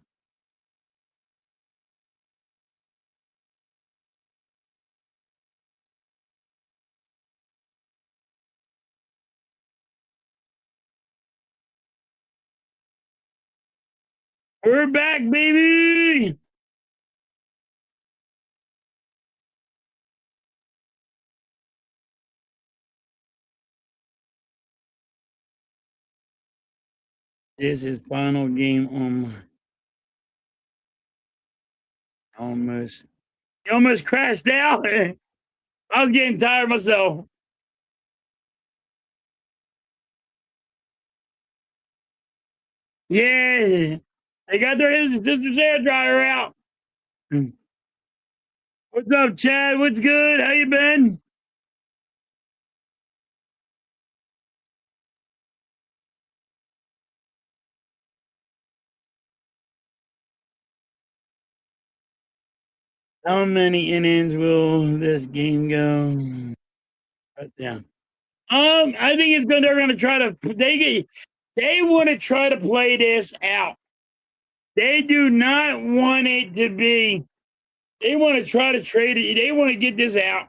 Speaker 1: We're back, baby. This is final game on almost. You almost crashed out. I was getting tired myself. Yeah. They got their sister's hair dryer out. What's up, Chad? What's good? How you been? How many innings will this game go? Right down. I think it's gonna. They're gonna try to. They want to try to play this out. They do not want it to be. They want to try to trade it. They want to get this out.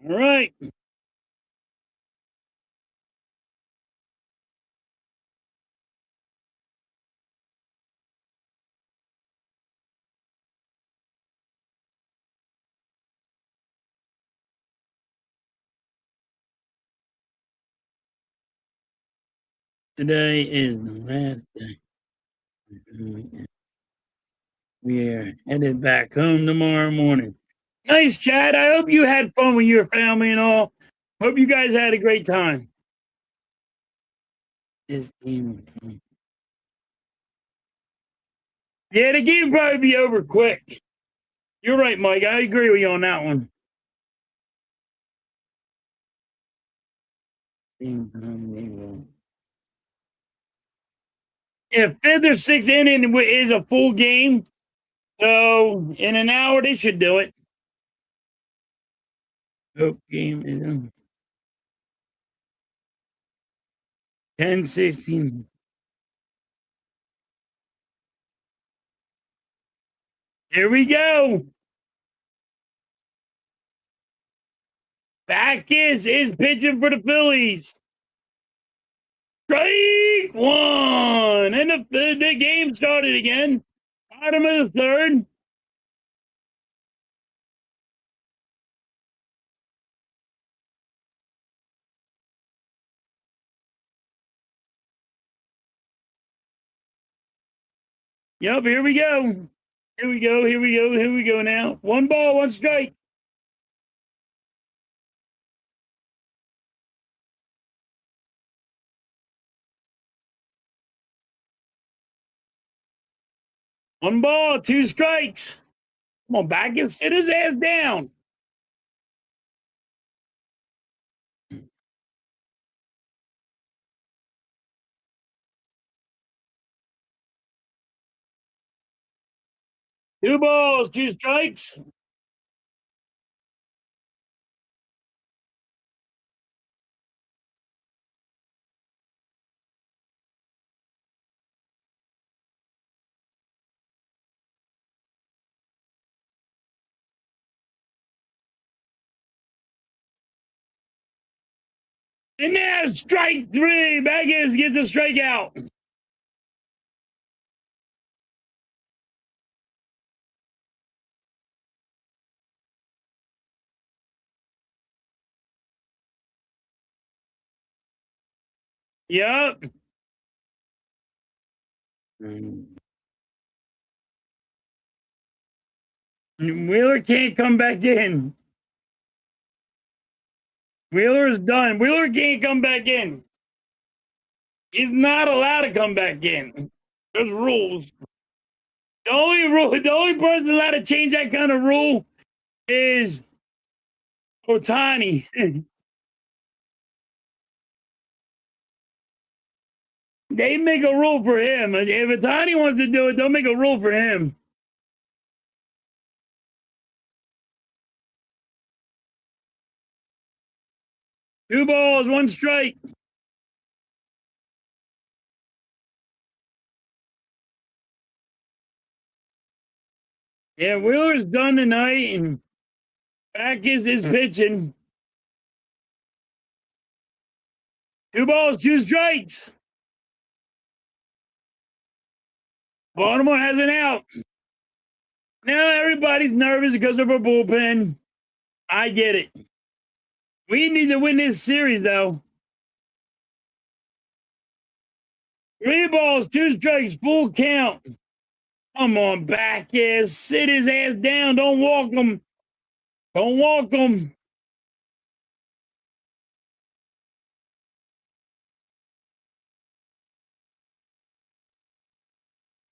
Speaker 1: All right. Today is the last day. We are headed back home tomorrow morning. Nice chat. I hope you had fun with your family and all. Hope you guys had a great time. This game. Yeah, the game will probably be over quick. You're right, Mike. I agree with you on that one. Yeah, fifth or sixth inning is a full game. So in an hour, they should do it. Hope game is 10-16. Here we go. Backus is pitching for the Phillies. Strike one. And the game started again. Bottom of the third. Yep, here we go. Here we go. Here we go. Here we go now. One ball, one strike. One ball, two strikes. Come on, back and sit his ass down. Two balls, two strikes. And now strike three. Vegas gets a strikeout. Yup. Wheeler can't come back in. Wheeler's done. Wheeler can't come back in. He's not allowed to come back in. There's rules. The only person allowed to change that kind of rule is Otani. They make a rule for him. If Otani wants to do it, they'll make a rule for him. Two balls, one strike. Yeah, Wheeler's done tonight, and back is his pitching. Two balls, two strikes. Baltimore has an out. Now everybody's nervous because of our bullpen. I get it. We need to win this series, though. Three balls, two strikes, full count. Come on, Backus. Sit his ass down. Don't walk him. Don't walk him.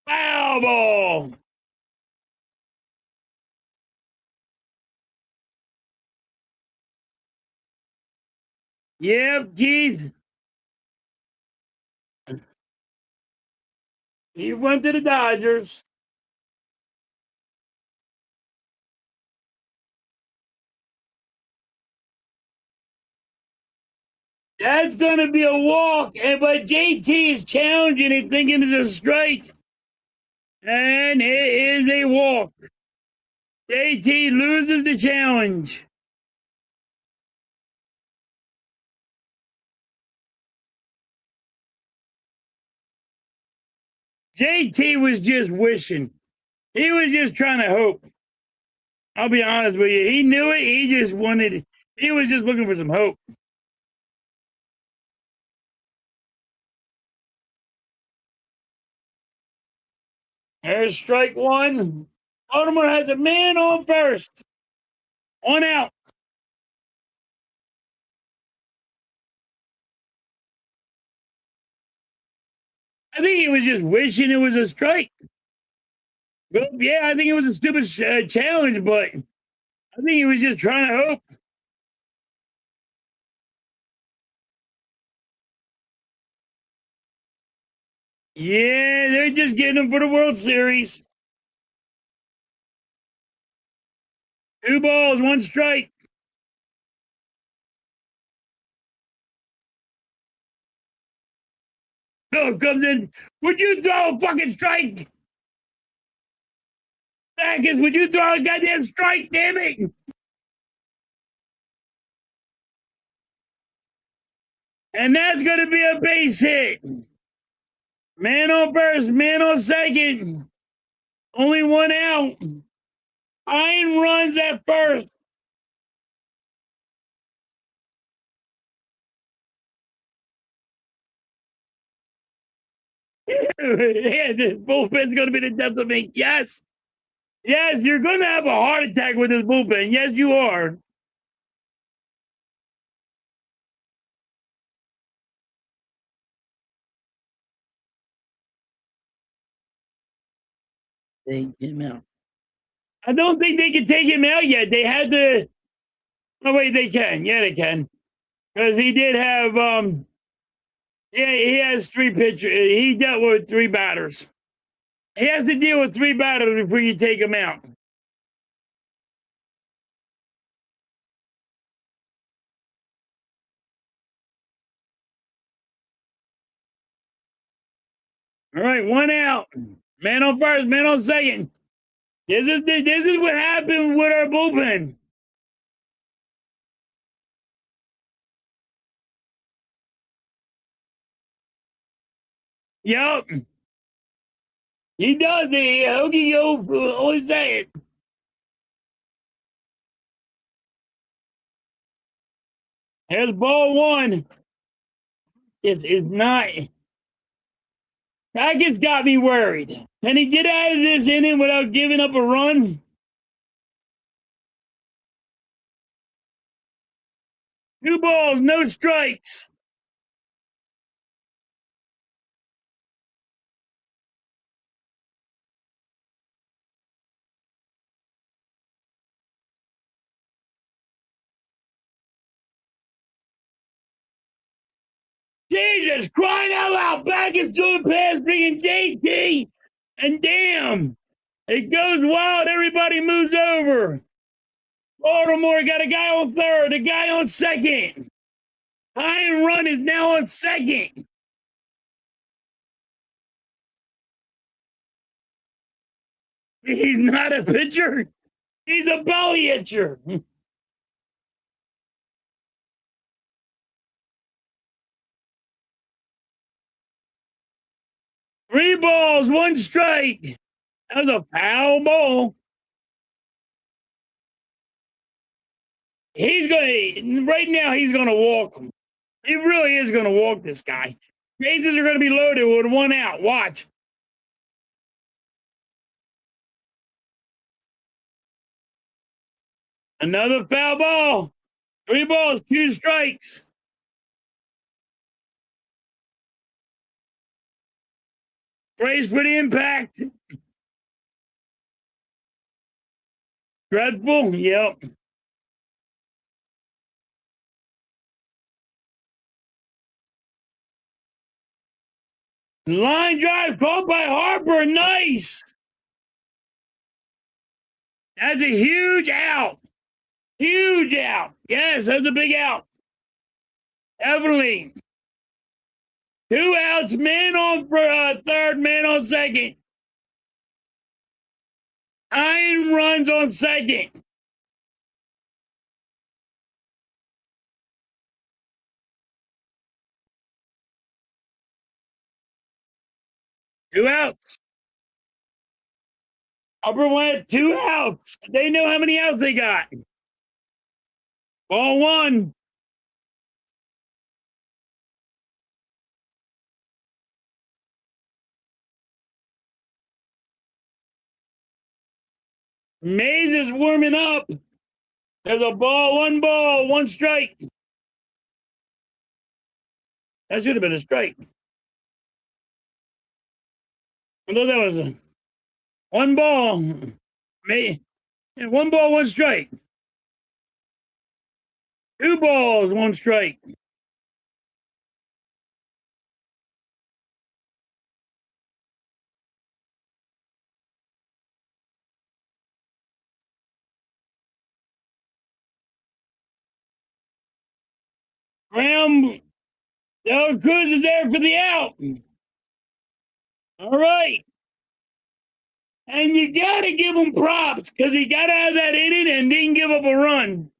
Speaker 1: Foul ball. Yep, Keith. He went to the Dodgers. That's going to be a walk, but JT is challenging it, thinking it's a strike. And it is a walk. JT loses the challenge. JT was just wishing. He was just trying to hope. I'll be honest with you. He knew it. He just wanted it. He was just looking for some hope. There's strike one. Baltimore has a man on first. One out. I think he was just wishing it was a strike. Well, yeah, I think it was a stupid challenge, but I think he was just trying to hope. Yeah, they're just getting him for the World Series. Two balls, one strike. Bill comes in. Would you throw a fucking strike? Backus, would you throw a goddamn strike? Damn it! And that's going to be a base hit. Man on first, man on second. Only one out. 9 runs at first. Yeah, this bullpen's going to be the death of me. Yes. Yes, you're going to have a heart attack with this bullpen. Yes, you are. Take him out. I don't think they can take him out yet. They had to. Oh, wait, they can. Yeah, they can. Because he did have, yeah, he has 3 pitchers. He dealt with 3 batters. He has to deal with 3 batters before you take him out. All right, 1 out. Man on first, man on second. This is what happened with our bullpen. Yup. He does the Hoagie go always say it. Here's ball one. This is not. That just got me worried. Can he get out of this inning without giving up a run? 2 balls, no strikes. Jesus, crying out loud. Back is doing pass, bringing JT. And damn, it goes wild. Everybody moves over. Baltimore got a guy on third, a guy on second. High and run is now on second. He's not a pitcher. He's a belly itcher. 3 balls, 1 strike. That was a foul ball. He's going right now. He's going to walk him. He really is going to walk this guy. Bases are going to be loaded with 1 out. Watch. Another foul ball. 3 balls, 2 strikes. Praise for the impact. Dreadful. Yep. Line drive caught by Harper. Nice. That's a huge out. Huge out. Yes, that's a big out. Definitely. 2 outs, man on third, man on second. 9 runs on second. Two outs. Upper went 2 outs. They know how many outs they got. Ball 1. Mays is warming up. There's a ball, 1 strike. That should have been a strike. I thought that was a 1 ball. 1 ball, 1 strike. 2 balls, 1 strike. Graham, Del Cruz is there for the out. All right. And you got to give him props because he got out of that inning and didn't give up a run.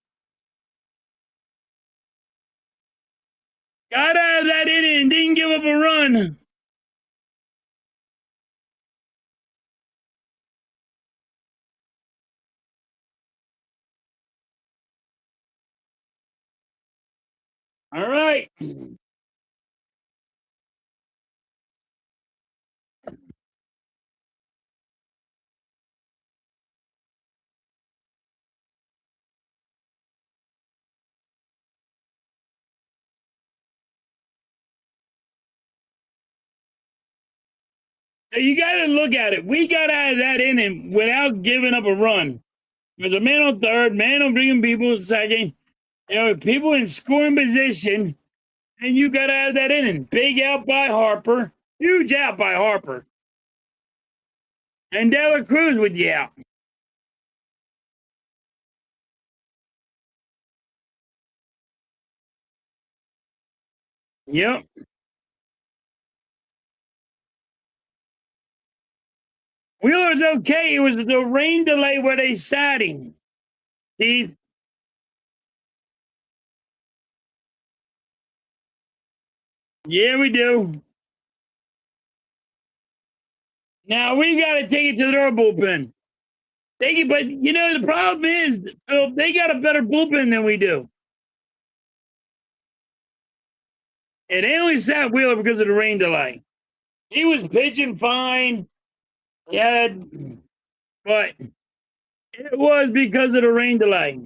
Speaker 1: Got out of that inning and didn't give up a run. All right. So you got to look at it. We got out of that inning without giving up a run. There's a man on third, man on bringing people in second. People in scoring position, and you got out of that inning. Big out by Harper. Huge out by Harper. And Dela Cruz with you out. Yep. Wheeler's okay. It was the rain delay where they sat him. Steve. Yeah, we do. Now we got to take it to their bullpen. But you know the problem is, Phil, they got a better bullpen than we do. And they only sat Wheeler because of the rain delay. He was pitching fine. Yeah, but it was because of the rain delay.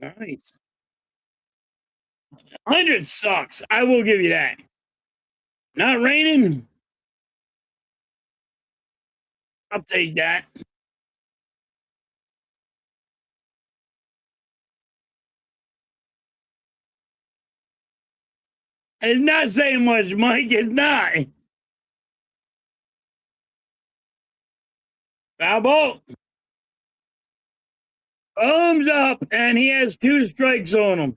Speaker 1: Nice. 100 sucks. I will give you that. Not raining. I'll take that. It's not saying much, Mike. It's not. Foul ball. Thumbs up, and he has 2 strikes on him.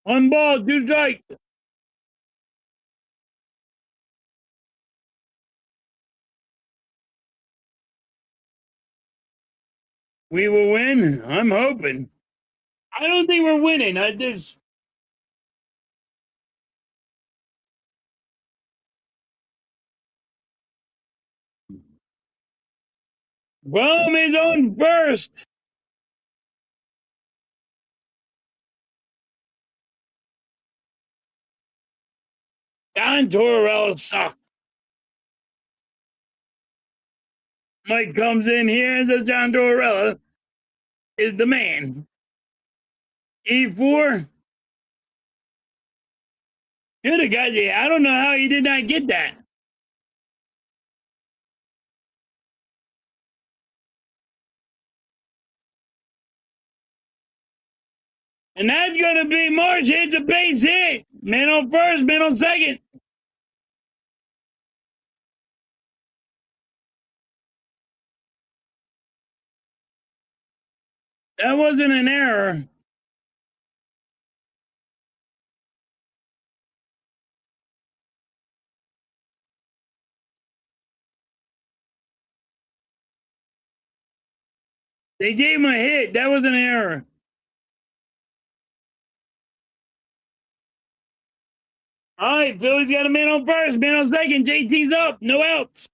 Speaker 1: One ball, 2 strikes. We will win. I'm hoping. I don't think we're winning. I just. Boom is on first. Don Tortorella sucked. Mike comes in here and says John Tortorella is the man. E4. Should have got you. I don't know how he did not get that. And that's going to be March hits a base hit. Man on first, man on second. That wasn't an error. They gave him a hit. That was an error. All right, Phillies got a man on first, man on second. JT's up. No outs.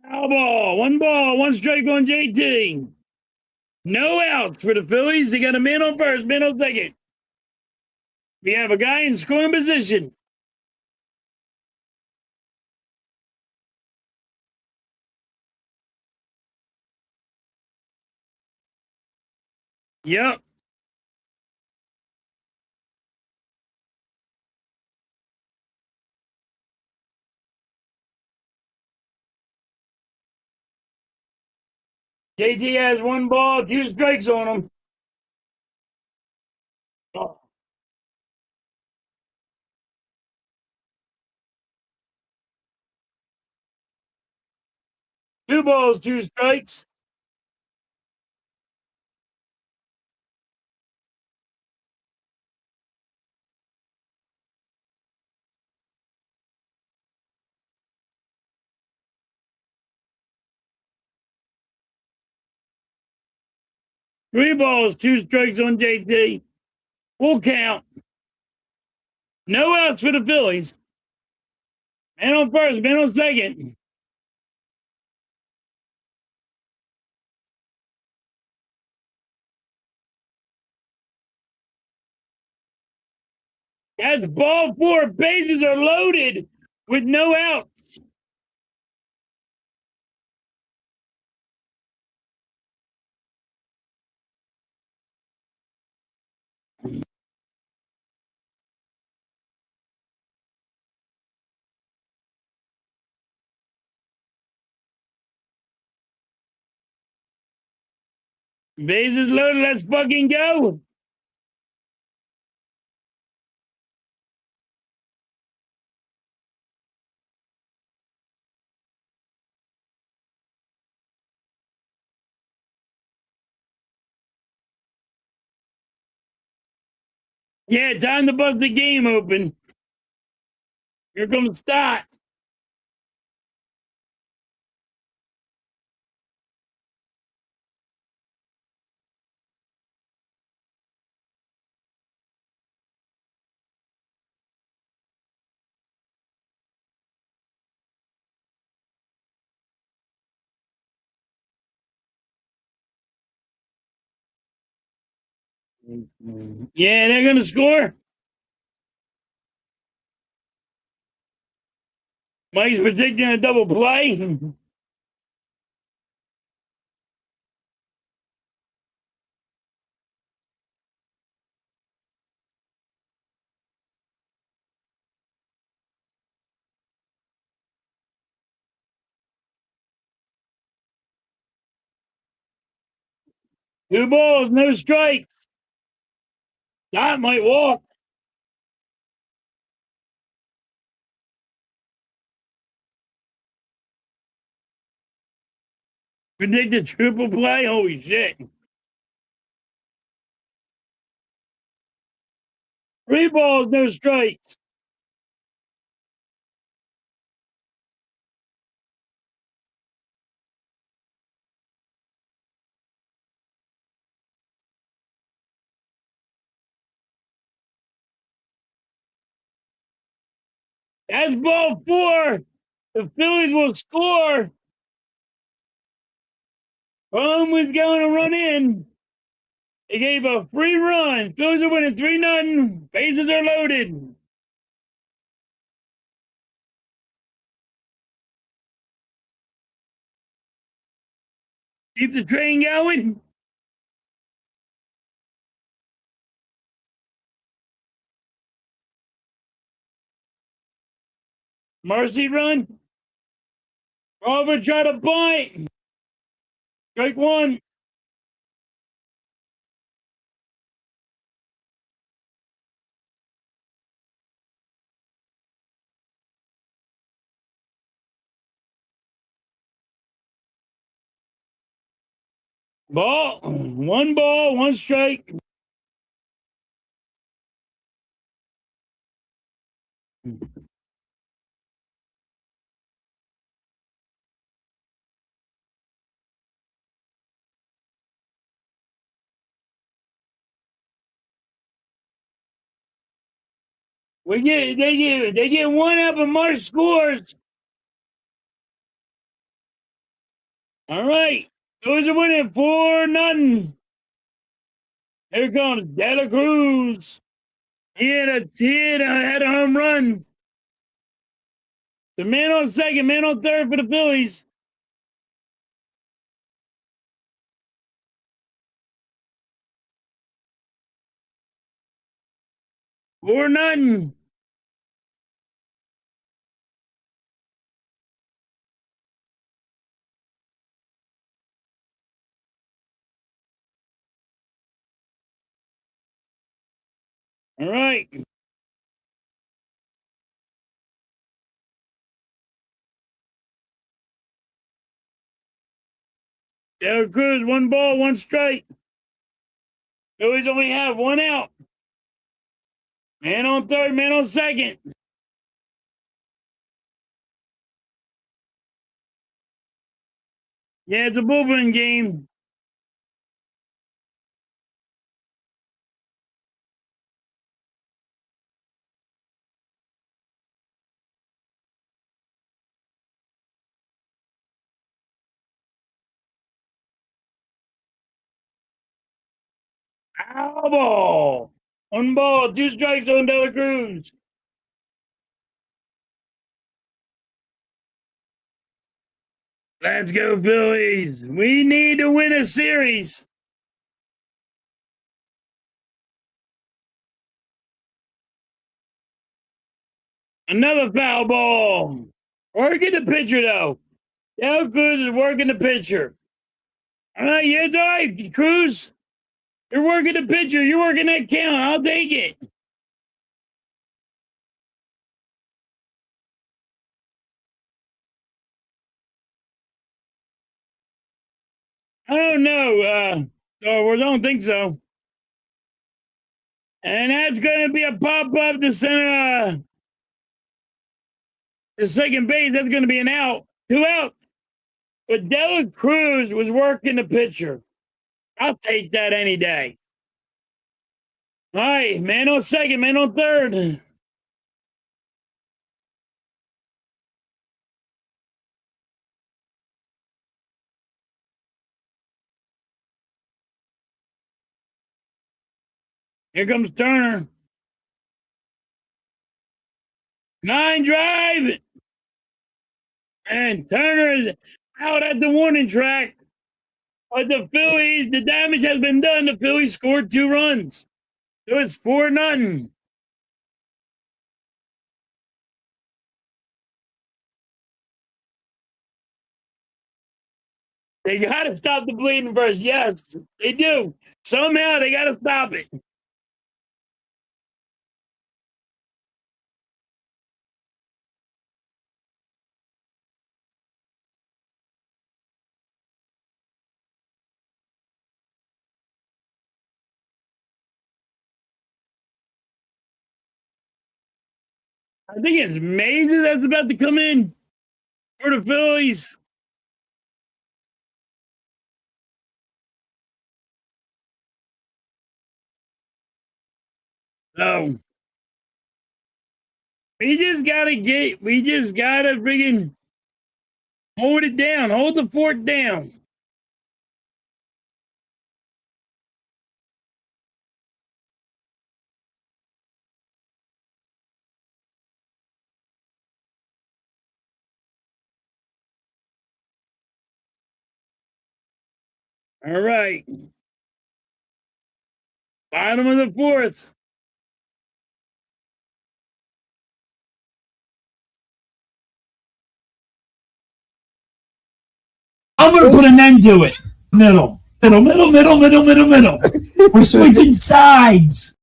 Speaker 1: Foul ball, 1 strike on JT. No outs for the Phillies. They got a man on first, man on second. We have a guy in scoring position. Yep. JT has 1 ball, 2 strikes on him. Oh. 2 balls, 2 strikes. Three balls, 2 strikes on JT. Full count. No outs for the Phillies. Man on first, man on second. That's ball 4. Bases are loaded with no outs. Bases loaded. Let's fucking go. Yeah, time to bust the game open. Here comes Stott. Yeah, they're gonna score. Mike's predicting a double play. Two balls, no strikes. That might walk. Predicted triple play. Holy shit. Three balls, no strikes. That's ball four. The Phillies will score. Home was going to run in. They gave a free run. Phillies are winning 3-0. Bases are loaded. Keep the train going. Marcy run. Robert try to bunt. Strike one. Ball, one strike. They get one out, but Marsh scores. All right. Those are winning 4-0. Here comes De La Cruz. He had a home run. The man on second, man on third for the Phillies. Four nothing. All right. De La Cruz, one ball, one strike. Phillies only have one out. Man on third, man on second. Yeah, it's a bullpen game. Ow ball. One ball, two strikes on De La Cruz. Let's go, Phillies. We need to win a series. Another foul ball. Working the pitcher, though. De La Cruz is working the pitcher. All right, yeah, it's all right, Cruz. You're working the pitcher. You're working that count. I'll take it. I don't know. I don't think so. And that's going to be a pop up to center, the second base. That's going to be an out. 2 out. But Dela Cruz was working the pitcher. I'll take that any day. All right, man on second, man on third. Here comes Turner. 9 drive. And Turner's out at the warning track. But the Phillies, the damage has been done. The Phillies scored 2 runs. So it's 4-0. They got to stop the bleeding first. Yes, they do. Somehow they got to stop it. I think it's Mason that's about to come in for the Phillies. So we just gotta friggin' hold it down, hold the fort down. All right. Bottom of the 4th. I'm gonna put an end to it. Middle. We're switching sides.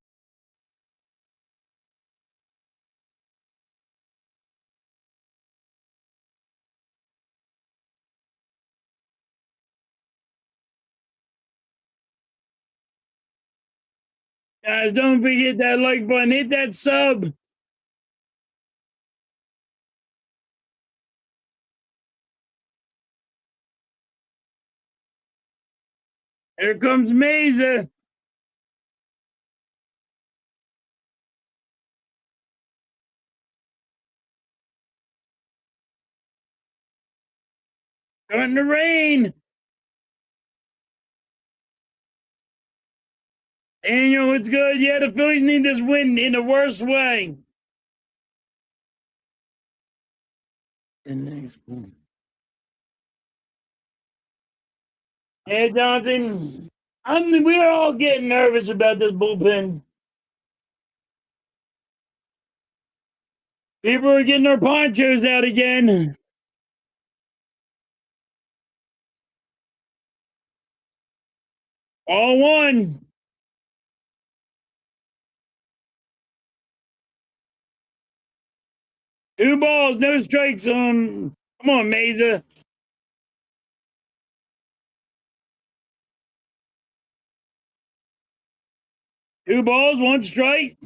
Speaker 1: Guys, don't forget that like button. Hit that sub. Here comes Mesa. Starting to rain. Daniel, it's good. Yeah, the Phillies need this win in the worst way. The next one. Hey, Johnson. We're all getting nervous about this bullpen. People are getting their ponchos out again. All one. Two balls, no strikes on. Come on, Mesa. Two balls, one strike.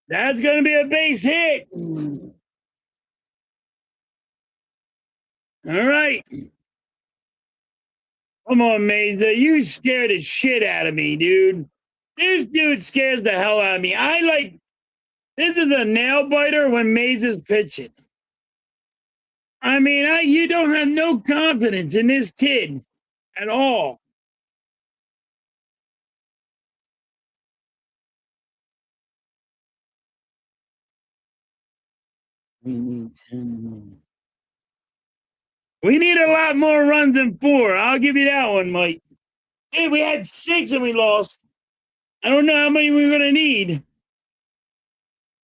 Speaker 1: That's going to be a base hit. All right. Come on, Mesa. You scared the shit out of me, dude. This dude scares the hell out of me. This is a nail biter when Mesa's pitching. I mean, you don't have no confidence in this kid at all. We need 10 more. We need a lot more runs than 4. I'll give you that one, Mike. Hey, we had 6 and we lost. I don't know how many we're going to need.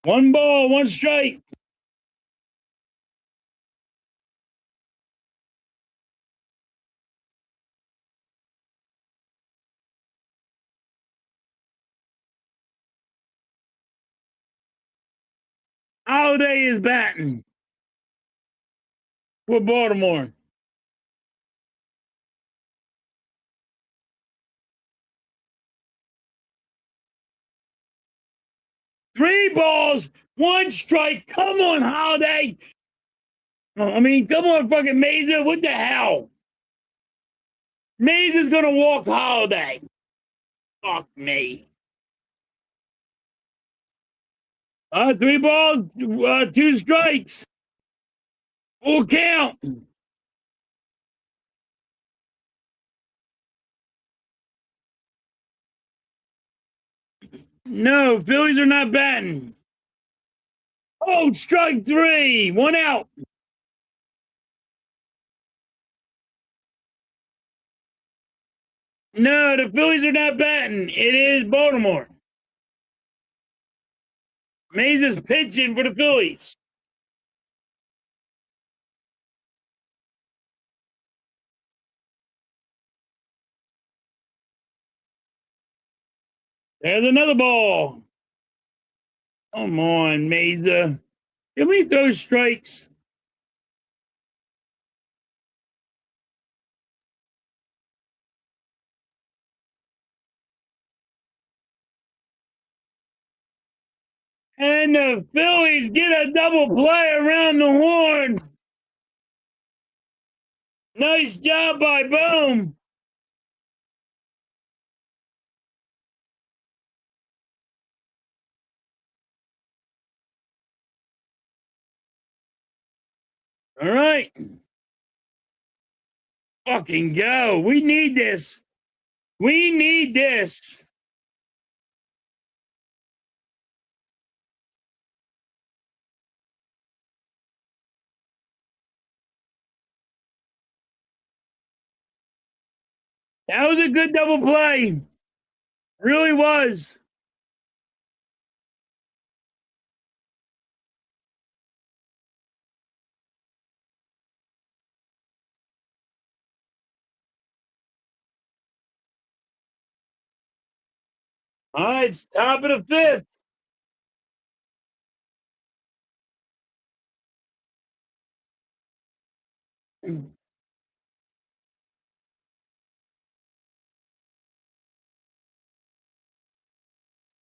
Speaker 1: 1 ball, 1 strike. Holiday is batting for Baltimore. Three balls, 1 strike. Come on, Holiday. I mean, come on, fucking Mesa. What the hell? Mesa's going to walk Holiday. Fuck me. 3 balls, 2 strikes. Full count. No, Phillies are not batting. Oh, strike 3. 1 out. No, the Phillies are not batting. It is Baltimore. Mesa's pitching for the Phillies. There's another ball. Come on, Mesa. Give me those strikes. And the Phillies get a double play around the horn. Nice job by Boom. All right. Fucking go. We need this. We need this. That was a good double play. Really was. All right, it's top of the 5th.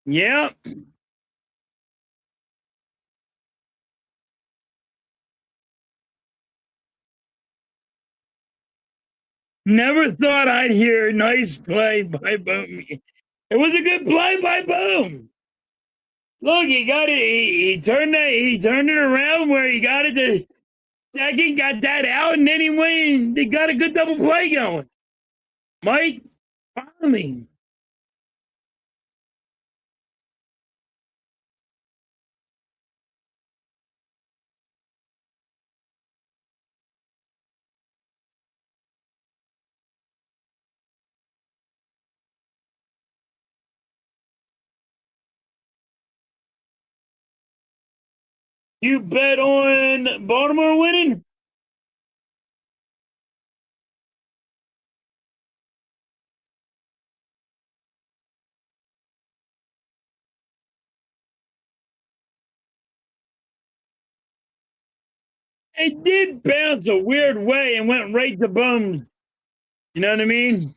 Speaker 1: Yep. Never thought I'd hear a nice play by Boom. It was a good play by Boom. Look, he got it. He turned it. He turned it around where he got it to second, got that out, and then he went. They got a good double play going. Mike, follow me. You bet on Baltimore winning? It did bounce a weird way and went right to Boom. You know what I mean?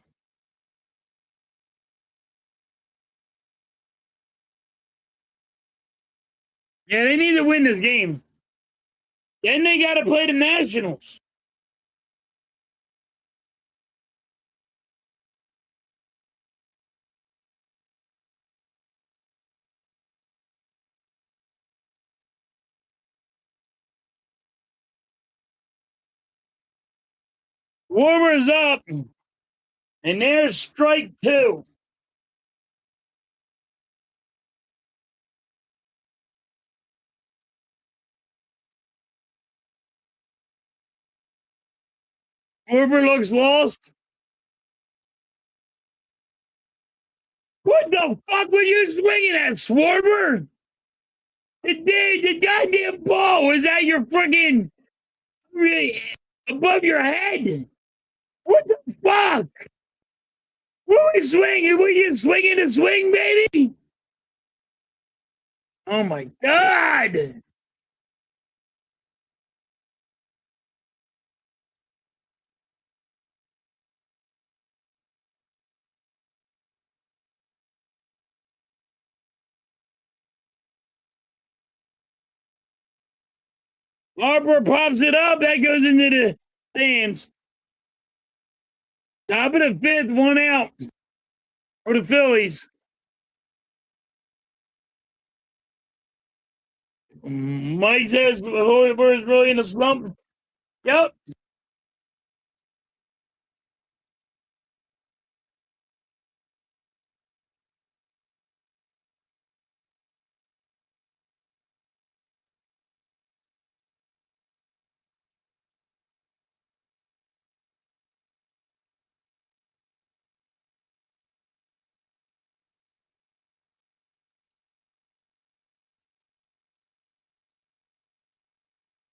Speaker 1: Yeah, they need to win this game. Then they got to play the Nationals. Warmer's up, and there's strike 2. Schwarber looks lost. What the fuck were you swinging at, Schwarber? The goddamn ball was at your freaking above your head. What the fuck? What were we swinging? Were you swinging to swing, baby? Oh my god! Harper pops it up. That goes into the stands. Top of the fifth, one out for the Phillies. Mike says Hoiberg's really in a slump. Yep.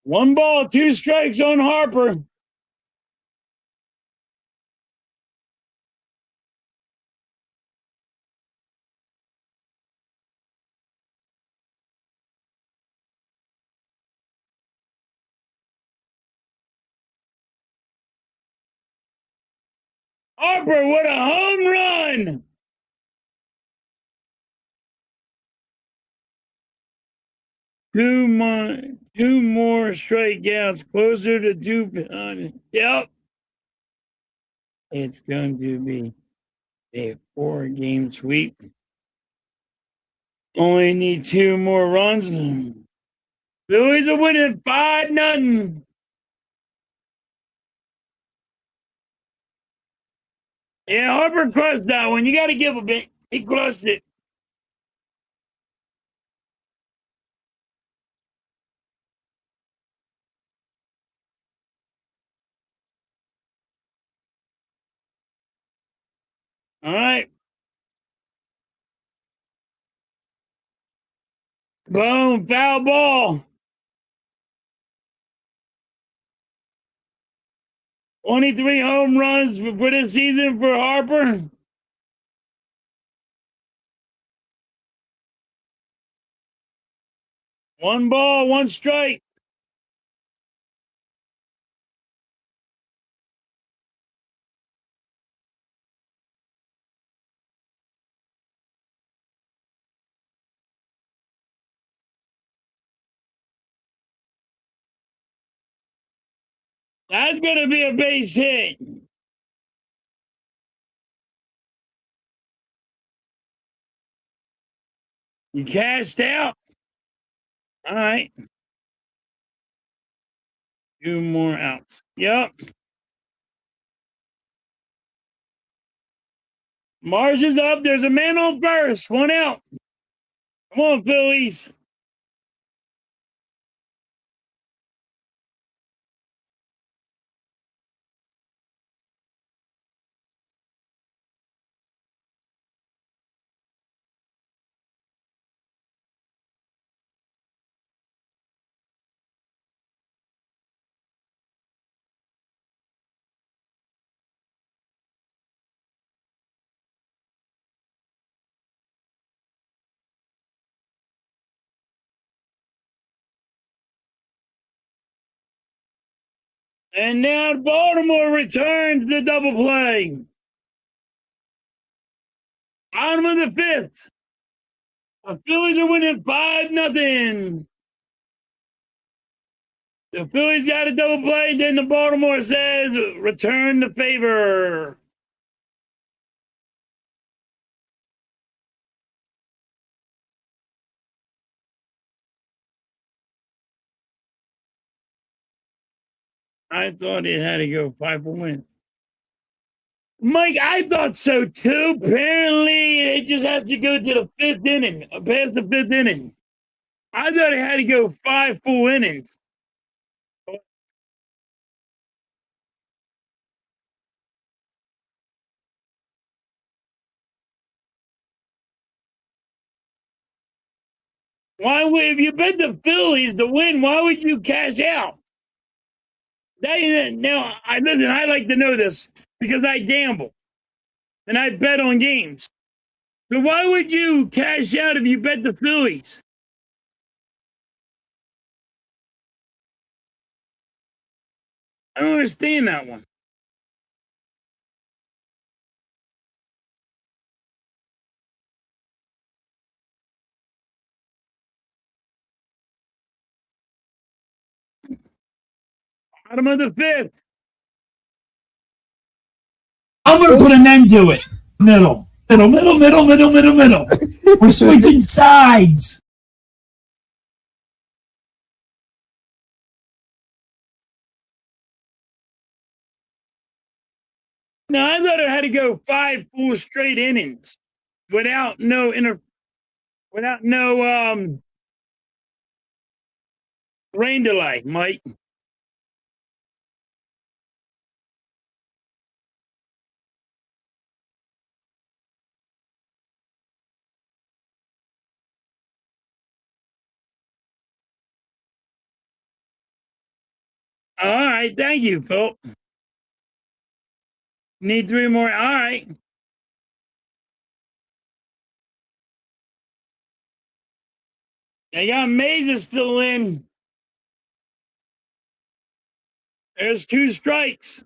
Speaker 1: One ball, two strikes on Harper. Harper, what a home run! Two more strikeouts, closer to 200. Yep. It's going to be a 4-game sweep. Only need 2 more runs. Phillies are winning 5-0. Yeah, Harper crushed that one. You got to give him it. He crushed it. All right. Boom, foul ball. 23 home runs for this season for Harper. One ball, one strike. That's going to be a base hit. You cashed out. All right. 2 more outs. Yep. Mars is up. There's a man on first. 1 out. Come on, Phillies. And now Baltimore returns the double play. Bottom of the fifth. The Phillies are winning 5-0. The Phillies got a double play. Then the Baltimore says, return the favor. I thought it had to go 5 for win. Mike, I thought so too. Apparently, it just has to go to the 5th inning, past the 5th inning. I thought it had to go 5 full innings. Why would, if you bet the Phillies to win, why would you cash out? Now, listen, I like to know this because I gamble and I bet on games. So why would you cash out if you bet the Phillies? I don't understand that one. Bottom of the fifth. I'm going to put an end to it. Middle. We're switching sides. No, I thought it had to go 5 full straight innings without no rain delay, Mike. All right, thank you, Phil. Need 3 more. All right. I got Mazes still in. There's 2 strikes.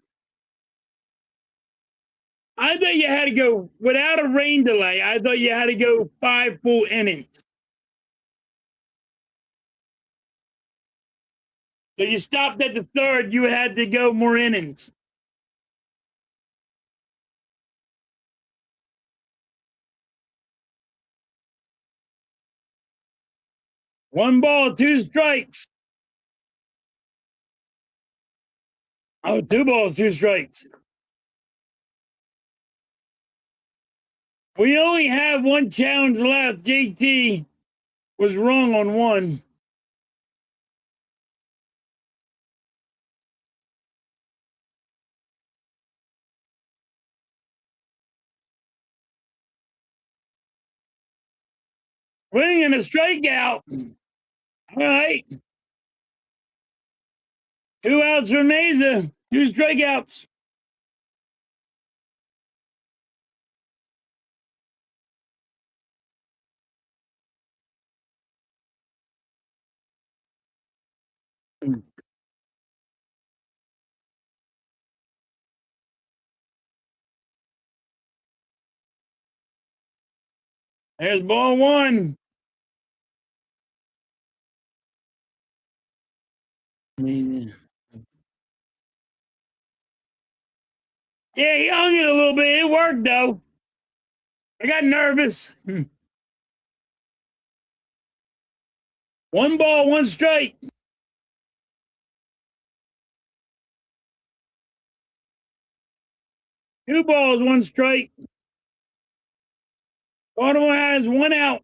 Speaker 1: I thought you had to go without a rain delay. I thought you had to go 5 full innings. So you stopped at the third, you had to go more innings. One ball, 2 strikes. Oh, 2 balls, 2 strikes. We only have one challenge left. JT was wrong on one. Winning and a strikeout. All right. 2 outs for Mesa. 2 strikeouts. There's ball one. Yeah, he hung it a little bit. It worked though. I got nervous. 1 ball, 1 strike. 2 balls, 1 strike. Baltimore has 1 out.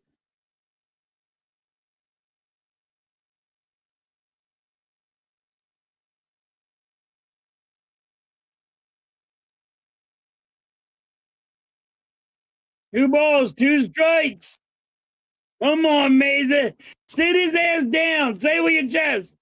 Speaker 1: Two balls, 2 strikes. Come on, Mesa. Sit his ass down. Say it with your chest.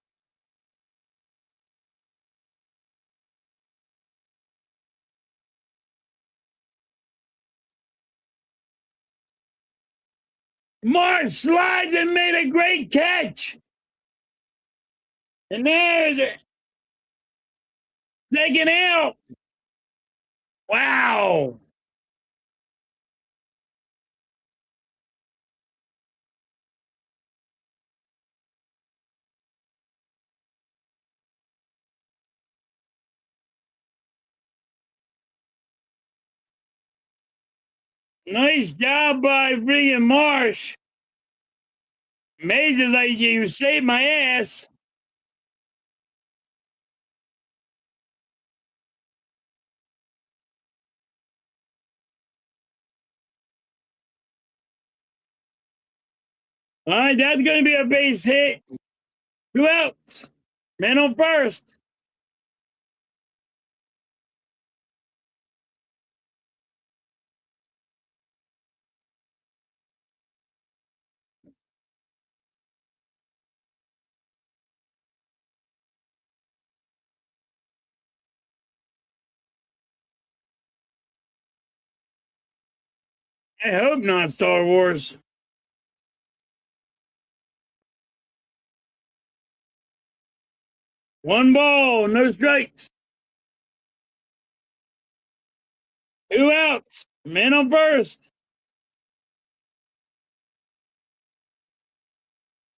Speaker 1: Marsh slides and made a great catch. And there's it. Taken out. Wow. Nice job by freaking Marsh. Maze's like, you saved my ass. All right, that's going to be a base hit. 2 outs. Man on first. I hope not Star Wars. One ball, no strikes. 2 outs. Man on first.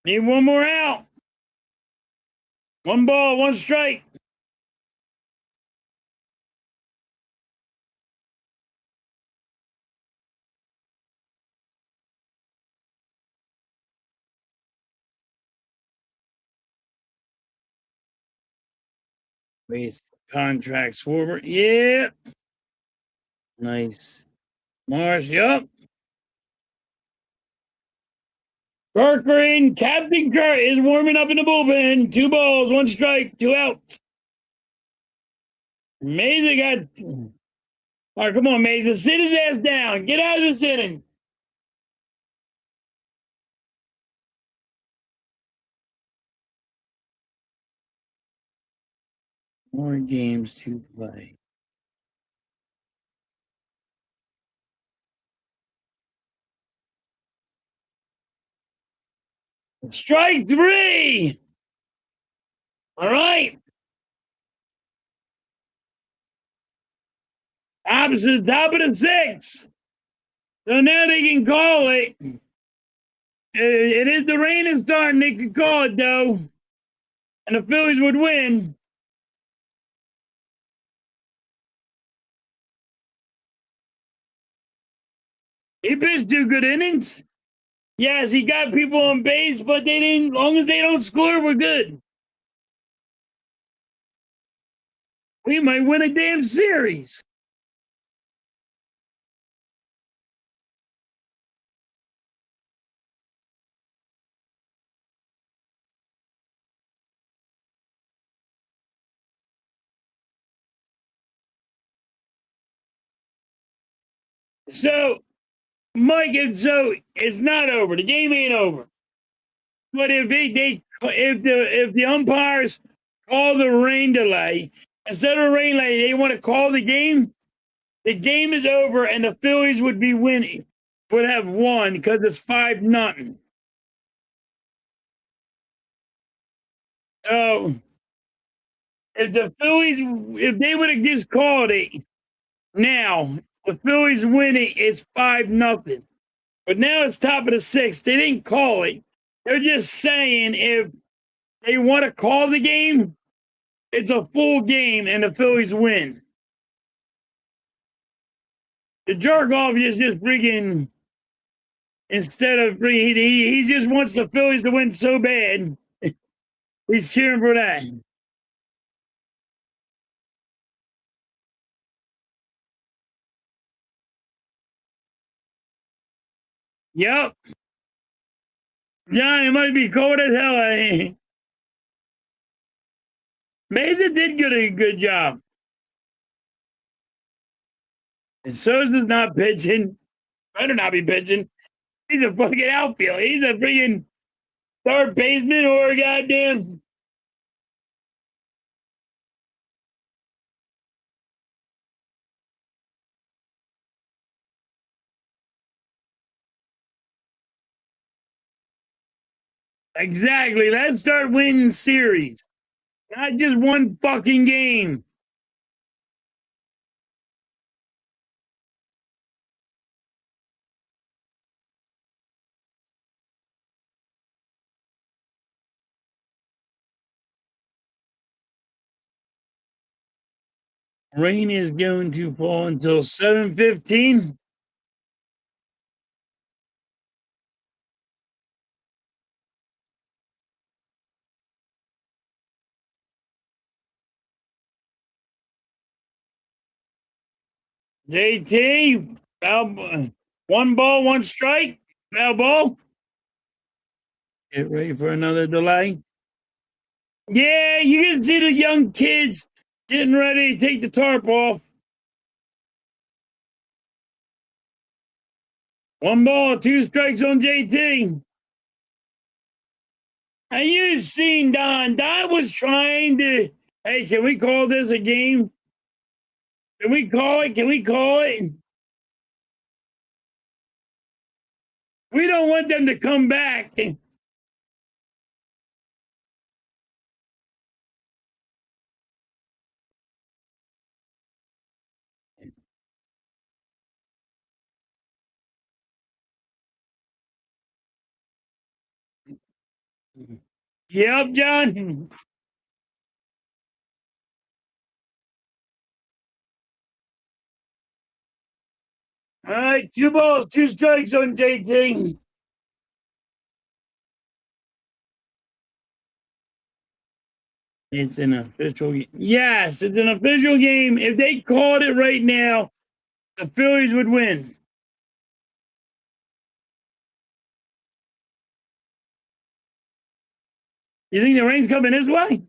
Speaker 1: Need one more out. 1 ball, 1 strike. Base contract Swarber. Yeah. Nice. Marsh, yup. Corcoran, Captain Kurt is warming up in the bullpen. 2 balls, 1 strike, 2 outs. Mesa got. All right, come on, Mesa. Sit his ass down. Get out of this inning. More games to play. Strike 3. All right. Opposite top of the 6th. So now they can call it. It is the rain is starting. They can call it though, and the Phillies would win. He pitched 2 good innings. Yes, he got people on base, but they didn't. Long as they don't score, we're good. We might win a damn series. So, Mike, it's not over. The game ain't over. But if the umpires call the rain delay instead of rain delay, they want to call the game. The game is over, and the Phillies would be winning. Would have won because it's 5-0. So if they would have just called it now, the Phillies winning, it's 5-0. But now it's top of the 6th. They didn't call it. They're just saying if they want to call the game, it's a full game and the Phillies win. The jerk off is just freaking instead of he just wants the Phillies to win so bad. He's cheering for that. Yep. John, it might be cold as hell. Mesa did a good job. And Sosa's not pitching. Better not be pitching. He's a fucking outfield. He's a freaking third baseman or a goddamn. Exactly. Let's start winning series. Not just one fucking game. Rain is going to fall until 7:15. JT, foul, 1 ball, 1 strike, foul ball. Get ready for another delay. Yeah, you can see the young kids getting ready to take the tarp off. 1 ball, 2 strikes on JT. And you seen Don. Don was trying to, hey, can we call this a game? Can we call it? Can we call it? We don't want them to come back. Yep, John. All right, 2 balls, 2 strikes on JT. It's an official game. Yes, it's an official game. If they called it right now, the Phillies would win. You think the rain's coming this way?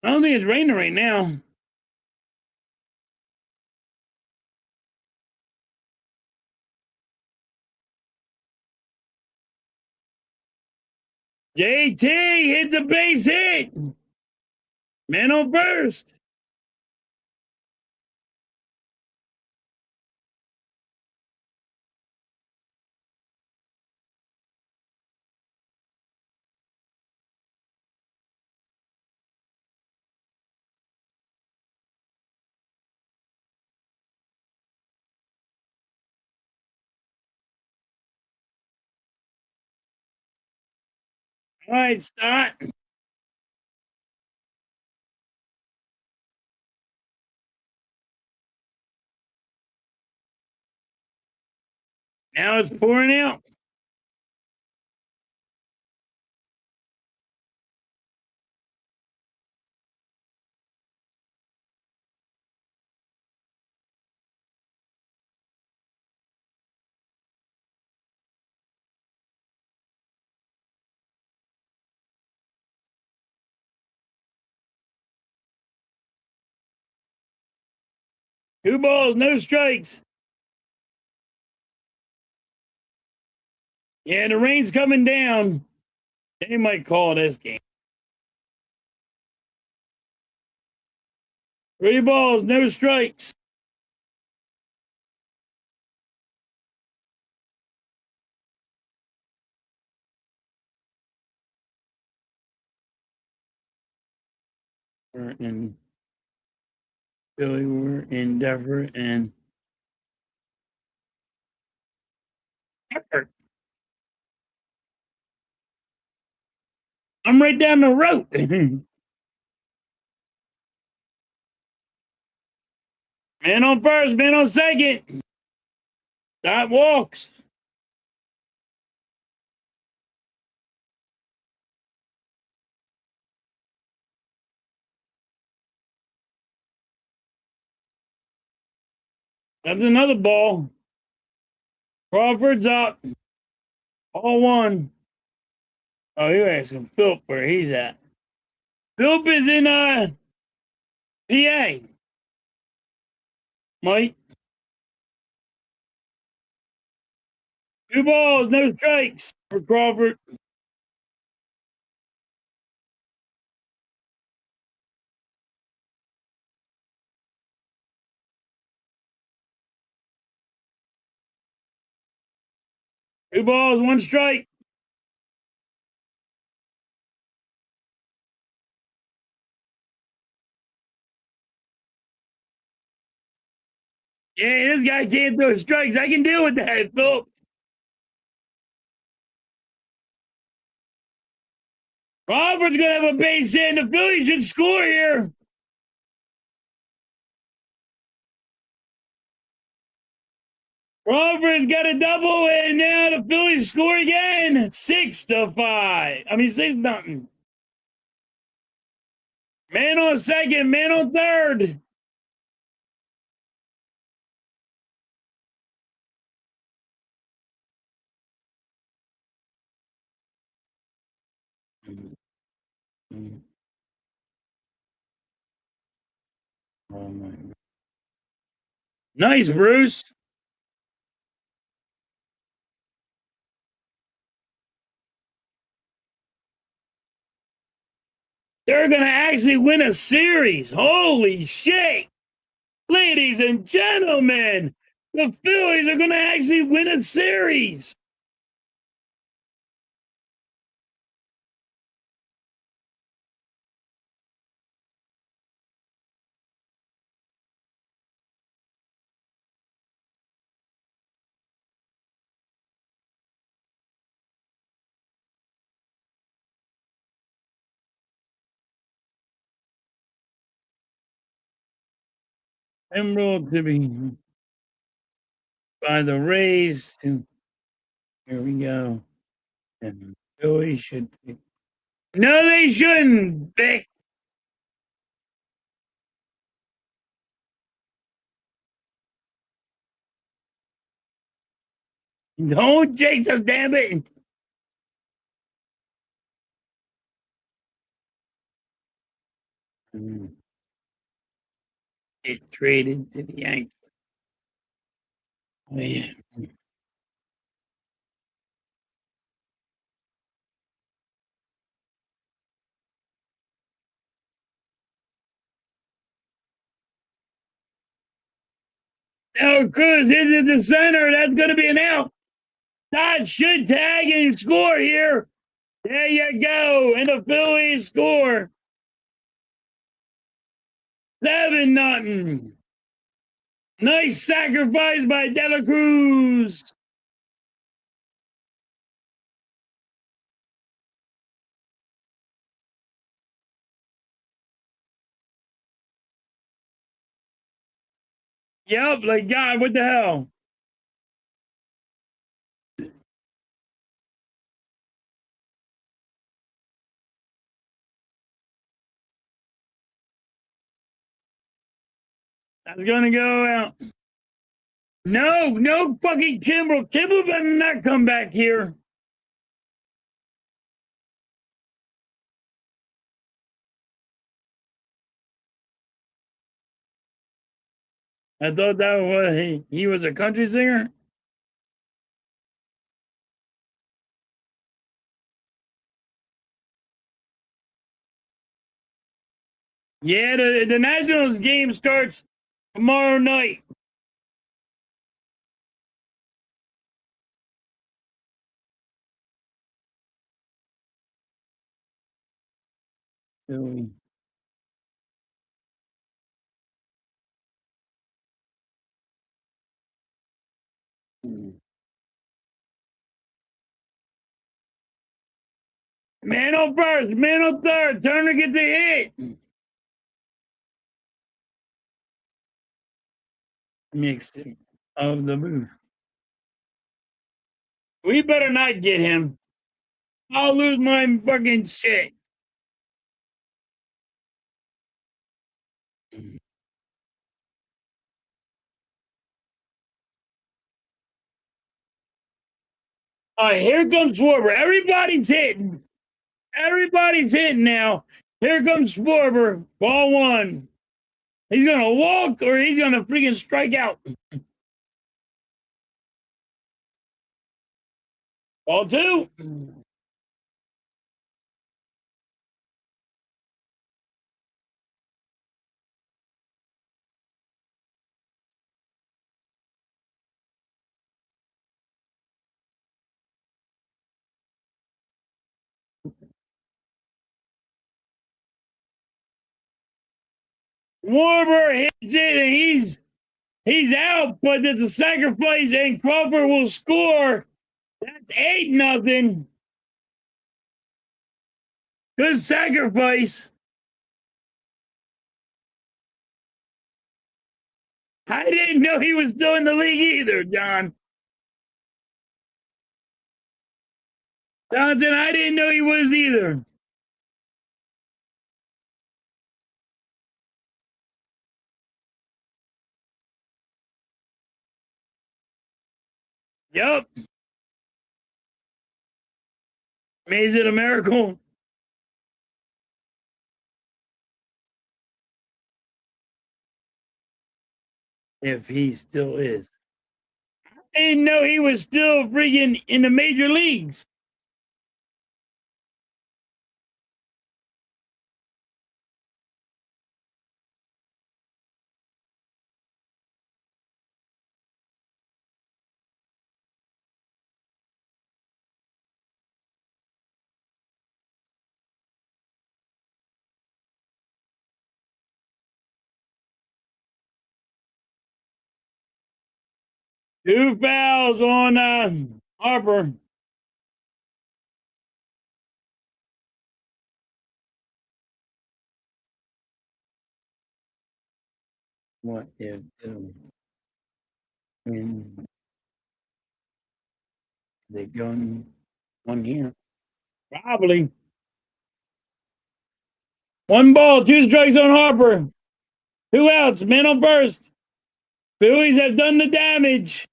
Speaker 1: I don't think it's raining right now. JT hits a base hit. Man on first. All right, start. Now it's pouring out. Two balls, no strikes. Yeah, the rain's coming down. They might call this game. 3 balls, no strikes. We're in Philly, we're in Denver, and I'm right down the road. Man on first, man on second. That walks. That's another ball. Crawford's up. All one. Oh, you're asking Philp where he's at. Philp is in PA. Mike. 2 balls, no strikes for Crawford. Two balls, 1 strike. Yeah, this guy can't throw strikes. I can deal with that, Philip. Crawford's gonna have a base hit. The Phillies should score here. Crawford's got a double, and now the Phillies score again. 6-5. I mean, 6-0. Man on second, man on third. Oh my God. Nice, Bruce. They're going to actually win a series. Holy shit. Ladies and gentlemen, the Phillies are going to actually win a series. Emerald to be by the Rays to here we go. And Philly should be. No, they shouldn't, Vic. Don't jinx us, damn it. Get traded to the Yankees. Oh, yeah. Oh, Cruz, this is the center. That's going to be an out. Dodge should tag and score here. There you go. And the Phillies score. 7-0. Nice sacrifice by De La Cruz. Yep, like God, what the hell? That's gonna go out. No fucking Kimbrel. Kimbrel better not come back here. I thought that was he was a country singer. Yeah, the Nationals game starts tomorrow night. So, man on first, man on third. Turner gets a hit. Mixed it of the booth. We better not get him. I'll lose my fucking shit. All right, here comes Schwarber. Everybody's hitting. Everybody's hitting now. Here comes Schwarber. Ball one. He's gonna walk or he's gonna freaking strike out. Ball two. Schwarber hits it and he's out, but it's a sacrifice and Crawford will score. That's 8-0. Good sacrifice. I didn't know he was still in the league either, John. Johnson, I didn't know he was either. Yep. Is it a miracle? If he still is. I didn't know he was still freaking in the major leagues. Two fouls on Harper. what if when they go on here? Probably. 1 ball, 2 strikes on Harper. 2 outs, man on first. Phillies have done the damage.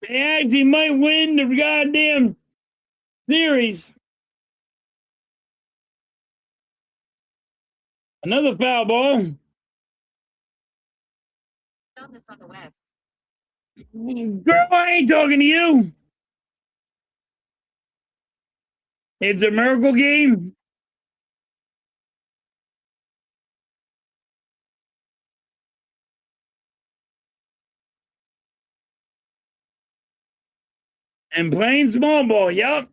Speaker 1: They actually might win the goddamn series. Another foul ball. Girl, I ain't talking to you. It's a miracle game. And playing small ball, yep.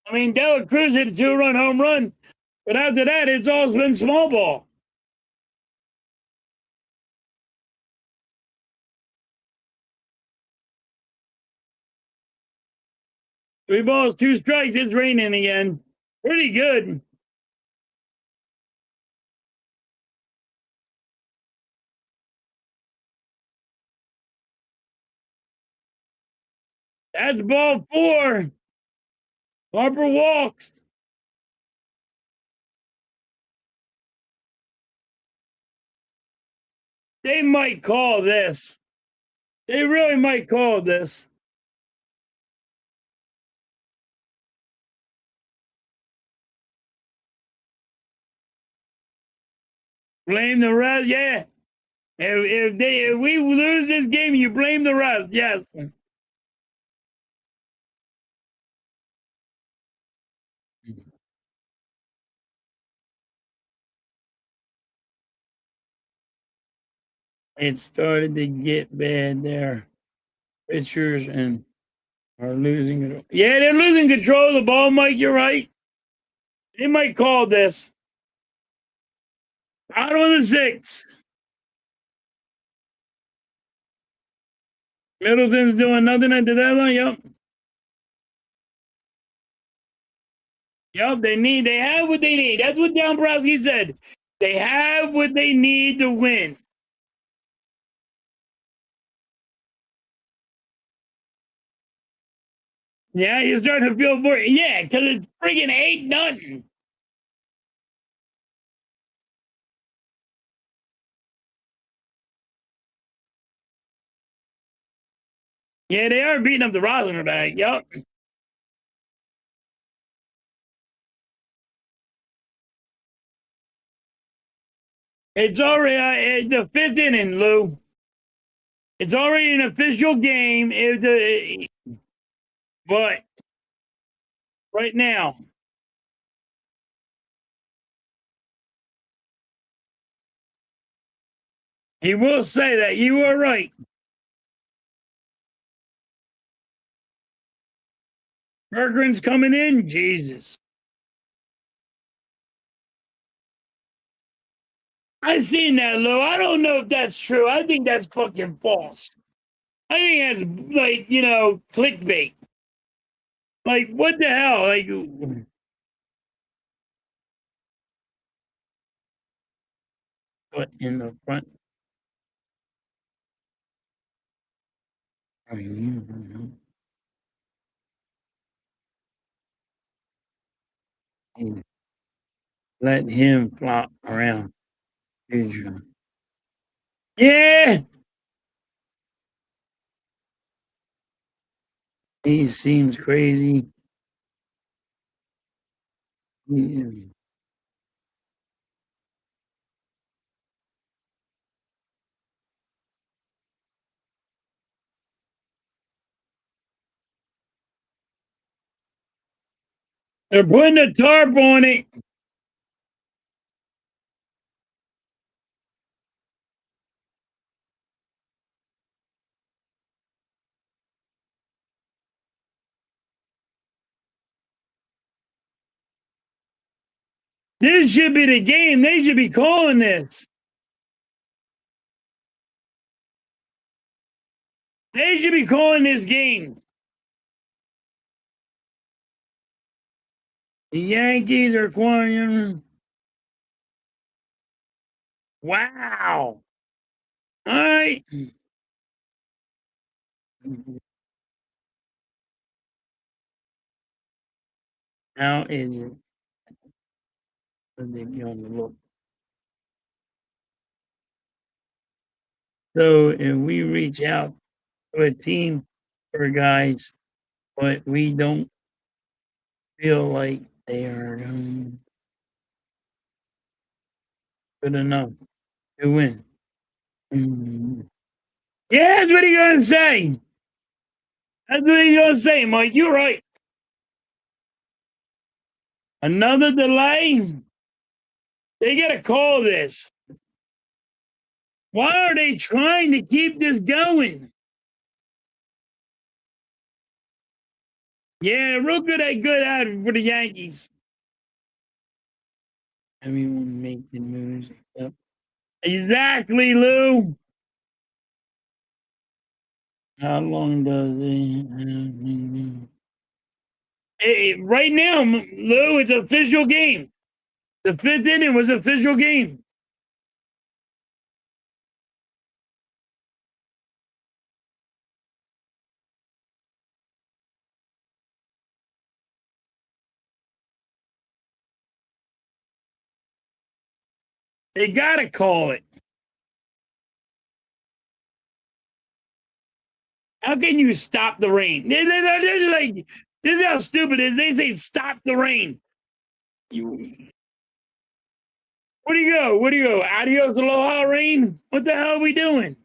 Speaker 1: I mean, Dela Cruz hit a 2-run home run, but after that, it's all been small ball. Three balls, 2 strikes. It's raining again. Pretty good. That's ball 4. Harper walks. They might call this. They really might call this. Blame the refs, yeah. If we lose this game, you blame the refs, yes. It started to get bad there. Pitchers and are losing it. Yeah, they're losing control of the ball, Mike. You're right. They might call this. Bottom of the 6th. Middleton's doing nothing at the deadline. Yep. Yep, they have what they need. That's what Dombrowski said. They have what they need to win. Yeah, you're starting to feel more. Yeah, because it's freaking 8-0. Yeah, they are beating up the Rosner bag. Yep. It's already the 5th inning, Lou. It's already an official game. But right now, he will say that you are right. Bergeron's coming in. Jesus. I seen that, Lou. I don't know if that's true. I think that's fucking false. I think that's like, clickbait. Like, what the hell? Like, what in the front? Let him flop around. Yeah, he seems crazy. Yeah. They're putting a tarp on it. This should be the game. They should be calling this. They should be calling this game. The Yankees are calling. Wow. All right. How is it? When they get on the look. So if we reach out to a team for guys, but we don't feel like they are good enough to win. Mm. Yeah, that's what he gonna say. That's what he gonna say, Mike. You're right. Another delay. They gotta call this. Why are they trying to keep this going? Yeah, real good at good out for the Yankees. Everyone making moves. Yep. Exactly, Lou. How long does it? Right now, Lou, it's official game. The fifth inning was official game. They gotta call it. How can you stop the rain? They're like, this is how stupid it is. They say stop the rain. You, where do you go? Where do you go? Adios, aloha, rain? What the hell are we doing?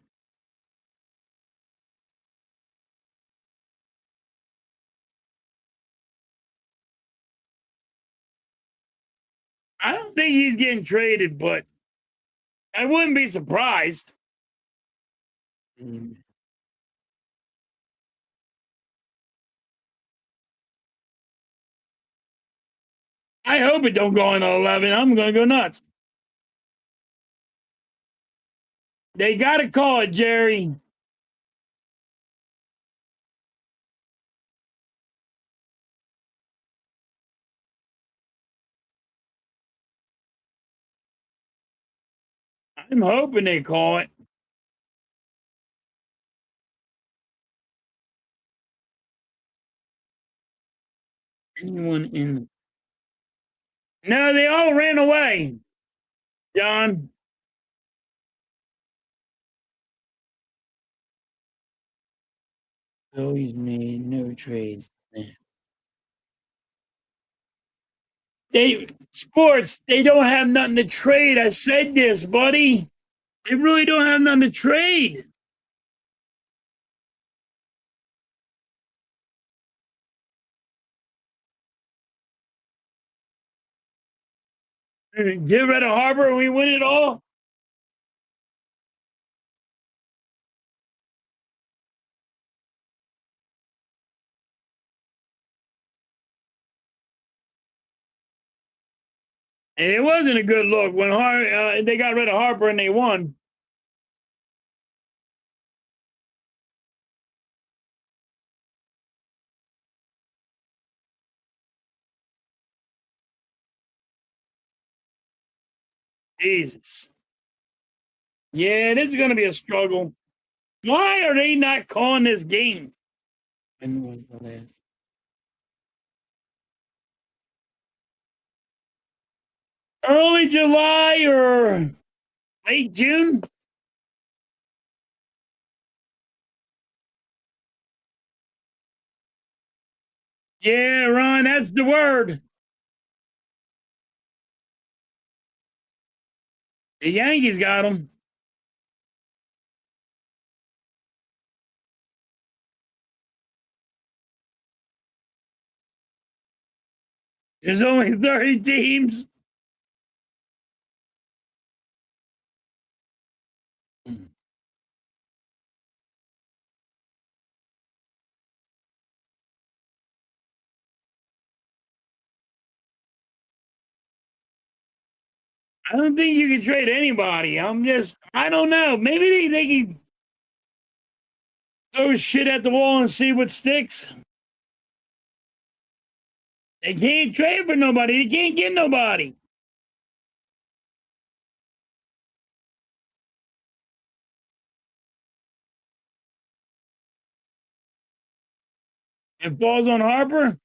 Speaker 1: I don't think he's getting traded, but I wouldn't be surprised. I hope it don't go into 11. I'm gonna go nuts. They gotta call it, Jerry. I'm hoping they call it. Anyone in? No, they all ran away. John, Phillies made no trades. They sports. They don't have nothing to trade. I said this, buddy. They really don't have nothing to trade. Get rid of Harbor and we win it all. And it wasn't a good look when they got rid of Harper and they won. Jesus. Yeah, this is going to be a struggle. Why are they not calling this game? When was the last? Early July or late June? Yeah, Ron, that's the word. The Yankees got them. There's only 30 teams. I don't think you can trade anybody. I don't know. Maybe they can throw shit at the wall and see what sticks. They can't trade for nobody. They can't get nobody. It falls on Harper.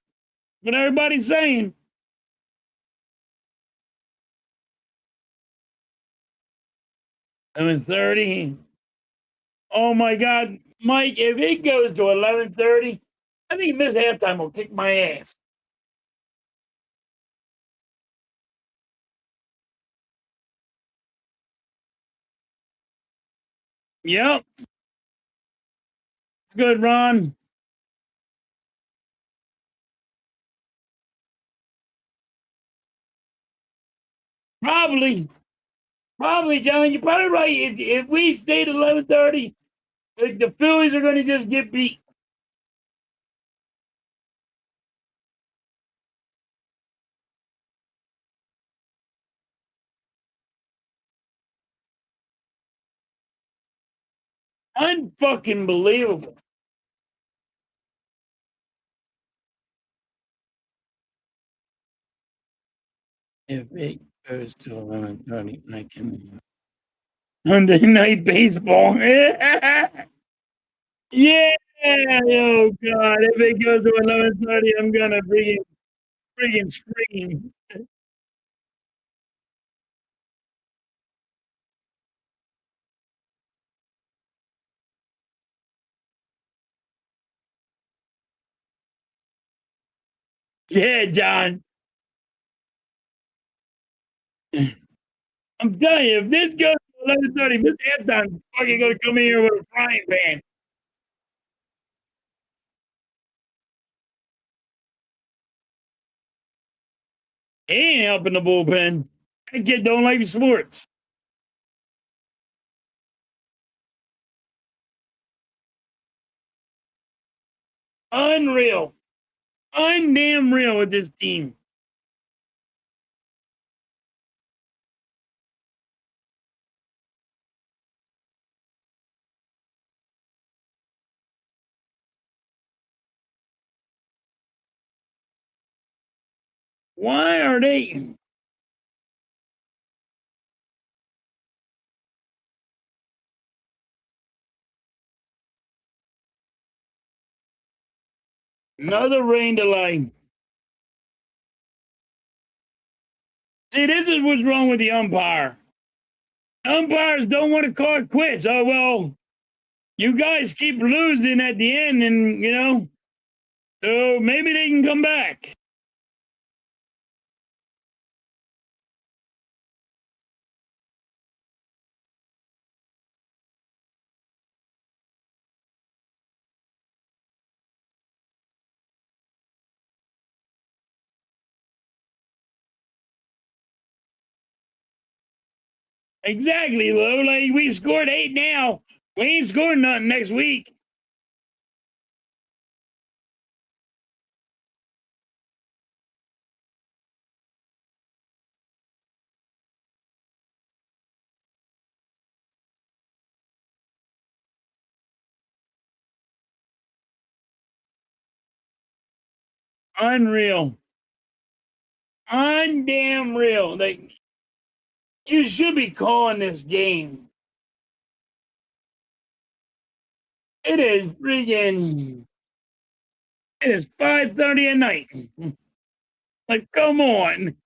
Speaker 1: What everybody's saying. I'm in 30. Oh my God, Mike! If it goes to 11:30, I think Miss Halftime will kick my ass. Yep. Good, Ron. Probably. Probably, John. You're probably right. If we stayed at 11:30, the Phillies are going to just get beat. Unfucking believable. If it goes to 11:30, I can Monday Night Baseball. Yeah. Oh God. If it goes to 11:30, I'm gonna friggin' scream. Yeah, John. I'm telling you, if this goes to 11:30, Miss Anton's fucking gonna come in here with a frying pan. He ain't helping the bullpen. That kid don't like sports. Unreal. Undamn real with this team. Why are they another rain delay? See, this is what's wrong with the umpire. Umpires don't want to call it quits. Oh well, you guys keep losing at the end, and so maybe they can come back. Exactly, Lou. Like we scored 8 now. We ain't scoring nothing next week. Unreal. Undamn real. Like you should be calling this game. It is freaking. It is 5:30 at night. Like, come on.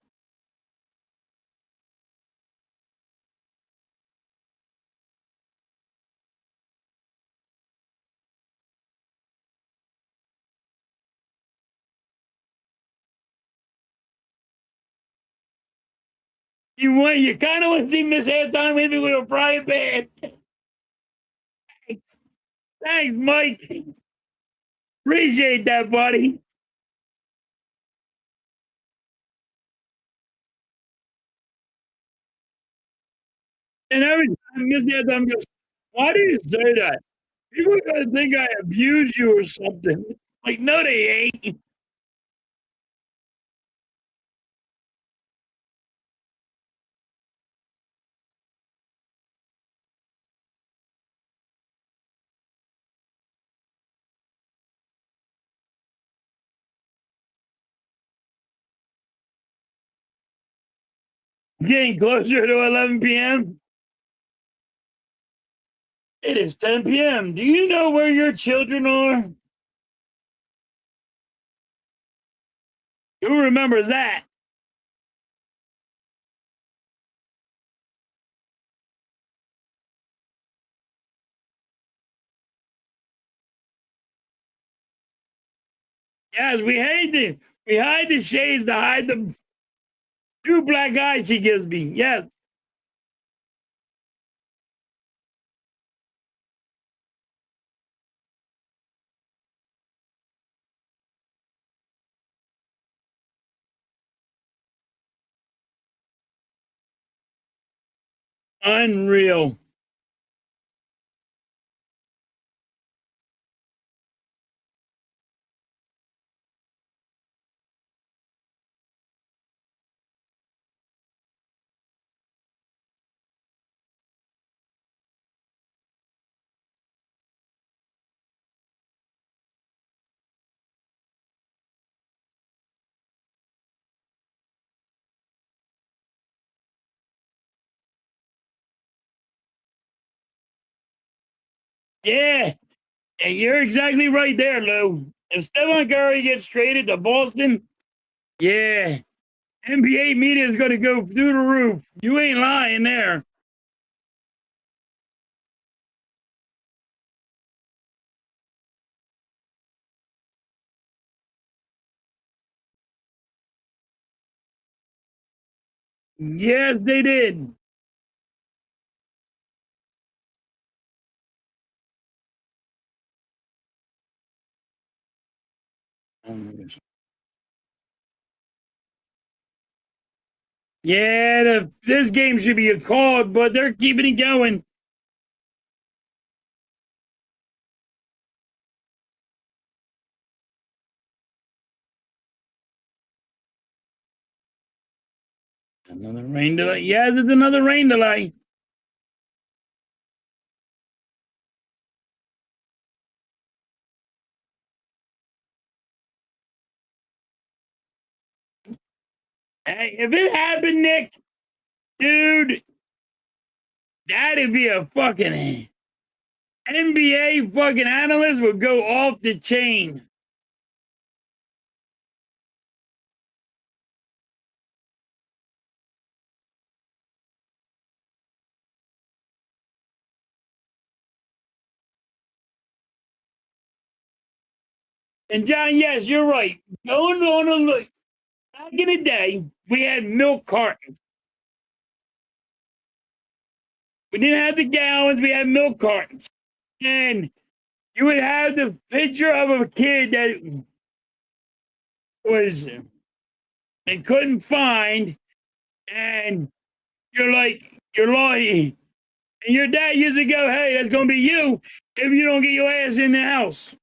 Speaker 1: You kind of want to see Miss Halftime maybe with a frying pan. Thanks. Thanks, Mike. Appreciate that, buddy. And every time Miss Halftime goes, why do you say that? People are gonna think I abuse you or something. Like, no, they ain't. Getting closer to 11 p.m. It is 10 p.m. Do you know where your children are? Who remembers that? Yes, we hide the shades to hide the two black eyes she gives me. Yes. Unreal. Yeah. And you're exactly right there, Lou. If Stephen Curry gets traded to Boston, yeah, NBA media is going to go through the roof. You ain't lying there. Yes, they did. Yeah, this game should be a call, but they're keeping it going. Another rain delay. Yes, it's another rain delay. Hey, if it happened, Nick, dude, that'd be a fucking NBA fucking analyst would go off the chain. And John, yes, you're right. Going on a look. Back in the day, we had milk cartons. We didn't have the gallons, we had milk cartons. And you would have the picture of a kid that was they couldn't find, and you're like, you're lying. And your dad used to go, hey, that's gonna be you if you don't get your ass in the house.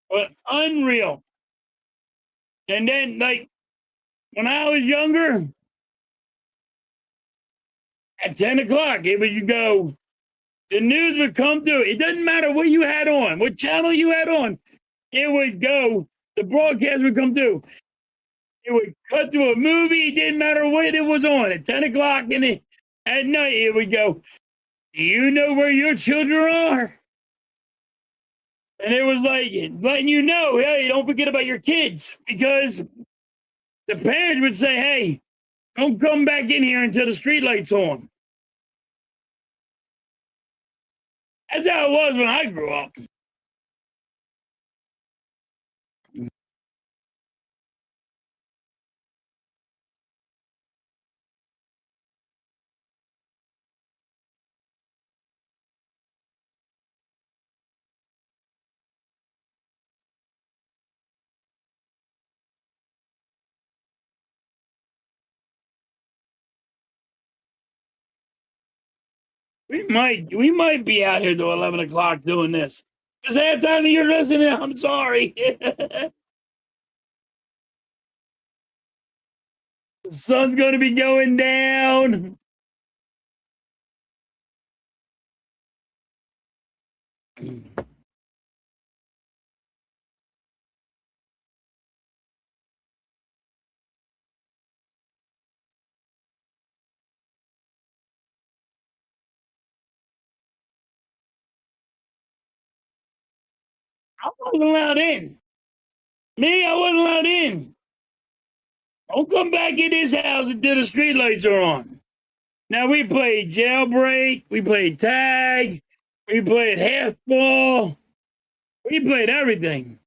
Speaker 1: But unreal. And then like when I was younger, at 10 o'clock, it would you go, the news would come through. It doesn't matter what you had on, what channel you had on, it would go, the broadcast would come through. It would cut to a movie, it didn't matter what it was on. At 10 o'clock at night, it would go, do you know where your children are? And it was like letting you know, hey, don't forget about your kids. Because the parents would say, hey, don't come back in here until the streetlight's on. That's how it was when I grew up. We might be out here till 11 o'clock doing this. It's that time of year listening. I'm sorry. The sun's gonna be going down. I wasn't allowed in. Me, I wasn't allowed in. Don't come back in this house until the streetlights are on. Now we played jailbreak, we played tag, we played half ball, we played everything.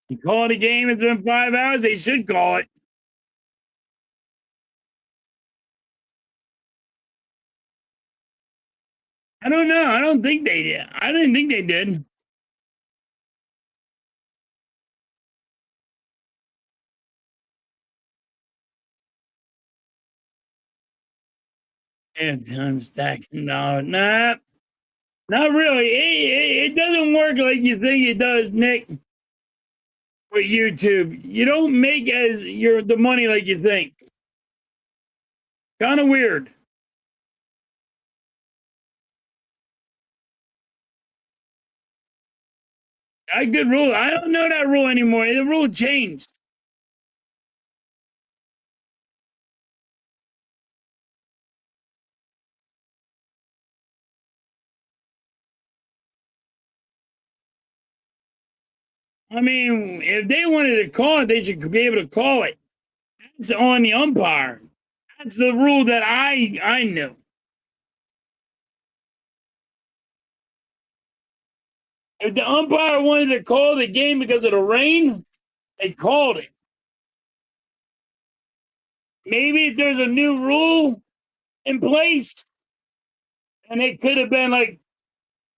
Speaker 1: You call it a game, it's been 5 hours, they should call it. I don't know. I don't think they did. I didn't think they did. And time stacking. No, not really. It doesn't work like you think it does, Nick. With YouTube, you don't make as the money like you think. Kind of weird. I good rule. I don't know that rule anymore. The rule changed. I mean, if they wanted to call it, they should be able to call it. That's on the umpire. That's the rule that I knew. If the umpire wanted to call the game because of the rain, they called it. Maybe if there's a new rule in place, and it could have been like,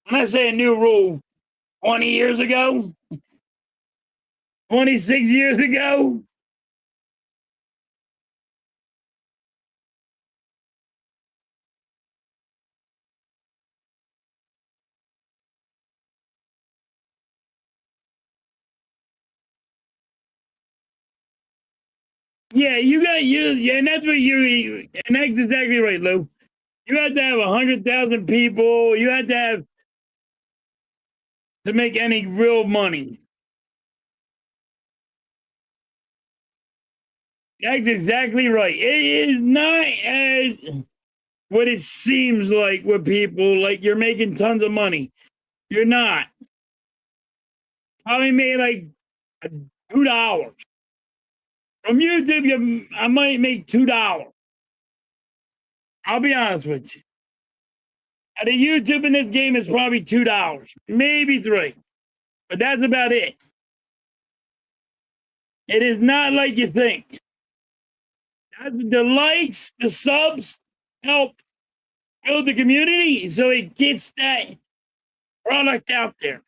Speaker 1: when I say a new rule, 20 years ago, 26 years ago. Yeah, yeah, and that's what and that's exactly right, Lou. You had to have 100,000 people. You had to have to make any real money. That's exactly right. It is not as what it seems like with people. Like you're making tons of money. You're not. Probably made like $2 from YouTube. I might make $2. I'll be honest with you. Out of YouTube in this game is probably $2, maybe 3, but that's about it. It is not like you think. The likes, the subs help build the community so it gets that product out there.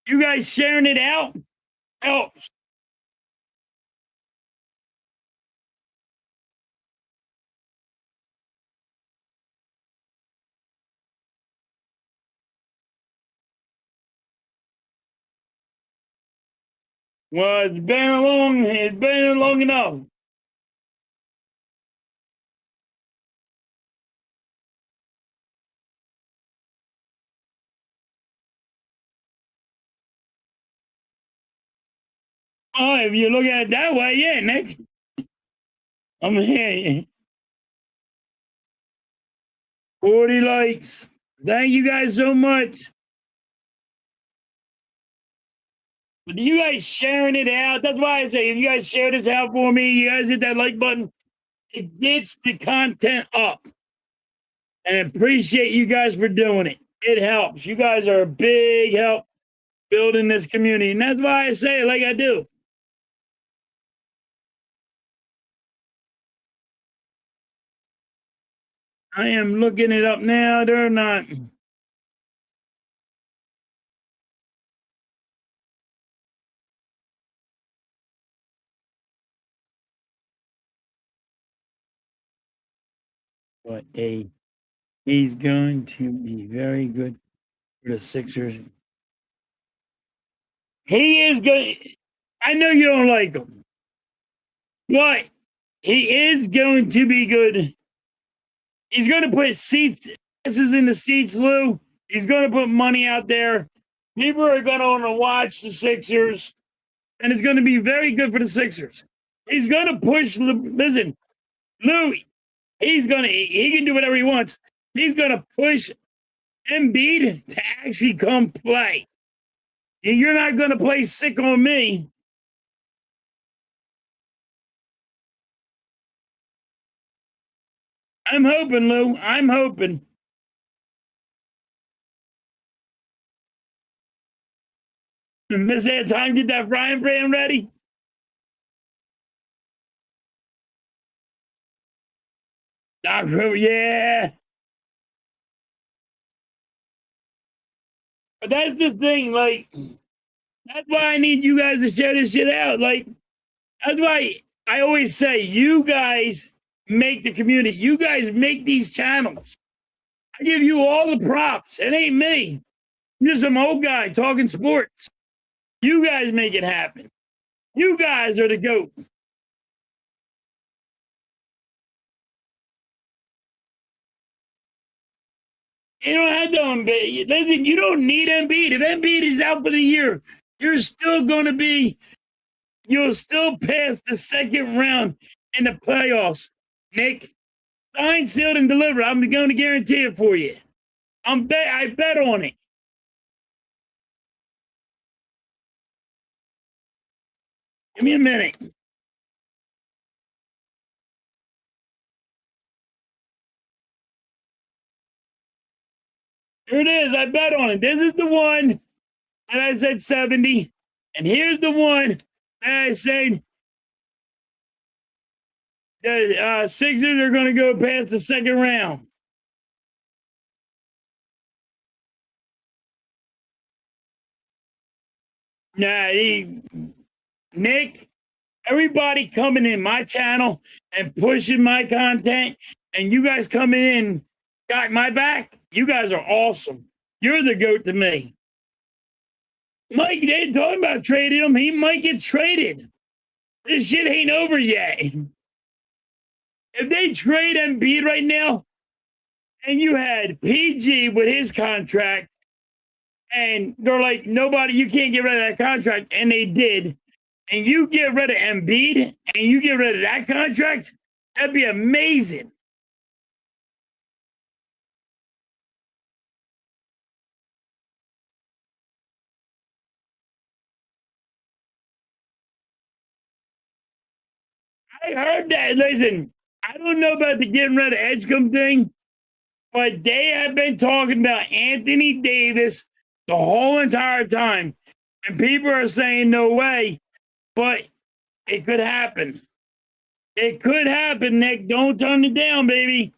Speaker 1: You guys sharing it out helps. Well, it's been long enough. Oh, if you look at it that way, yeah, Nick. I'm here. 40 likes. Thank you guys so much. But you guys sharing it out, that's why I say if you guys share this out for me, you guys hit that like button, it gets the content up. And I appreciate you guys for doing it. It helps. You guys are a big help building this community. And that's why I say it like I do. I am looking it up now. They're not. But he's going to be very good for the Sixers. He is good. I know you don't like him, but he is going to be good. He's going to put seats. This is in the seats, Lou. He's going to put money out there. People are going to want to watch the Sixers, and it's going to be very good for the Sixers. He's going to push. Listen, Lou, he can do whatever he wants. He's gonna push Embiid to actually come play. And you're not gonna play sick on me. I'm hoping, Lou. I'm hoping. Miss Ed, time to get that frying pan ready. Yeah. But that's the thing, like, that's why I need you guys to share this shit out. Like, that's why I always say, you guys make the community. You guys make these channels. I give you all the props. It ain't me. I'm just some old guy talking sports. You guys make it happen. You guys are the GOAT. You don't have to Embiid. Listen, you don't need Embiid. If Embiid is out for the year, you're still going to be, you'll still pass the second round in the playoffs. Nick, signed, sealed, and delivered. I'm going to guarantee it for you. I bet on it. Give me a minute. Here it is. I bet on it. This is the one that I said 70. And here's the one that I said the Sixers are going to go past the second round. Nick, everybody coming in my channel and pushing my content, and you guys coming in got my back. You guys are awesome. You're the GOAT to me. Mike, they're talking about trading him. He might get traded. This shit ain't over yet. If they trade Embiid right now, and you had PG with his contract, and they're like, nobody, you can't get rid of that contract, and they did, and you get rid of Embiid, and you get rid of that contract, that'd be amazing. I heard that. Listen, I don't know about the getting rid of Edgecombe thing, but they have been talking about Anthony Davis the whole entire time. And people are saying no way, but it could happen. It could happen, Nick. Don't turn it down, baby.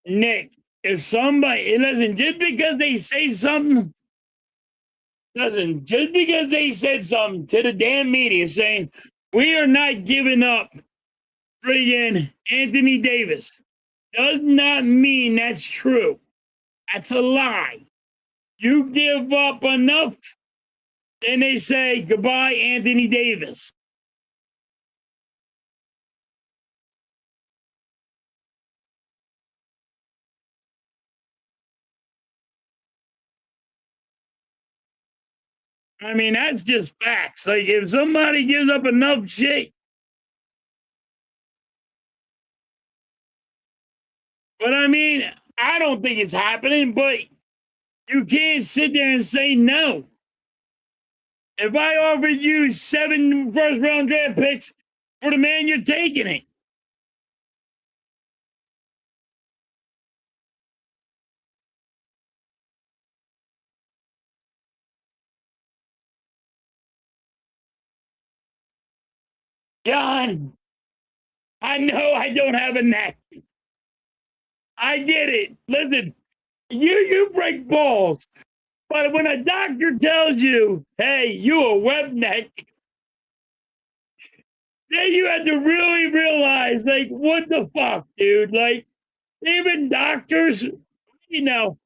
Speaker 1: Nick, if somebody, listen, just because they say something, listen, just because they said something to the damn media saying, we are not giving up friggin' Anthony Davis, does not mean that's true. That's a lie. You give up enough, then they say goodbye, Anthony Davis. I mean, that's just facts. Like, if somebody gives up enough shit, but I mean, I don't think it's happening, but you can't sit there and say no. If I offered you 7 first round draft picks for the man, you're taking it. John, I know I don't have a neck. I get it. Listen, you break balls. But when a doctor tells you, hey, you a web neck, then you have to really realize, like, what the fuck, dude? Like, even doctors, you know,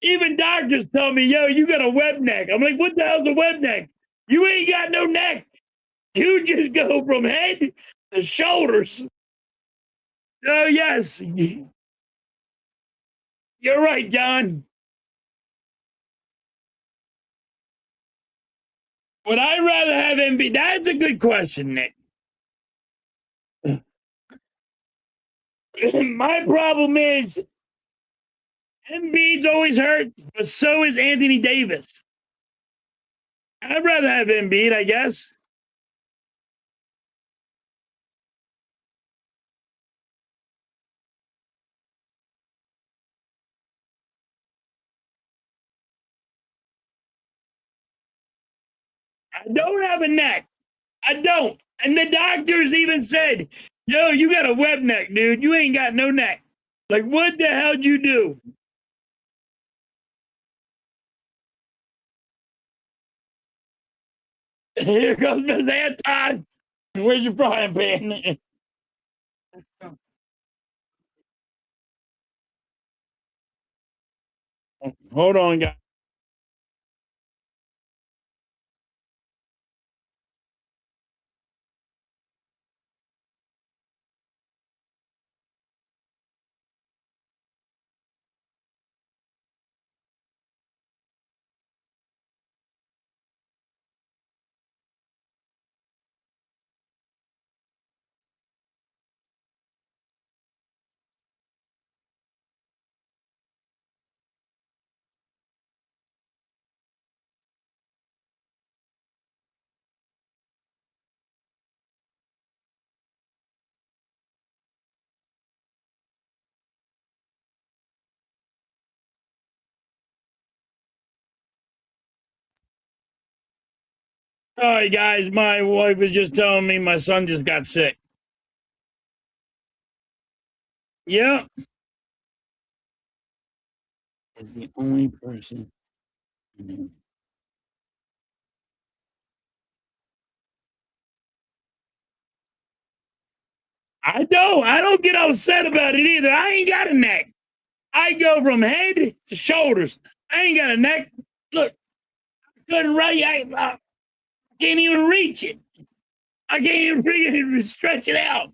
Speaker 1: even doctors tell me, yo, you got a web neck. I'm like, what the hell's a web neck? You ain't got no neck. You just go from head to shoulders. So, yes, You're right, John. Would I rather have Embiid? That's a good question, Nick. My problem is Embiid's always hurt, but so is Anthony Davis. I'd rather have Embiid, I guess. I don't have a neck. I don't. And the doctors even said, yo, you got a web neck, dude. You ain't got no neck. Like, what the hell'd you do? Here comes Miss Anton. Where's your frying pan? Hold on, guys. Sorry, guys. My wife was just telling me my son just got sick. Yeah. Is the only person. I don't get upset about it either. I ain't got a neck. I go from head to shoulders. I ain't got a neck. Look, I couldn't write. I can't even reach it. I can't even freaking stretch it out.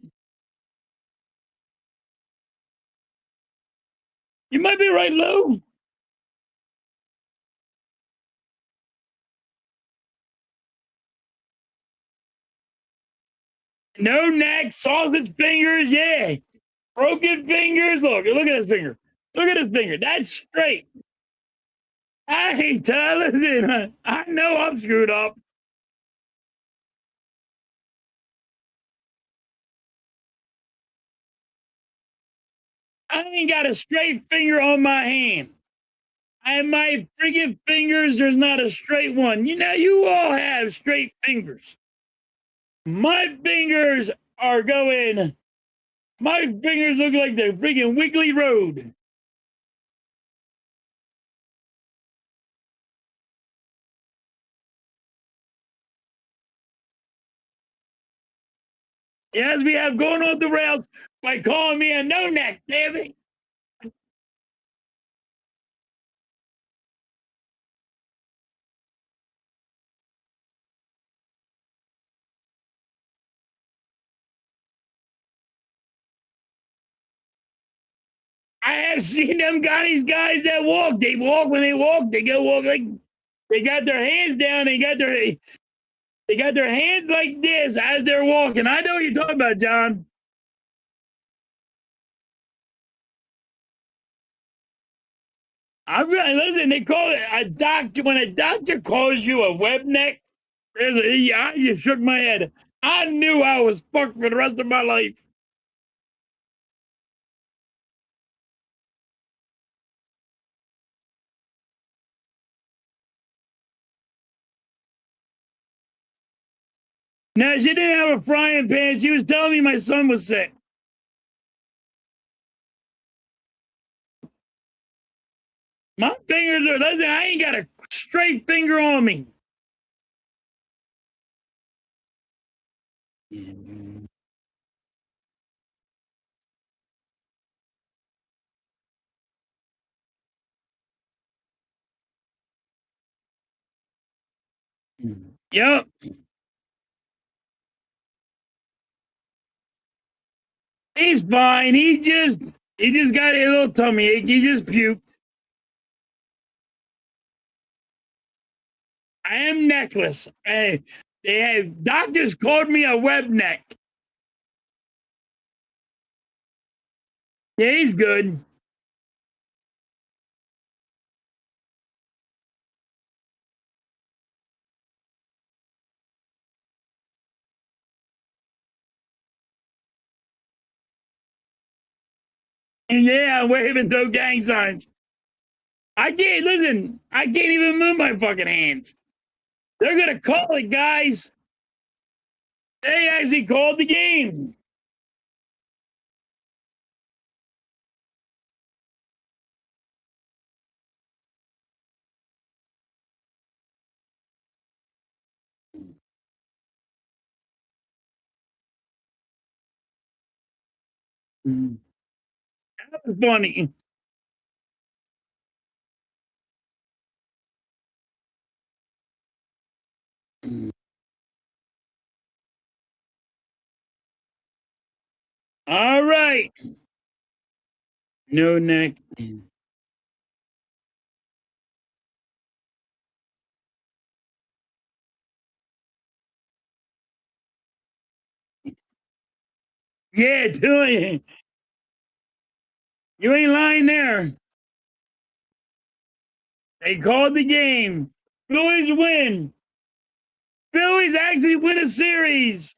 Speaker 1: You might be right, Lou. No neck, sausage fingers, yeah. Broken fingers. Look at his finger. Look at his finger. That's straight. I ain't telling you. I know I'm screwed up. I ain't got a straight finger on my hand. And my freaking fingers, there's not a straight one. You know, you all have straight fingers. My fingers are going, my fingers look like the freaking wiggly road. Yes, we have going off the rails by calling me a no neck, damn it. I have seen them these guys that walk. They walk when they walk. They go walk like they got their hands down. They got their hands like this as they're walking. I know what you're talking about, John. I'm really listen. They call it a doctor. When a doctor calls you a web neck, I just shook my head. I knew I was fucked for the rest of my life. Now she didn't have a frying pan. She was telling me my son was sick. My fingers are. Listen, I ain't got a straight finger on me. Yep. He's fine. He just He just got a little tummy ache. He just puked. I am necklace. They have doctors called me a web neck. Yeah, he's good. And yeah, I'm waving those gang signs. I can't listen. I can't even move my fucking hands. They're gonna call it, guys. They actually called the game. That was funny. All right. No neck. Yeah, doing. You ain't lying there. They called the game. Phillies win. Phillies actually win a series.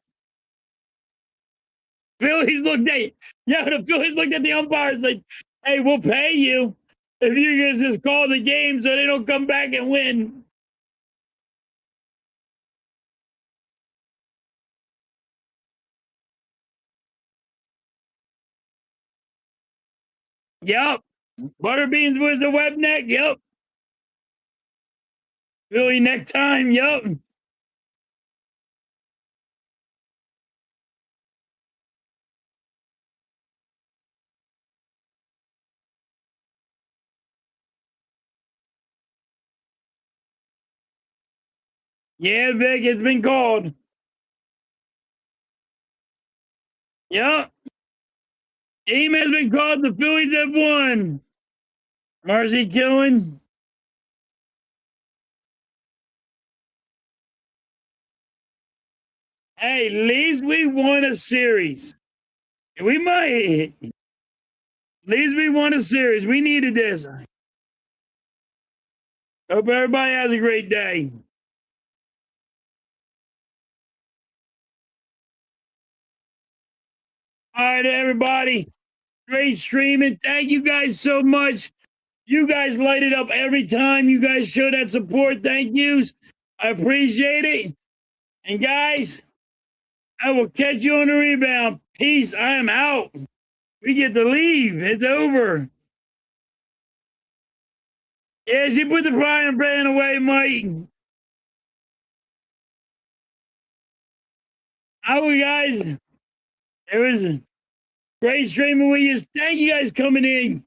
Speaker 1: Phillies looked at the Phillies looked at the umpires like, "Hey, we'll pay you if you guys just call the game so they don't come back and win." Yep. Butterbeans was the web neck. Yep. Philly neck time. Yep. Yeah, Vic, it's been called. Yep. Game has been called. The Phillies have won. Marcy killing. Hey, at least we won a series. We might. At least we won a series. We needed this. Hope everybody has a great day. All right, everybody. Great streaming. Thank you guys so much. You guys light it up every time. You guys show that support. Thank yous. I appreciate it. And guys, I will catch you on the rebound. Peace. I am out. We get to leave. It's over. Yes, you put the frying pan away, Mike. How are you guys? It was a great streaming with you. Thank you guys coming in.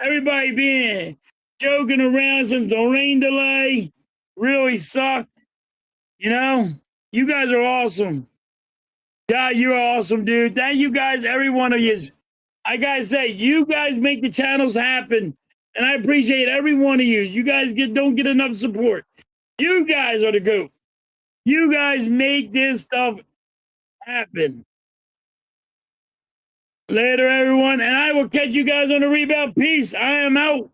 Speaker 1: Everybody being joking around since the rain delay really sucked. You know, you guys are awesome. God, you're awesome, dude. Thank you guys, every one of you. I gotta say, you guys make the channels happen, and I appreciate every one of you. You guys don't get enough support. You guys are the goat. You guys make this stuff happen. Later, everyone, and I will catch you guys on the rebound. Peace. I am out.